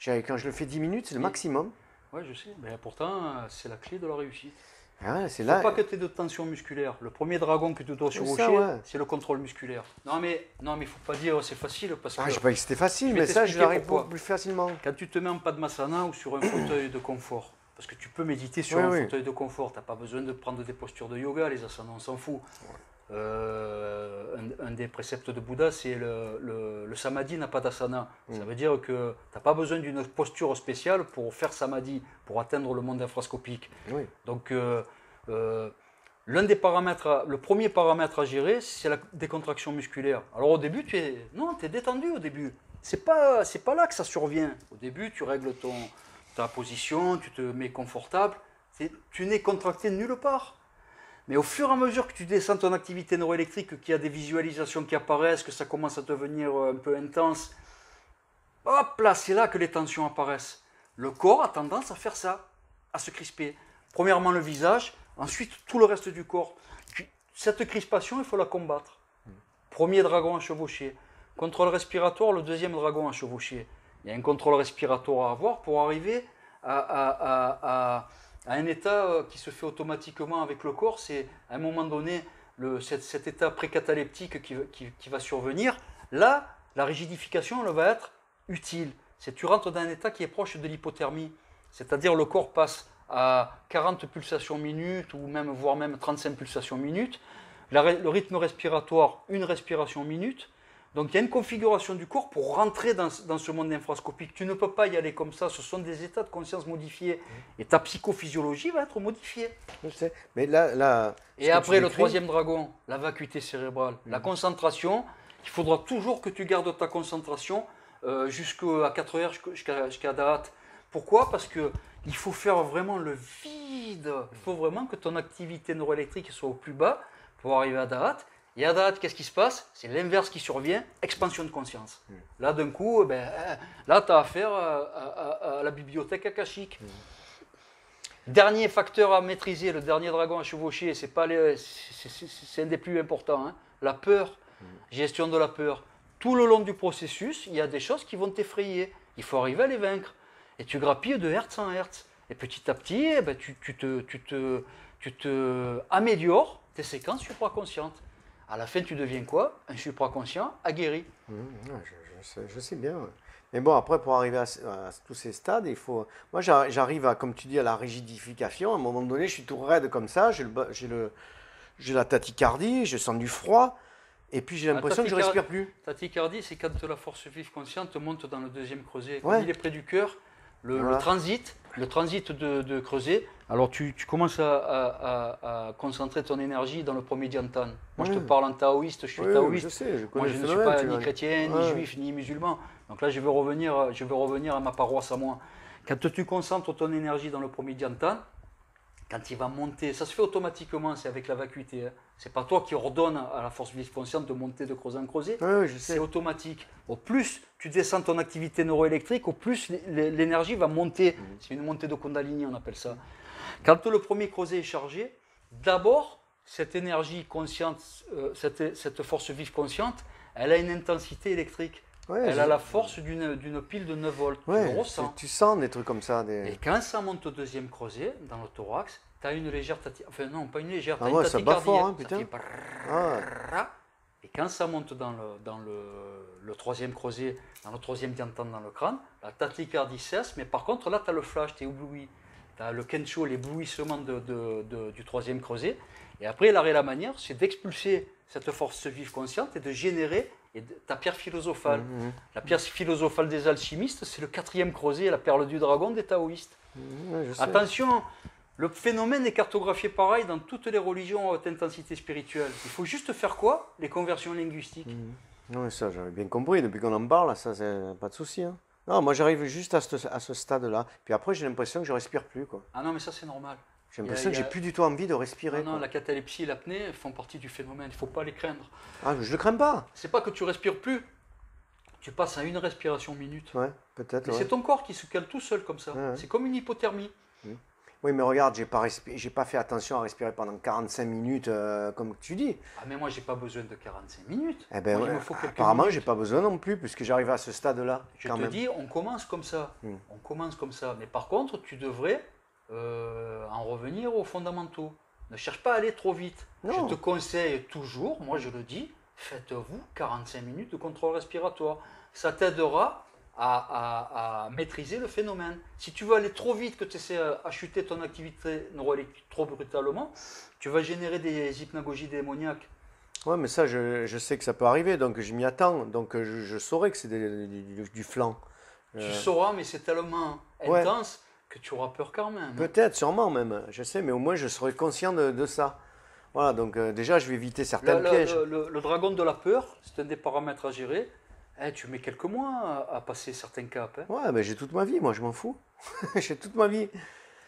Quand je le fais 10 minutes, c'est le maximum. Ouais, je sais. Mais pourtant, c'est la clé de la réussite. Ah, Il ne faut pas que tu aies de tension musculaire. Le premier dragon que tu dois chevaucher, c'est le contrôle musculaire. Non, mais il ne faut pas dire c'est facile. Parce que je ne sais pas que c'était facile, mais ça, je l'arrive plus facilement. Quand tu te mets en Padmasana ou sur un fauteuil de confort, Parce que tu peux méditer sur un fauteuil de confort. Tu n'as pas besoin de prendre des postures de yoga, les asanas, on s'en fout. Un des préceptes de Bouddha, c'est le samadhi n'a pas d'asana. Ça veut dire que tu n'as pas besoin d'une posture spéciale pour faire samadhi, pour atteindre le monde infrascopique. Donc, le premier paramètre à gérer, c'est la décontraction musculaire. Alors au début, tu es détendu au début. C'est pas là que ça survient. Au début, tu règles ta position, tu te mets confortable. Tu n'es contracté nulle part. Mais au fur et à mesure que tu descends ton activité neuroélectrique, qu'il y a des visualisations qui apparaissent, que ça commence à devenir un peu intense, hop là, c'est là que les tensions apparaissent. Le corps a tendance à faire ça, à se crisper. Premièrement le visage, ensuite tout le reste du corps. Cette crispation, il faut la combattre. Premier dragon à chevaucher. Contrôle respiratoire, le deuxième dragon à chevaucher. Il y a un contrôle respiratoire à avoir pour arriver à un état qui se fait automatiquement avec le corps. C'est à un moment donné cet état précataleptique qui va survenir. Là, la rigidification elle va être utile. Tu rentres dans un état qui est proche de l'hypothermie. C'est-à-dire le corps passe à 40 pulsations minutes, ou voire même 35 pulsations minutes. Le rythme respiratoire, une respiration minute. Donc il y a une configuration du corps pour rentrer dans ce monde infrascopique. Tu ne peux pas y aller comme ça, ce sont des états de conscience modifiés. Et ta psychophysiologie va être modifiée. Je sais, mais là et après le troisième dragon, la vacuité cérébrale, la concentration. Il faudra toujours que tu gardes ta concentration jusqu'à 4 heures, jusqu'à date. Pourquoi? Parce qu'il faut faire vraiment le vide. Il faut vraiment que ton activité neuroélectrique soit au plus bas pour arriver à date. Et à date, qu'est-ce qui se passe? C'est l'inverse qui survient, expansion de conscience. Là, d'un coup, là, tu as affaire à la bibliothèque akashique. Dernier facteur à maîtriser, le dernier dragon à chevaucher, c'est un des plus importants. Hein. La peur, gestion de la peur. Tout le long du processus, il y a des choses qui vont t'effrayer. Il faut arriver à les vaincre. Et tu grappilles de hertz en hertz. Et petit à petit, tu te améliores tes séquences supraconscientes. À la fin, tu deviens quoi? Un supraconscient aguerri. Je sais bien. Mais bon, après, pour arriver à tous ces stades, il faut... Moi, j'arrive à, comme tu dis, à la rigidification. À un moment donné, je suis tout raide comme ça. J'ai la tachycardie, je sens du froid. Et puis, j'ai l'impression que je ne respire plus. Tachycardie, c'est quand la force vive consciente monte dans le deuxième creuset. Quand il est près du cœur, le transit de creuset, alors tu commences à concentrer ton énergie dans le premier diantan. Moi, je te parle en taoïste, je suis taoïste. Je sais, moi, je ne suis pas ni chrétien, ni juif, ni musulman. Donc là, je vais revenir à ma paroisse à moi. Quand tu concentres ton énergie dans le premier diantan, quand il va monter, ça se fait automatiquement, c'est avec la vacuité. Hein. C'est pas toi qui ordonne à la force vive consciente de monter de creuset en creuset. C'est automatique. Au plus tu descends ton activité neuroélectrique, au plus l'énergie va monter. C'est une montée de Kundalini, on appelle ça. Quand le premier creuset est chargé, d'abord, cette énergie consciente, cette force vive consciente, elle a une intensité électrique. Elle a la force d'une pile de 9 volts. Tu le ressens. Tu sens des trucs comme ça. Et quand ça monte au deuxième creuset, dans le thorax, tu as une légère tachycardie. Enfin, non, pas une légère, tu as une tachycardie. Ça bat fort, hein, putain. Et quand ça monte dans le troisième creuset, dans le troisième diantan dans le crâne, la tachycardie cesse, mais par contre, là, tu as le flash, tu es ébloui. Tu as le kensho, l'éblouissement du troisième creuset. Et après, l'art et la manière, c'est d'expulser cette force vive consciente et de générer ta pierre philosophale. La pierre philosophale des alchimistes, c'est le quatrième creuset, la perle du dragon des taoïstes. Attention, le phénomène est cartographié pareil dans toutes les religions à haute intensité spirituelle. Il faut juste faire quoi? Les conversions linguistiques. Non, ça, j'avais bien compris. Depuis qu'on en parle, ça, c'est pas de souci. Hein. Non, moi, j'arrive juste à ce stade-là. Puis après, j'ai l'impression que je respire plus, quoi. Ah non, mais ça, c'est normal. J'ai l'impression que j'ai plus du tout envie de respirer. Non, la catalepsie et l'apnée font partie du phénomène. Il ne faut pas les craindre. Ah, je le crains pas. C'est pas que tu respires plus. Tu passes à une respiration minute. Ouais, peut-être. C'est ton corps qui se cale tout seul comme ça. C'est comme une hypothermie. Oui, mais regarde, j'ai pas fait attention à respirer pendant 45 minutes, comme tu dis. Ah, mais moi, j'ai pas besoin de 45 minutes. Eh ben, moi, apparemment, j'ai pas besoin non plus, puisque j'arrive à ce stade-là. Je te dis, on commence comme ça. On commence comme ça. Mais par contre, tu devrais en revenir aux fondamentaux. Ne cherche pas à aller trop vite. Non. Je te conseille toujours, moi je le dis, faites-vous 45 minutes de contrôle respiratoire. Ça t'aidera à maîtriser le phénomène. Si tu veux aller trop vite, que tu essaies à chuter ton activité neuroélectrique trop brutalement, tu vas générer des hypnagogies démoniaques. Ouais, mais ça, je sais que ça peut arriver, donc je m'y attends. Donc je saurais que c'est du flan. Tu sauras, mais c'est tellement Ouais. intense que tu auras peur quand même. Peut-être, sûrement même, je sais, mais au moins je serai conscient de ça. Voilà, donc déjà je vais éviter certains pièges. Le dragon de la peur, c'est un des paramètres à gérer. Tu mets quelques mois à passer certains caps. Hein. Ouais, ben j'ai toute ma vie, moi je m'en fous. J'ai toute ma vie.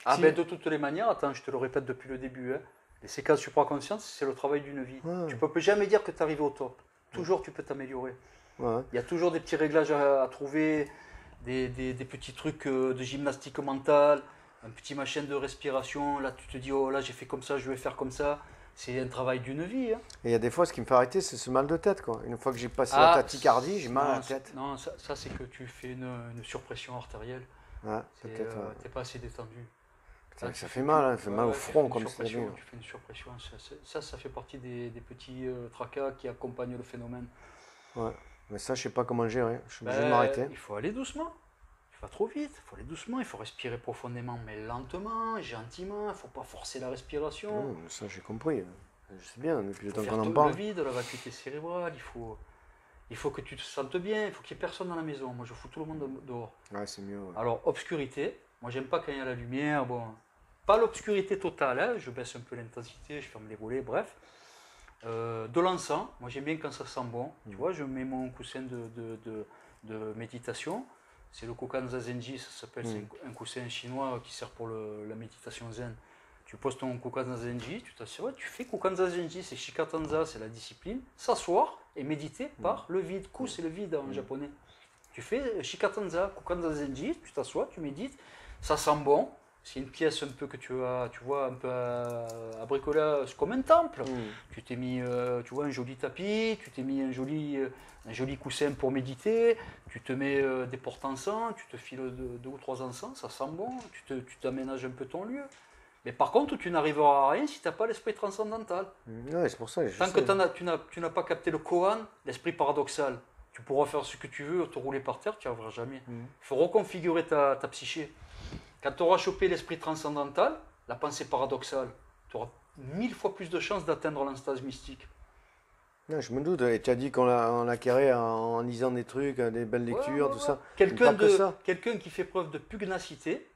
Ah Si- ben de toutes les manières, attends, je te le répète depuis le début, hein, les séquences supraconscientes, c'est le travail d'une vie. Ouais. Tu peux jamais dire que tu arrives au top. Toujours tu peux t'améliorer. Ouais. Il y a toujours des petits réglages à trouver, des petits trucs de gymnastique mentale, un petit machin de respiration. Là tu te dis, oh là j'ai fait comme ça, je vais faire comme ça. C'est un travail d'une vie. Hein. Et il y a des fois, ce qui me fait arrêter, c'est ce mal de tête, quoi. Une fois que j'ai passé Ah, la tachycardie, j'ai mal à non, la tête. Non, ça c'est que tu fais une surpression artérielle. Ouais, C'est, peut-être. Ouais. t'es pas assez détendu. Putain, Tu ça fais fait mal, hein, tu- ça fait ouais, mal au ouais, tu front, fais comme une ça. surpression, tu fais une surpression. Ça fait partie des petits tracas qui accompagnent le phénomène. Ouais. Mais ça, je sais pas comment gérer. Je suis obligé de Ben, m'arrêter. il faut aller doucement. Tu vas trop vite. Il faut aller doucement. Il faut respirer profondément, mais lentement, gentiment. Il ne faut pas forcer la respiration. Ouais, ça, j'ai compris. Je sais bien, depuis le Il temps faut qu'on faire en le parle. vide, la vacuité cérébrale. Il faut que tu te sentes bien. Il faut qu'il n'y ait personne dans la maison. Moi, je fous tout le monde dehors. Ouais, c'est mieux. Ouais. Alors, obscurité. Moi, j'aime pas quand il y a la lumière. Bon, pas l'obscurité totale. Hein. Je baisse un peu l'intensité. Je ferme les volets. Bref. De l'encens. Moi, j'aime bien quand ça sent bon. Tu vois, je mets mon coussin de méditation. C'est le Kokan Zazenji, ça s'appelle. C'est un coussin chinois qui sert pour la méditation zen. Tu poses ton Kokan Zazenji, tu t'assieds, tu fais Kokan Zazenji, c'est Shikatanza, c'est la discipline. S'asseoir et méditer par le vide. Ku, c'est le vide en japonais. Tu fais Shikatanza, Kokan Zazenji, tu t'assois, tu médites, ça sent bon. C'est une pièce un peu que tu vois, un peu à bricoler comme un temple. Tu t'es mis, tu vois, un joli tapis, tu t'es mis un joli coussin pour méditer, tu te mets des porte-encens, tu te files deux ou trois encens, ça sent bon, tu t'aménages un peu ton lieu. Mais par contre, tu n'arriveras à rien si tu n'as pas l'esprit transcendantal. Ouais, c'est pour ça. Tant que tu n'as pas capté le koan, l'esprit paradoxal, tu pourras faire ce que tu veux, te rouler par terre, tu n'y arriveras jamais. Il faut reconfigurer ta psyché. Quand tu auras chopé l'esprit transcendantal, la pensée paradoxale, tu auras 1000 fois plus de chances d'atteindre l'instase mystique. Ouais, je me doute. Et tu as dit qu'on l'acquérait en lisant des trucs, des belles lectures, tout ça. Quelqu'un Pas que ça. qui fait preuve de pugnacité,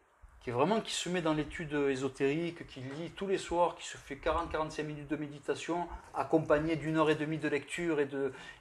qui se met dans l'étude ésotérique, qui lit tous les soirs, qui se fait 40-45 minutes de méditation, accompagné d'une heure et demie de lecture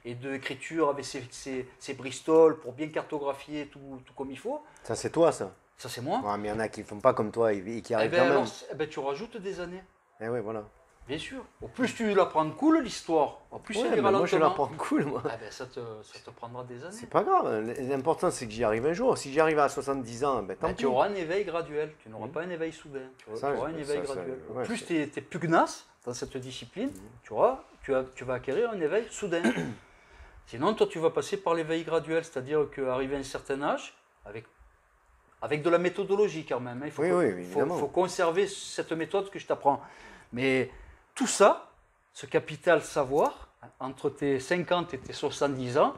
et d'écriture avec ses Bristol pour bien cartographier tout comme il faut. Ça, c'est toi, ça. Ça, c'est moi. Ouais, mais il y en a qui ne font pas comme toi et qui Eh arrivent ben, quand même. alors, tu rajoutes des années. Eh ouais, voilà. Bien sûr. Au plus tu la prends cool, l'histoire, au plus Ouais, elle mais ira moi, je la lentement. prends cool, moi. Ah ben, ça te prendra des années. C'est pas grave. L'important, c'est que j'y arrive un jour. Si j'y arrive à 70 ans, ben tant Ben, pis. tu auras un éveil graduel. Tu n'auras pas un éveil soudain. Tu Ça, auras un éveil ça, graduel. ouais, Au plus c'est- tu es pugnace dans cette discipline, tu vas acquérir un éveil soudain. Sinon, toi, tu vas passer par l'éveil graduel, c'est-à-dire qu'arrivé à un certain âge, avec de la méthodologie quand même. Hein, il faut, Oui, que- oui, faut- évidemment. faut conserver cette méthode que je t'apprends. Mais tout ça, ce capital savoir, entre tes 50 et tes 70 ans,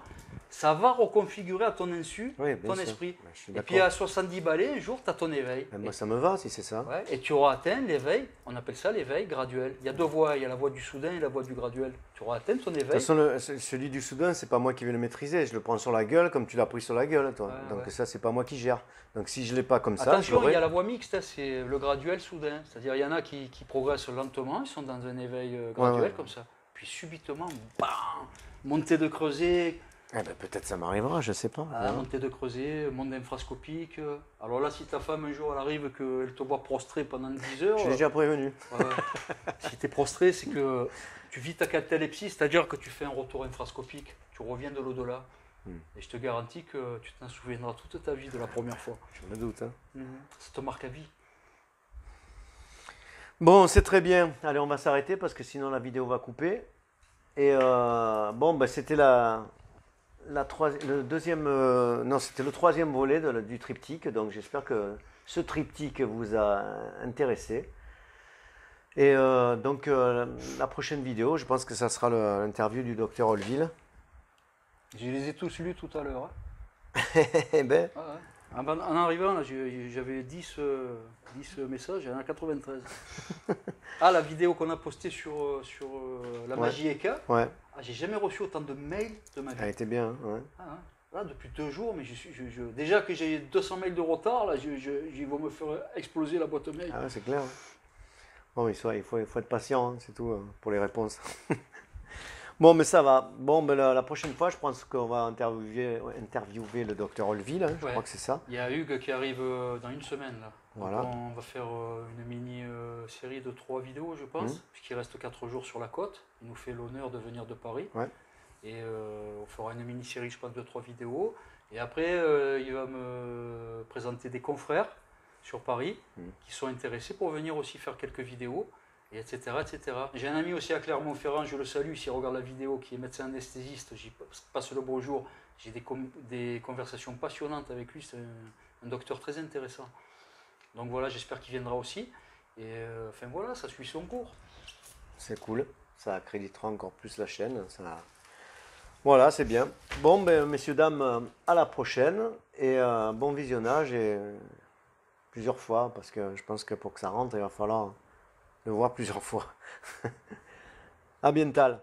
ça va reconfigurer à ton insu Oui, bien ton sûr. esprit. Ben, je suis Et puis d'accord. à 70 balais, un jour, tu as ton éveil. Ben, moi, ça me va si c'est ça. Ouais, et tu auras atteint l'éveil, on appelle ça l'éveil graduel. Il y a deux voies, il y a la voie du soudain et la voie du graduel. Tu auras atteint ton De toute éveil. façon, celui du soudain, c'est pas moi qui vais le maîtriser. Je le prends sur la gueule comme tu l'as pris sur la gueule, toi. Ouais, Donc ouais. ça, c'est pas moi qui gère. Donc si je l'ai pas comme ça, je Attention, il l'aurai. y a la voie mixte, hein, c'est le graduel soudain. C'est-à-dire, il y en a qui progressent lentement, ils sont dans un éveil graduel ouais. comme ça. Puis subitement, bam, montée de creuset, Eh ben, peut-être ça m'arrivera, je sais pas. montée de creuset, monde infrascopique. Alors là, si ta femme un jour elle arrive qu'elle te voit prostré pendant 10 heures, Je suis déjà prévenu. ouais, si tu es prostré, c'est que tu vis ta catalepsie, c'est-à-dire que tu fais un retour infrascopique, tu reviens de l'au-delà. Et je te garantis que tu t'en souviendras toute ta vie de la première fois. Je me doute. Hein. Ça te marque à vie. Bon, c'est très bien. Allez, on va s'arrêter parce que sinon la vidéo va couper. Et bon, ben, c'était le deuxième, non, c'était le troisième volet du triptyque. Donc j'espère que ce triptyque vous a intéressé. Et donc la prochaine vidéo, je pense que ça sera l'interview du docteur Olville. Je les ai tous lus tout à l'heure. Hein. Eh ben, Ah ouais. En arrivant, là, j'avais 10 messages, il y en a 93. Ah, la vidéo qu'on a postée sur la Ouais. magie Eka, ouais, j'ai jamais reçu autant de mails de ma vie. elle était bien. Hein, ouais. Ah, hein. Là, depuis 2 jours, mais déjà que j'ai 200 mails de retard, là, ils vont me faire exploser la boîte mail. Ah ouais, c'est clair. Bon, il faut être patient, hein, c'est tout pour les réponses. Bon, mais ça va. Bon, ben, la prochaine fois, je pense qu'on va interviewer le docteur Olville, hein, je Ouais. crois que c'est ça. Il y a Hugues qui arrive dans une semaine là. Donc Voilà. on va faire une mini série de 3 vidéos, je pense, puisqu'il reste 4 jours sur la côte. Il nous fait l'honneur de venir de Paris. Ouais. Et on fera une mini série, je pense, de 3 vidéos. Et après, il va me présenter des confrères sur Paris qui sont intéressés pour venir aussi faire quelques vidéos, et etc. etc. J'ai un ami aussi à Clermont-Ferrand, je le salue, s'il regarde la vidéo, qui est médecin anesthésiste, j'y passe le bonjour. J'ai des conversations passionnantes avec lui, c'est un docteur très intéressant. Donc voilà, j'espère qu'il viendra aussi. Et enfin voilà, ça suit son cours. C'est cool. Ça accréditera encore plus la chaîne. Ça... Voilà, c'est bien. Bon, ben, messieurs, dames, à la prochaine. Et bon visionnage et plusieurs fois, parce que je pense que pour que ça rentre, il va falloir le voir plusieurs fois. À bientôt.